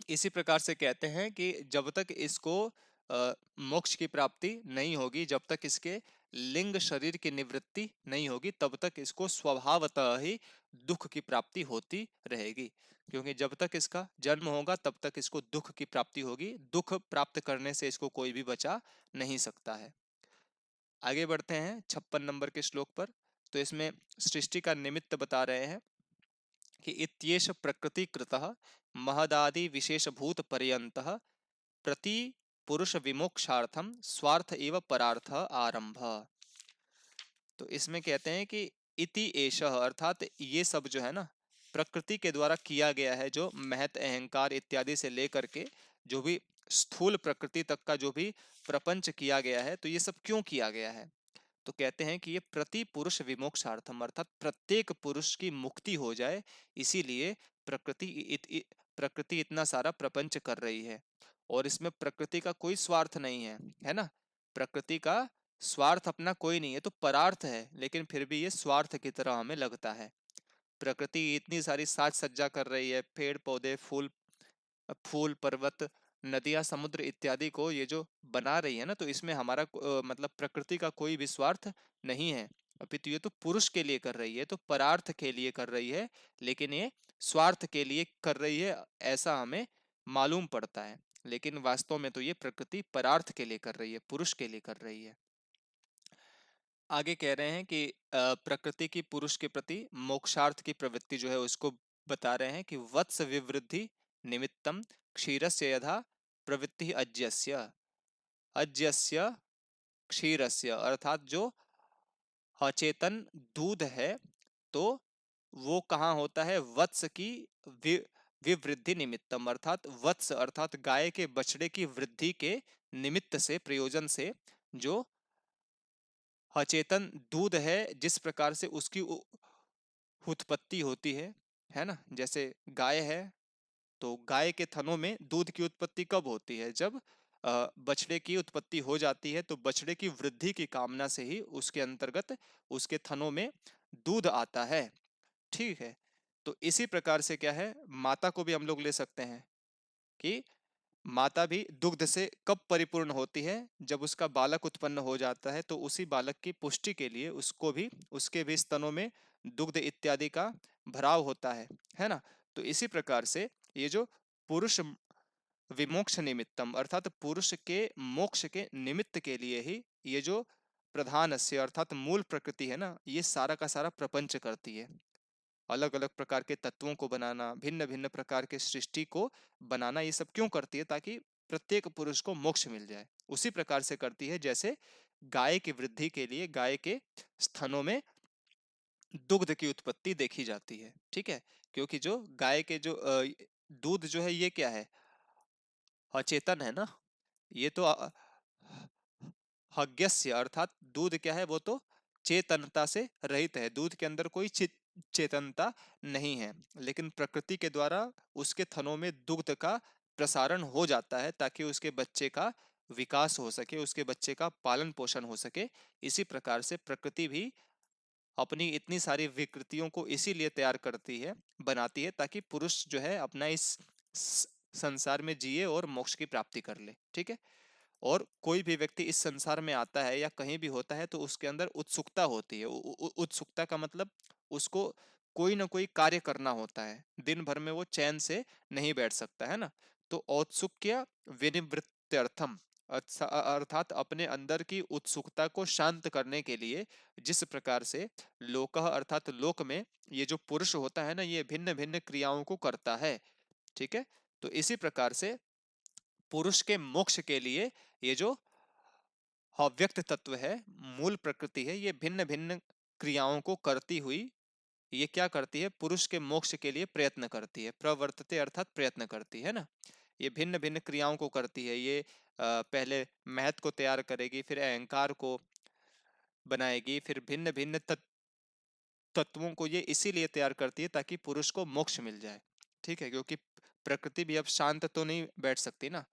इसी प्रकार से कहते हैं कि जब तक इसको मोक्ष की प्राप्ति नहीं होगी, जब तक इसके लिंग शरीर की निवृत्ति नहीं होगी, तब तक इसको स्वभावतः ही दुख की प्राप्ति होती रहेगी। क्योंकि जब तक इसका जन्म होगा तब तक इसको दुख की प्राप्ति होगी, दुख प्राप्त करने से इसको कोई भी बचा नहीं सकता है। आगे बढ़ते हैं 56 नंबर के श्लोक पर। तो इसमें सृष्टि का निमित्त बता रहे हैं कि इत्येष प्रकृति कृतः महदादि विशेषभूत पर्यंतः प्रति पुरुष विमोक्षार्थम स्वार्थ एव परार्थ आरंभ। तो इसमें कहते हैं कि इति एषः, अर्थात ये सब जो है ना, प्रकृति के द्वारा किया गया है, जो महत अहंकार इत्यादि से लेकर के जो भी स्थूल प्रकृति तक का जो भी प्रपंच किया गया है, तो ये सब क्यों किया गया है, तो कहते हैं कि ये प्रति पुरुष विमोक्षार्थम, अर्थात प्रत्येक पुरुष की मुक्ति हो जाए, इसीलिए प्रकृति इतना सारा प्रपंच कर रही है। और इसमें प्रकृति का कोई स्वार्थ नहीं है ना। प्रकृति का स्वार्थ अपना कोई नहीं है, तो परार्थ है, लेकिन फिर भी ये स्वार्थ की तरह हमें लगता है। प्रकृति इतनी सारी साज सज्जा कर रही है, पेड़ पौधे, फूल फूल पर्वत, नदियां, समुद्र इत्यादि को ये जो बना रही है ना, तो इसमें हमारा मतलब प्रकृति का कोई भी स्वार्थ नहीं है। अपितु ये तो पुरुष के लिए कर रही है, तो परार्थ के लिए कर रही है, लेकिन ये स्वार्थ के लिए कर रही है, ऐसा हमें मालूम पड़ता है। लेकिन वास्तव में तो ये प्रकृति परार्थ के लिए कर रही है, पुरुष के लिए कर रही है। आगे कह रहे हैं कि प्रकृति की पुरुष के प्रति मोक्षार्थ की प्रवृत्ति जो है उसको बता रहे हैं कि वत्स विवृद्धि निमित्तम क्षीरस्य यथा प्रवृत्ति अज्यस्य, अज्यस्य क्षीरस्य, अर्थात जो अचेतन दूध है, तो वो कहाँ होता है, वत्स की वि, विवृद्धि निमित्तम, अर्थात वत्स अर्थात गाय के बछड़े की वृद्धि के निमित्त से, प्रयोजन से, जो अचेतन दूध है, जिस प्रकार से उसकी उत्पत्ति होती है ना। जैसे गाय है, तो गाय के थनों में दूध की उत्पत्ति कब होती है, जब बछड़े की उत्पत्ति हो जाती है, तो बछड़े की वृद्धि की कामना से ही उसके अंतर्गत उसके थनों में दूध आता है। ठीक है। तो इसी प्रकार से क्या है, माता को भी हम लोग ले सकते हैं कि माता भी दुग्ध से कब परिपूर्ण होती है, जब उसका बालक उत्पन्न हो जाता है, तो उसी बालक की पुष्टि के लिए उसको भी, उसके भी स्तनों में दुग्ध इत्यादि का भराव होता है ना। तो इसी प्रकार से ये जो पुरुष विमोक्ष निमित्तम, अर्थात पुरुष के मोक्ष के निमित्त के लिए ही ये जो प्रधान से अर्थात मूल प्रकृति है ना, ये सारा का सारा प्रपंच करती है। अलग अलग प्रकार के तत्वों को बनाना, भिन्न भिन्न प्रकार के सृष्टि को बनाना, ये सब क्यों करती है, ताकि प्रत्येक पुरुष को मोक्ष मिल जाए। उसी प्रकार से करती है जैसे गाय की वृद्धि के लिए गाय के स्तनों में दुग्ध की उत्पत्ति देखी जाती है। ठीक है। क्योंकि जो गाय के जो दूध जो है, ये क्या है, अचेतन है ना। ये तो हज्ञस्य, अर्थात दूध क्या है, वो तो चेतनता से रहित है, दूध के अंदर कोई चेतनता नहीं है। लेकिन प्रकृति के द्वारा उसके थनों में दुग्ध का प्रसारण हो जाता है ताकि उसके बच्चे का विकास हो सके, उसके बच्चे का पालन पोषण हो सके। इसी प्रकार से प्रकृति भी अपनी इतनी सारी विकृतियों को इसीलिए तैयार करती है, बनाती है, ताकि पुरुष जो है अपना इस संसार में जिए और मोक्ष की प्राप्ति कर ले। ठीक है। और कोई भी व्यक्ति इस संसार में आता है या कहीं भी होता है तो उसके अंदर उत्सुकता होती है। उत्सुकता का मतलब उसको कोई ना कोई कार्य करना होता है, दिन भर में वो चैन से नहीं बैठ सकता है ना। तो औत्सुक्य विनिवृत्त्यर्थम, अर्थात अपने अंदर की उत्सुकता को शांत करने के लिए जिस प्रकार से लोकः अर्थात लोक में ये जो पुरुष होता है ना, ये भिन्न भिन्न क्रियाओं को करता है। ठीक है। तो इसी प्रकार से पुरुष के मोक्ष के लिए ये जो अव्यक्त तत्व है, मूल प्रकृति है, ये भिन्न भिन्न क्रियाओं को करती हुई ये क्या करती है, पुरुष के मोक्ष के लिए प्रयत्न करती है। प्रवर्तते अर्थात प्रयत्न करती है ना। ये भिन्न भिन्न क्रियाओं को करती है। ये पहले महत को तैयार करेगी, फिर अहंकार को बनाएगी, फिर भिन्न भिन्न तत्वों को ये इसीलिए तैयार करती है ताकि पुरुष को मोक्ष मिल जाए। ठीक है। क्योंकि प्रकृति भी अब शांत तो नहीं बैठ सकती ना।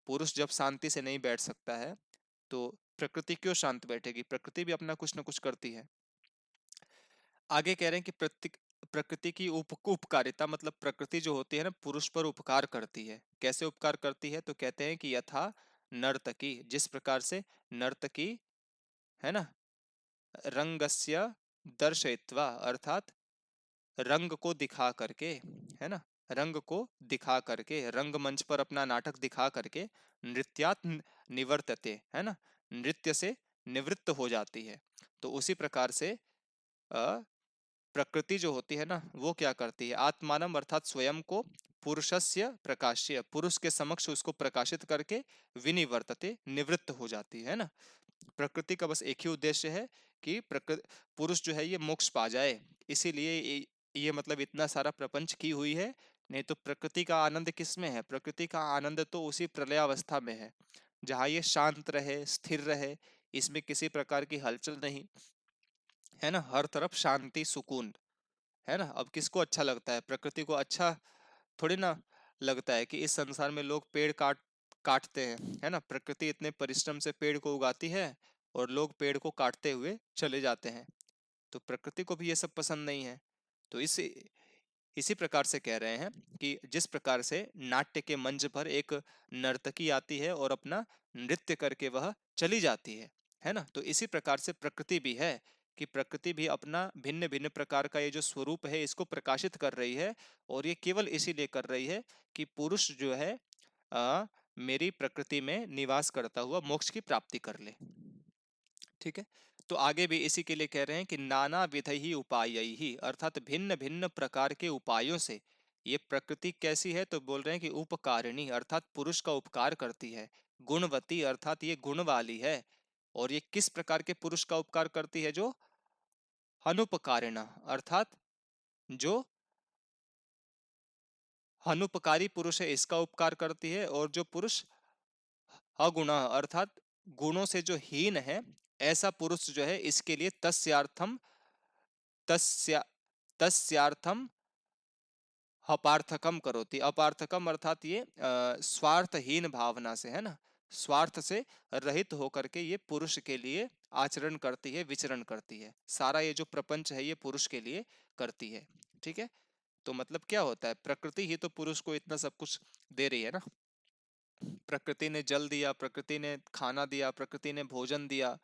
पुरुष जब शांति से नहीं बैठ सकता है तो प्रकृति क्यों शांत बैठेगी, प्रकृति भी अपना कुछ ना कुछ करती है। आगे कह रहे हैं कि प्रकृति की उपकारिता, मतलब प्रकृति जो होती है ना, पुरुष पर उपकार करती है। कैसे उपकार करती है, तो कहते हैं कि यथा नर्तकी, जिस प्रकार से नर्तकी है ना, रंगस्य दर्शयित्वा अर्थात रंग को दिखा करके, है ना, रंग को दिखा करके, रंगमंच पर अपना नाटक दिखा करके नृत्यात निवर्तते, है ना, नृत्य से निवृत्त हो जाती है। तो उसी प्रकार से प्रकृति जो होती है ना, वो क्या करती है, आत्मानम अर्थात स्वयं को पुरुषस्य प्रकाश्य, पुरुष के समक्ष उसको प्रकाशित करके विनिवर्तते निवृत्त हो जाती है ना। प्रकृति का बस एक ही उद्देश्य है कि प्रकृति पुरुष जो है ये मोक्ष पा जाए, इसीलिए ये मतलब इतना सारा प्रपंच की हुई है। नहीं तो प्रकृति का आनंद किस में है, प्रकृति का आनंद तो उसी प्रलयावस्था में है, जहाँ ये शांत रहे, स्थिर रहे, इसमें किसी प्रकार की हलचल नहीं, है ना, हर तरफ शांति सुकून, है ना। अब किसको अच्छा लगता है, प्रकृति को अच्छा थोड़ी ना लगता है कि इस संसार में लोग पेड़ काटते हैं, है ना। प्रकृति इतने परिश्रम से पेड़ को उगाती है और लोग पेड़ को काटते हुए चले जाते हैं। तो प्रकृति को भी ये सब पसंद नहीं है। तो इसी प्रकार से कह रहे हैं कि जिस प्रकार से नाट्य के मंच पर एक नर्तकी आती है और अपना नृत्य करके वह चली जाती है ना। तो इसी प्रकार से प्रकृति भी है कि प्रकृति भी अपना भिन्न भिन्न प्रकार का ये जो स्वरूप है इसको प्रकाशित कर रही है। और ये केवल इसीलिए कर रही है कि पुरुष जो है मेरी प्रकृति में निवास करता हुआ मोक्ष की प्राप्ति कर ले। ठीक है। तो आगे भी इसी के लिए कह रहे हैं कि नाना विध ही उपाय ही, अर्थात भिन्न भिन्न प्रकार के उपायों से ये प्रकृति कैसी है, तो बोल रहे हैं कि उपकारिणी अर्थात पुरुष का उपकार करती है। गुणवती अर्थात ये गुण वाली है। और ये किस प्रकार के पुरुष का उपकार करती है, जो अनुपकारिणा अर्थात जो अनुपकारी पुरुष है इसका उपकार करती है। और जो पुरुष अगुण अर्थात गुणों से जो हीन है, ऐसा पुरुष जो है इसके लिए तस्यार्थम तस्या तस्यार्थम अपार्थकम करोति। अपार्थकम अर्थात ये स्वार्थहीन भावना से, है ना, स्वार्थ से रहित होकर के ये पुरुष के लिए आचरण करती है, विचरण करती है। सारा ये जो प्रपंच है ये पुरुष के लिए करती है। ठीक है। तो मतलब क्या होता है, प्रकृति ही तो पुरुष को इतना सब कुछ दे रही है ना। प्रकृति ने जल दिया, प्रकृति ने खाना दिया, प्रकृति ने भोजन दिया,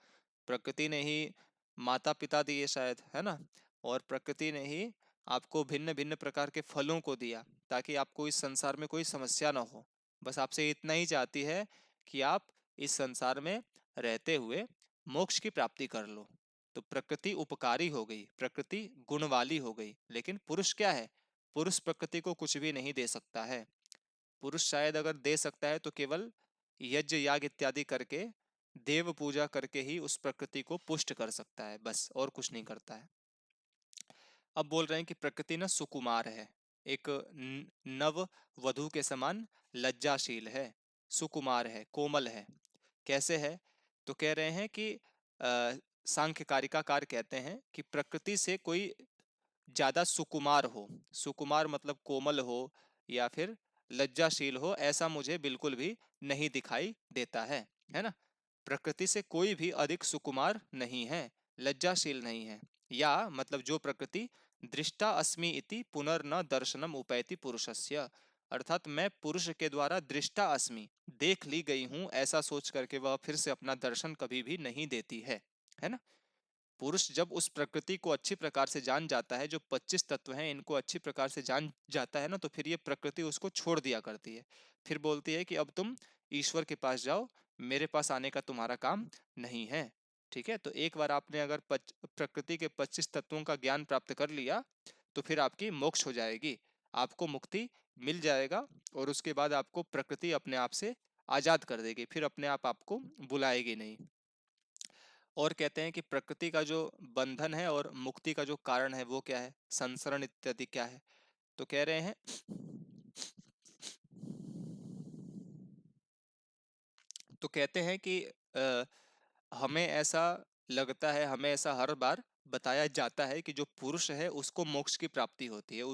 प्रकृति ने ही माता पिता दिए शायद, है ना। और प्रकृति ने ही आपको भिन्न भिन्न प्रकार के फलों को दिया ताकि आपको इस संसार में कोई समस्या ना हो। बस आपसे इतना ही चाहती है कि आप इस संसार में रहते हुए मोक्ष की प्राप्ति कर लो। तो प्रकृति उपकारी हो गई, प्रकृति गुण वाली हो गई। लेकिन पुरुष क्या है, पुरुष प्रकृति को कुछ भी नहीं दे सकता है। पुरुष शायद अगर दे सकता है तो केवल यज्ञ याग इत्यादि करके, देव पूजा करके ही उस प्रकृति को पुष्ट कर सकता है, बस और कुछ नहीं करता है। अब बोल रहे हैं कि प्रकृति ना सुकुमार है, एक नव वधु के समान लज्जाशील है, सुकुमार है, कोमल है। कैसे है, तो कह रहे हैं कि सांख्य कारिकाकार कहते हैं कि प्रकृति से कोई ज्यादा सुकुमार हो, सुकुमार मतलब कोमल हो या फिर लज्जाशील हो ऐसा मुझे बिल्कुल भी नहीं दिखाई देता है ना। प्रकृति से कोई भी अधिक सुकुमार नहीं है, लज्जाशील नहीं है। या मतलब जो प्रकृति दृष्टा अस्मि इति पुनर्न दर्शनम उपैति पुरुषस्य, अर्थात मैं पुरुष के द्वारा दृष्टा अस्मि, देख ली गई हूं ऐसा सोच करके वह फिर से अपना दर्शन कभी भी नहीं देती है ना। पुरुष जब उस प्रकृति को अच्छी प्रकार से जान जाता है, जो 25 तत्व हैं इनको अच्छी प्रकार से जान जाता है ना, तो फिर ये प्रकृति उसको छोड़ दिया करती है। फिर बोलती है कि अब तुम ईश्वर के पास जाओ, मेरे पास आने का तुम्हारा काम नहीं है। ठीक है, तो एक बार आपने अगर प्रकृति के 25 तत्वों का ज्ञान प्राप्त कर लिया तो फिर आपकी मोक्ष हो जाएगी, आपको मुक्ति मिल जाएगा। और उसके बाद आपको प्रकृति अपने आप से आजाद कर देगी, फिर अपने आप आपको बुलाएगी नहीं। और कहते हैं कि प्रकृति का जो बंधन है और मुक्ति का जो कारण है वो क्या है, संसरण इत्यादि क्या है। तो कह रहे हैं तो कहते हैं कि हमें ऐसा लगता है, हमें ऐसा हर बार बताया जाता है कि जो पुरुष है उसको मोक्ष की प्राप्ति होती है,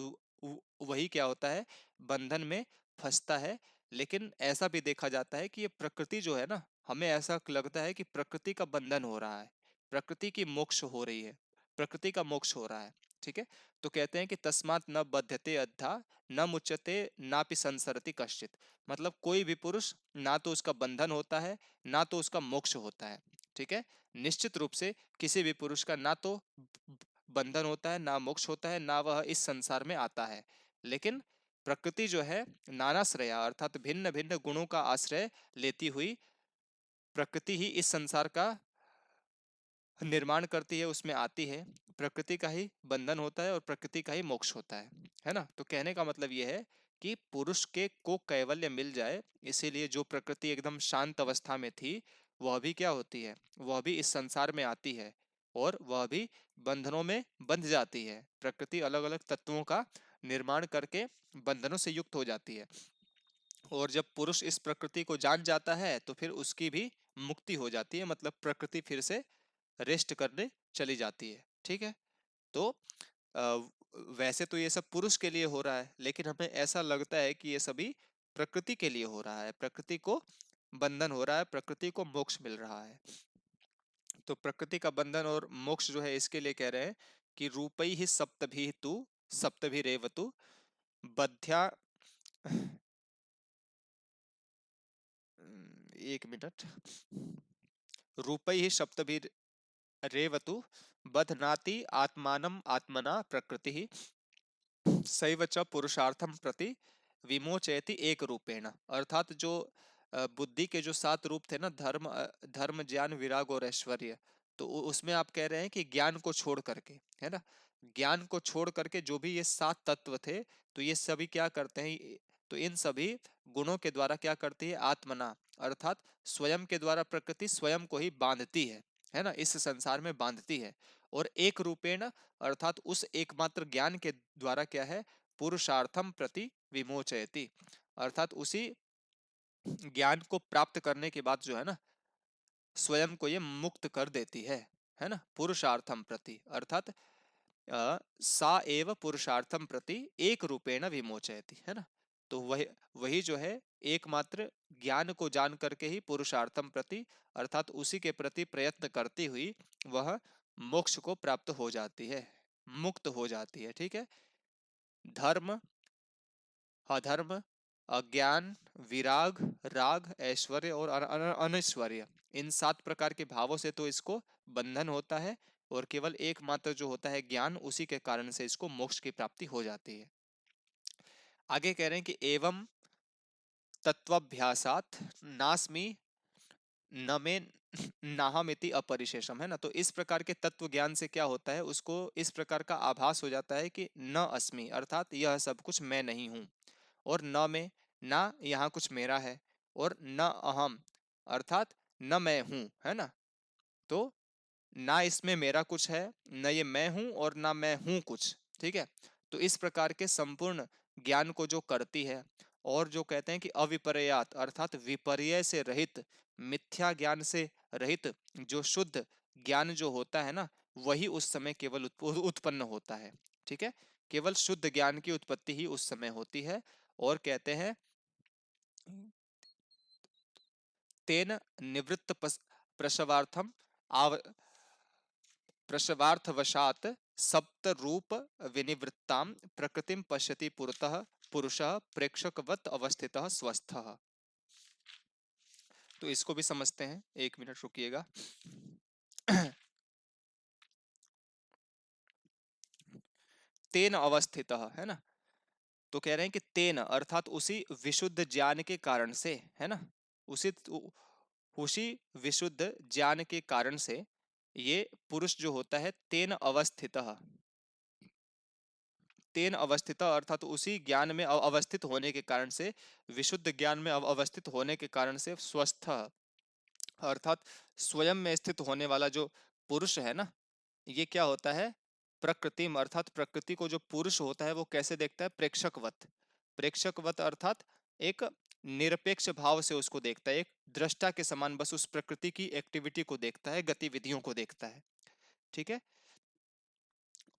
वही क्या होता है, बंधन में फंसता है। लेकिन ऐसा भी देखा जाता है कि ये प्रकृति जो है ना, हमें ऐसा लगता है कि प्रकृति का बंधन हो रहा है, प्रकृति की मोक्ष हो रही है, प्रकृति का मोक्ष हो रहा है। ठीक है, तो कहते हैं कि तस्मात् न बध्यते अद्धा न मुच्यते नापि संसरति कश्चित, मतलब कोई भी पुरुष ना तो उसका बंधन होता है ना तो उसका मोक्ष होता है। ठीक है, निश्चित रूप से किसी भी पुरुष का ना तो बंधन होता है ना मोक्ष होता है ना वह इस संसार में आता है। लेकिन प्रकृति जो है नानाश्रया अर्थात भिन्न भिन्न गुणों का आश्रय लेती हुई प्रकृति ही इस संसार का निर्माण करती है, उसमें आती है। प्रकृति का ही बंधन होता है और प्रकृति का ही मोक्ष होता है ना। तो कहने का मतलब यह है कि पुरुष के को कैवल्य मिल जाए, इसीलिए जो प्रकृति एकदम शांत अवस्था में थी वह भी क्या होती है, वह भी इस संसार में आती है और वह भी बंधनों में बंध जाती है। प्रकृति अलग अलग तत्वों का निर्माण करके बंधनों से युक्त हो जाती है। और जब पुरुष इस प्रकृति को जान जाता है तो फिर उसकी भी मुक्ति हो जाती है, मतलब प्रकृति फिर से रेस्ट करने चली जाती है। ठीक है, तो अ, वैसे तो ये सब पुरुष के लिए हो रहा है, लेकिन हमें ऐसा लगता है कि ये सभी प्रकृति के लिए हो रहा है, प्रकृति को बंधन हो रहा है, प्रकृति को मोक्ष मिल रहा है। तो प्रकृति का बंधन और मोक्ष जो है इसके लिए कह रहे हैं कि रूपई ही सप्तभी तु सप्तभी रेवतु बध्या। एक मिनट। रूपई ही सप्तभी रेवतु बध्नाति आत्मानम आत्मना प्रकृति सैव च पुरुषार्थम प्रति विमोचयति एक रूपेण, अर्थात जो बुद्धि के जो 7 रूप थे ना, धर्म धर्म ज्ञान विराग और ऐश्वर्य, तो उसमें आप कह रहे हैं कि ज्ञान को छोड़ करके, है ना, ज्ञान को छोड़ करके जो भी ये 7 तत्व थे, तो ये सभी क्या करते हैं, तो इन सभी गुणों के द्वारा क्या करती है, आत्मना अर्थात स्वयं के द्वारा प्रकृति स्वयं को ही बांधती है ना, इस संसार में बांधती है। और एक रूपेण अर्थात उस एकमात्र ज्ञान के द्वारा क्या है, पुरुषार्थम प्रति विमोचयति, अर्थात उसी ज्ञान को प्राप्त करने के बाद जो है ना, स्वयं को ये मुक्त कर देती है ना, पुरुषार्थम प्रति अर्थात सा एव पुरुषार्थम प्रति एक रूपेण विमोचयति, है ना। तो वही वही जो है एकमात्र ज्ञान को जान करके ही पुरुषार्थम प्रति अर्थात उसी के प्रति प्रयत्न करती हुई वह मोक्ष को प्राप्त हो जाती है, मुक्त हो जाती है। ठीक है, धर्म अधर्म अज्ञान विराग राग ऐश्वर्य और अनैश्वर्य, इन 7 प्रकार के भावों से तो इसको बंधन होता है, और केवल एकमात्र जो होता है ज्ञान, उसी के कारण से इसको मोक्ष की प्राप्ति हो जाती है। आगे कह रहे हैं कि एवं तत्वाभ्यासात नास्मि न में नाहमिति अपरिशेषम, है ना। तो इस प्रकार के तत्व ज्ञान से क्या होता है, उसको इस प्रकार का आभास हो जाता है कि न अस्मि अर्थात यह सब कुछ मैं नहीं हूं, और न में ना यहाँ कुछ मेरा है, और न अहम अर्थात न मैं हूं, है ना। तो ना इसमें मेरा कुछ है, न ये मैं हूं और ना मैं हूं कुछ। ठीक है, तो इस प्रकार के संपूर्ण ज्ञान को जो करती है, और जो कहते हैं कि अविपर्यात अर्थात विपर्य से रहित, मिथ्या ज्ञान से रहित जो शुद्ध ज्ञान जो होता है ना, वही उस समय केवल उत्पन्न होता है। ठीक है, केवल शुद्ध ज्ञान की उत्पत्ति ही उस समय होती है, और कहते हैं तेन निवृत्त प्रसवार्थम आव प्रसवार्थवशात सप्त रूप विनिवृत्ताम प्रकृतिम पश्यति पुरतः पुरुषः प्रेक्षकवत अवस्थितः स्वस्थः। तो इसको भी समझते हैं, 1 मिनट रुकिएगा। तेन अवस्थितः है ना, तो कह रहे हैं कि तेन अर्थात उसी विशुद्ध ज्ञान के कारण से, है ना, उसी उसी विशुद्ध ज्ञान के कारण से ये पुरुष जो होता है तेन अवस्थितः, तेन अवस्थित अर्थात उसी ज्ञान में अवस्थित होने के कारण से, विशुद्ध ज्ञान में अवस्थित होने के कारण से स्वस्थ अर्थात स्वयं में स्थित होने वाला जो पुरुष है ना, ये क्या होता है, प्रकृतिम अर्थात प्रकृति को जो पुरुष होता है वो कैसे देखता है, प्रेक्षकवत। प्रेक्षकवत अर्थात एक निरपेक्ष भाव से उसको देखता है, एक दृष्टा के समान बस उस प्रकृति की एक्टिविटी को देखता है, गतिविधियों को देखता है। ठीक है,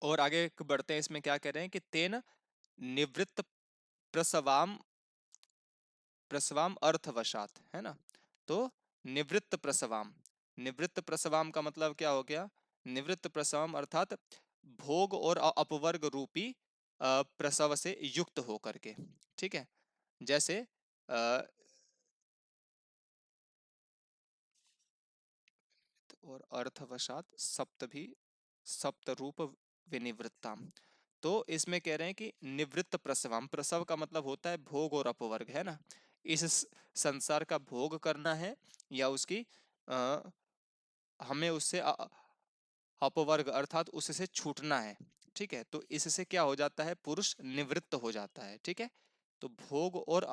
और आगे बढ़ते हैं, इसमें क्या कह रहे हैं कि तेन निवृत्त प्रसवाम प्रसवाम अर्थवशात, है ना, तो निवृत्त प्रसवाम, निवृत्त प्रसवाम का मतलब क्या हो गया, निवृत्त प्रसवाम अर्थात भोग और अपवर्ग रूपी प्रसव से युक्त होकर के। ठीक है, जैसे और अर्थवशात सप्त भी सप्त रूप विनिवृत्ताम, तो इसमें कह रहे हैं कि निवृत्त प्रसवम, प्रसव का मतलब होता है भोग और अपवर्ग, है ना, इस संसार का भोग करना है या उसकी आ, हमें उससे अपवर्ग अर्थात उससे छूटना है। ठीक है, तो इससे क्या हो जाता है, पुरुष निवृत्त हो जाता है। ठीक है, तो भोग और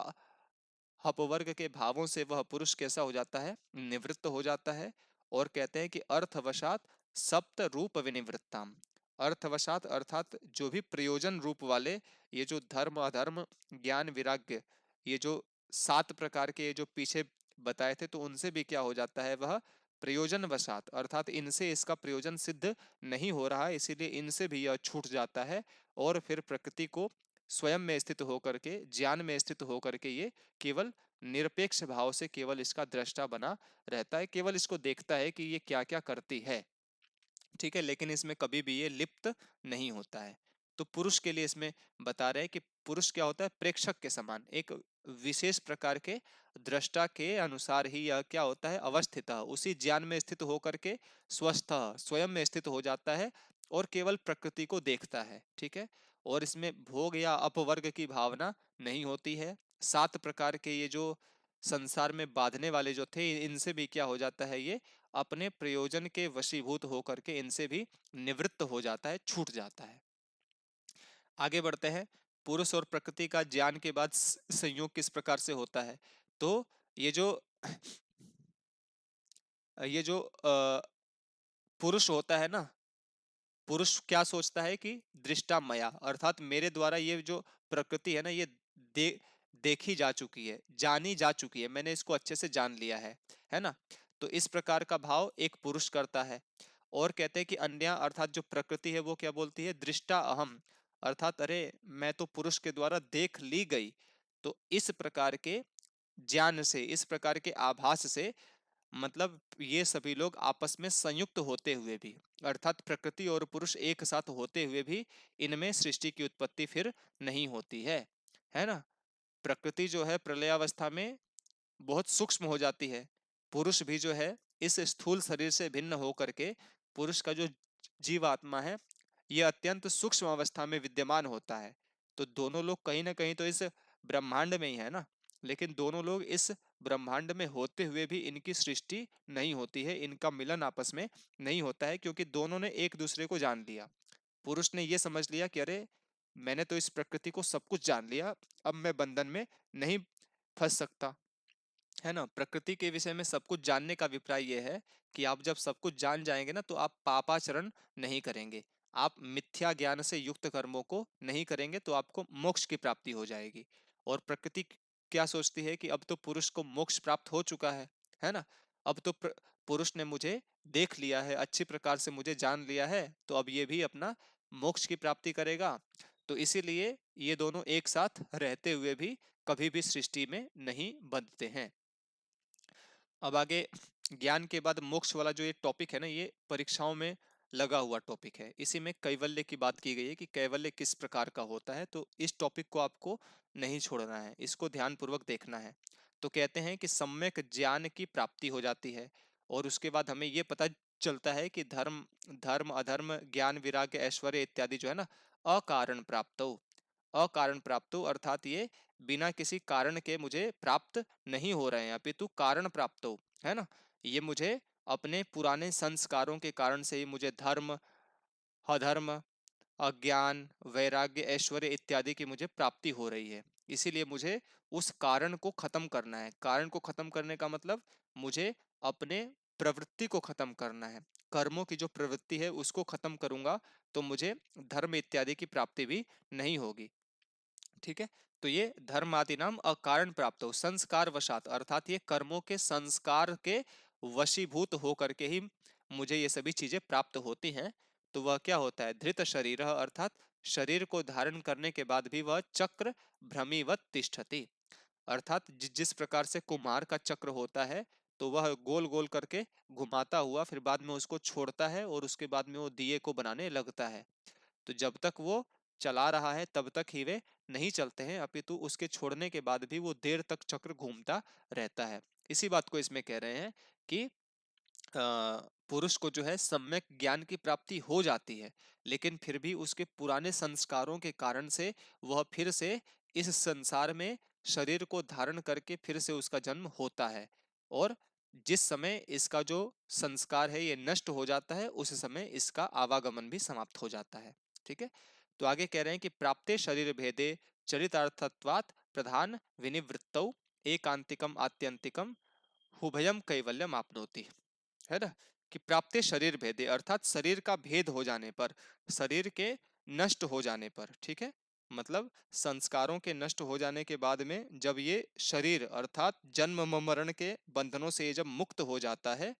अपवर्ग के भावों से वह पुरुष कैसा हो जाता है, निवृत्त हो जाता है। और कहते हैं कि अर्थवशात सप्त रूप विनिवृत्ताम, अर्थवशात अर्थात जो भी प्रयोजन रूप वाले ये जो धर्म अधर्म ज्ञान विराग्य, ये जो 7 प्रकार के जो पीछे बताए थे, तो उनसे भी क्या हो जाता है, वह प्रयोजन वशात अर्थात इनसे इसका प्रयोजन सिद्ध नहीं हो रहा है, इसीलिए इनसे भी यह छूट जाता है। और फिर प्रकृति को स्वयं में स्थित होकर के, ज्ञान में स्थित होकर के ये केवल निरपेक्ष भाव से केवल इसका दृष्टा बना रहता है, केवल इसको देखता है कि ये क्या क्या करती है। ठीक है, लेकिन इसमें कभी भी ये लिप्त नहीं होता है। तो पुरुष के लिए इसमें बता रहे हैं कि पुरुष क्या होता है, प्रेक्षक के समान एक विशेष प्रकार के दृष्टा के अनुसार ही यह क्या होता है, अवस्थित, उसी ज्ञान में स्थित होकर के स्वस्थ स्वयं में स्थित हो जाता है और केवल प्रकृति को देखता है। ठीक है, और इसमें भोग या अपवर्ग की भावना नहीं होती है। 7 प्रकार के ये जो संसार में बांधने वाले जो थे, इनसे भी क्या हो जाता है, ये अपने प्रयोजन के वशीभूत होकर के इनसे भी निवृत्त हो जाता है, छूट जाता है। आगे बढ़ते हैं, पुरुष और प्रकृति का ज्ञान के बाद संयोग किस प्रकार से होता है। तो ये जो ये जो पुरुष होता है ना, पुरुष क्या सोचता है कि दृष्टा मया अर्थात मेरे द्वारा ये जो प्रकृति है ना, ये देखी जा चुकी है, जानी जा चुकी है, मैंने इसको अच्छे से जान लिया है ना। तो इस प्रकार का भाव एक पुरुष करता है। और कहते हैं कि अन्य अर्थात जो प्रकृति है वो क्या बोलती है, दृष्टा अहम अर्थात अरे मैं तो पुरुष के द्वारा देख ली गई। तो इस प्रकार के ज्ञान से, इस प्रकार के आभास से, मतलब ये सभी लोग आपस में संयुक्त होते हुए भी अर्थात प्रकृति और पुरुष एक साथ होते हुए भी इनमें सृष्टि की उत्पत्ति फिर नहीं होती है ना। प्रकृति जो है प्रलयावस्था में बहुत सूक्ष्म हो जाती है, पुरुष भी जो है इस स्थूल शरीर से भिन्न होकर के, पुरुष का जो जीवात्मा है यह अत्यंत सूक्ष्म अवस्था में विद्यमान होता है। तो दोनों लोग कहीं ना कहीं तो इस ब्रह्मांड में ही है ना, लेकिन दोनों लोग इस ब्रह्मांड में होते हुए भी इनकी सृष्टि नहीं होती है, इनका मिलन आपस में नहीं होता है, क्योंकि दोनों ने एक दूसरे को जान लिया। पुरुष ने यह समझ लिया कि अरे मैंने तो इस प्रकृति को सब कुछ जान लिया, अब मैं बंधन में नहीं फंस सकता, है ना। प्रकृति के विषय में सब कुछ जानने का अभिप्राय यह है कि आप जब सब कुछ जान जाएंगे ना, तो आप पापाचरण नहीं करेंगे, आप मिथ्या ज्ञान से युक्त कर्मों को नहीं करेंगे, तो आपको मोक्ष की प्राप्ति हो जाएगी। और प्रकृति क्या सोचती है कि अब तो पुरुष को मोक्ष प्राप्त हो चुका है ना, अब तो पुरुष ने मुझे देख लिया है, अच्छी प्रकार से मुझे जान लिया है, तो अब ये भी अपना मोक्ष की प्राप्ति करेगा। तो इसीलिए ये दोनों एक साथ रहते हुए भी कभी भी सृष्टि में नहीं बनते हैं। अब आगे ज्ञान के बाद मोक्ष वाला जो ये टॉपिक है ना, ये परीक्षाओं में लगा हुआ टॉपिक है। इसी में कैवल्य की बात की गई है कि कैवल्य किस प्रकार का होता है, तो इस टॉपिक को आपको नहीं छोड़ना है, इसको ध्यान पूर्वक देखना है। तो कहते हैं कि सम्यक ज्ञान की प्राप्ति हो जाती है, और उसके बाद हमें ये पता चलता है कि धर्म धर्म अधर्म ज्ञान वैराग्य ऐश्वर्य इत्यादि जो है ना, अकारण प्राप्त हो। अकारण प्राप्त हो अर्थात ये बिना किसी कारण के मुझे प्राप्त नहीं हो रहे हैं, अपितु कारण प्राप्त हो, है ना। ये मुझे अपने पुराने संस्कारों के कारण से ही मुझे धर्म अधर्म अज्ञान वैराग्य ऐश्वर्य इत्यादि की मुझे प्राप्ति हो रही है। इसीलिए मुझे उस कारण को खत्म करना है। कारण को खत्म करने का मतलब मुझे अपने प्रवृत्ति को खत्म करना है। कर्मों की जो प्रवृत्ति है उसको खत्म करूंगा तो मुझे धर्म इत्यादि की प्राप्ति भी नहीं होगी। ठीक है। तो ये धर्म आदि नाम अकारण प्राप्त हो संस्कार वशात, अर्थात ये कर्मों के संस्कार के वशीभूत होकर के ही मुझे ये सभी चीजें प्राप्त होती हैं। तो वह क्या होता है, धृत शरीर अर्थात शरीर को धारण करने के बाद भी वह चक्र भ्रमीवत तिष्ठति, अर्थात जिस प्रकार से कुम्हार का चक्र होता है, तो वह गोल गोल करके घुमाता हुआ फिर बाद में उसको छोड़ता है और उसके बाद में वो दिए को बनाने लगता है। तो जब तक वो चला रहा है तब तक ही वे नहीं चलते हैं, अपितु उसके छोड़ने के बाद भी वो देर तक चक्र घूमता रहता है। इसी बात को इसमें कह रहे हैं कि पुरुष को जो है सम्यक ज्ञान की प्राप्ति हो जाती है, लेकिन फिर भी उसके पुराने संस्कारों के कारण से वह फिर से इस संसार में शरीर को धारण करके फिर से उसका जन्म होता है, और जिस समय इसका जो संस्कार है ये नष्ट हो जाता है उस समय इसका आवागमन भी समाप्त हो जाता है। ठीक है। तो आगे कह रहे हैं कि प्राप्ते शरीर भेदे चरितार्थत्वात् प्रधान विनिवृत्तौ एकांतिकम आत्यंतिकम हुभयम कैवल्यम आपनोति, है ना। कि प्राप्ति शरीर भेदे अर्थात शरीर का भेद हो जाने पर, शरीर के नष्ट हो जाने पर, ठीक है, मतलब संस्कारों के नष्ट हो जाने के बाद में जब ये शरीर अर्थात जन्म मरण के बंधनों से ये जब मुक्त हो जाता है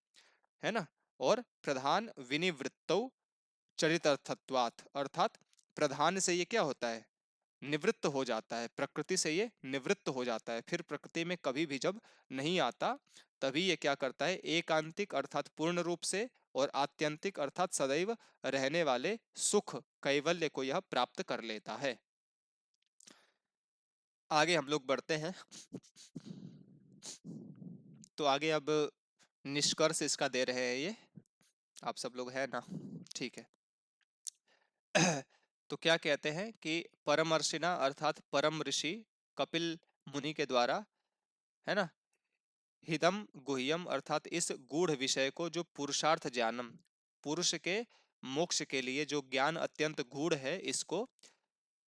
ना। और प्रधान विनिवृत्तौ चरितार्थत्वात् अर्थात प्रधान से ये क्या होता है, निवृत्त हो जाता है, प्रकृति से ये निवृत्त हो जाता है, फिर प्रकृति में कभी भी जब नहीं आता तभी ये क्या करता है, एकांतिक अर्थात पूर्ण रूप से और आत्यंतिक अर्थात सदैव रहने वाले सुख कैवल्य को यह प्राप्त कर लेता है। आगे हम लोग बढ़ते हैं। तो आगे अब निष्कर्ष इसका दे रहे हैं ये, आप सब लोग है ना, ठीक है। तो क्या कहते हैं कि परमर्शिना अर्थात परम ऋषि कपिल मुनि के द्वारा, है ना, हिदम गुह्यम अर्थात इस गूढ़ विषय को जो पुरुषार्थ ज्ञानम, पुरुष के मोक्ष के लिए जो ज्ञान अत्यंत गूढ़ है, इसको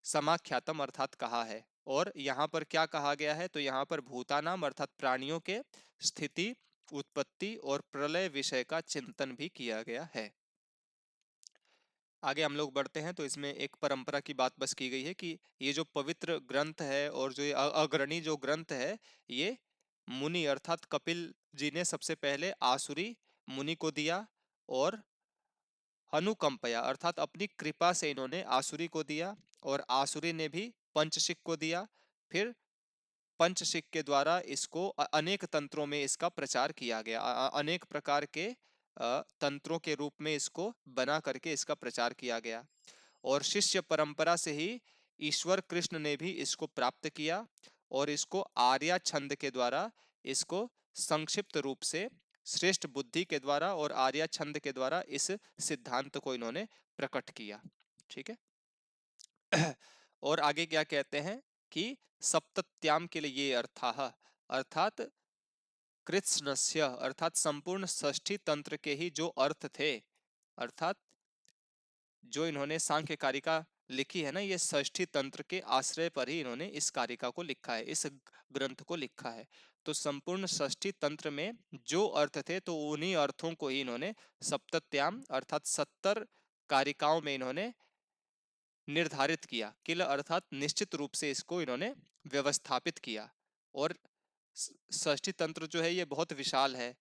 समाख्यातम अर्थात कहा है। और यहाँ पर क्या कहा गया है, तो यहाँ पर भूतानाम अर्थात प्राणियों के स्थिति उत्पत्ति और प्रलय विषय का चिंतन भी किया गया है। आगे हम लोग बढ़ते हैं तो इसमें एक परंपरा की बात बस की गई है कि ये जो पवित्र ग्रंथ है और जो ये अग्रणी जो ग्रंथ है, ये मुनि अर्थात कपिल जी ने सबसे पहले आसुरी मुनि को दिया, और अनुकंपया अर्थात अपनी कृपा से इन्होंने आसुरी को दिया, और आसुरी ने भी पंचशिक को दिया। फिर पंचशिक के द्वारा इसको अनेक तंत्रों में इसका प्रचार किया गया, अनेक प्रकार के तंत्रों के रूप में इसको बना करके इसका प्रचार किया गया। और शिष्य परंपरा से ही ईश्वर कृष्ण ने भी इसको प्राप्त किया, और इसको आर्या छंद के द्वारा इसको संक्षिप्त रूप से श्रेष्ठ बुद्धि के द्वारा और आर्या छंद के द्वारा इस सिद्धांत को इन्होंने प्रकट किया। ठीक है। और आगे क्या कहते हैं कि सप्तत्याम के लिए ये अर्थाह अर्थात कृत्स्नस्य अर्थात संपूर्ण षष्ठी तंत्र के ही जो अर्थ थे, अर्थात जो इन्होंने सांख्य कारिका लिखी है ना, ये षष्ठी तंत्र के आश्रय पर ही इन्होंने इस कारिका को लिखा है, इस ग्रंथ को लिखा है। तो संपूर्ण षष्ठी तंत्र में जो अर्थ थे तो उन्हीं अर्थों को ही इन्होंने सप्तत्याम अर्थात 70 कारिकाओं में इन्होंने निर्धारित किया, किल अर्थात निश्चित रूप से इसको इन्होंने व्यवस्थापित किया। और षष्ठी तंत्र जो है ये बहुत विशाल है,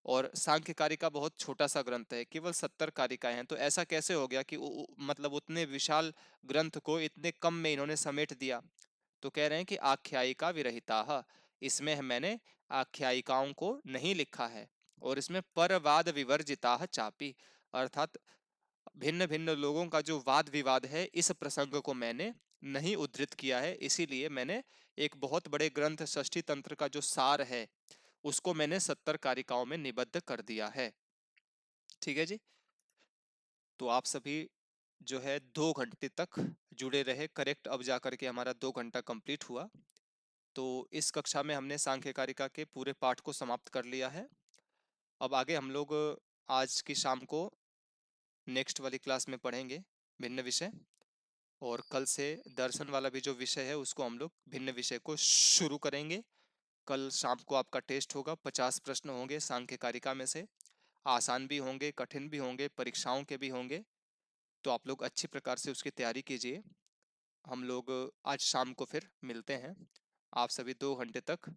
और सांख्य कारिका बहुत छोटा सा ग्रंथ है, केवल 70 कारिकाएं हैं। तो ऐसा कैसे हो गया कि मतलब उतने विशाल ग्रंथ को इतने कम में इन्होंने समेट दिया? तो कह रहे हैं कि आख्यायिका विरहिता, इसमें मैंने आख्यायिकाओं को नहीं लिखा है, और इसमें परवाद विवर्जिता चापी, अर्थात भिन्न भिन्न लोगों का जो वाद विवाद है इस प्रसंग को मैंने नहीं उद्धृत किया है, इसीलिए मैंने एक बहुत बड़े ग्रंथ षष्ठी तंत्र का जो सार है उसको मैंने 70 कारिकाओं में निबद्ध कर दिया है। ठीक है जी। तो आप सभी जो है 2 घंटे तक जुड़े रहे, करेक्ट। अब जाकर के हमारा 2 घंटा कंप्लीट हुआ। तो इस कक्षा में हमने सांख्य कारिका के पूरे पाठ को समाप्त कर लिया है। अब आगे हम लोग आज की शाम को नेक्स्ट वाली क्लास में पढ़ेंगे भिन्न विषय, और कल से दर्शन वाला भी जो विषय है उसको हम लोग भिन्न विषय को शुरू करेंगे। कल शाम को आपका टेस्ट होगा, 50 प्रश्न होंगे सांख्य कारिका में से, आसान भी होंगे, कठिन भी होंगे, परीक्षाओं के भी होंगे। तो आप लोग अच्छी प्रकार से उसकी तैयारी कीजिए। हम लोग आज शाम को फिर मिलते हैं। आप सभी 2 घंटे तक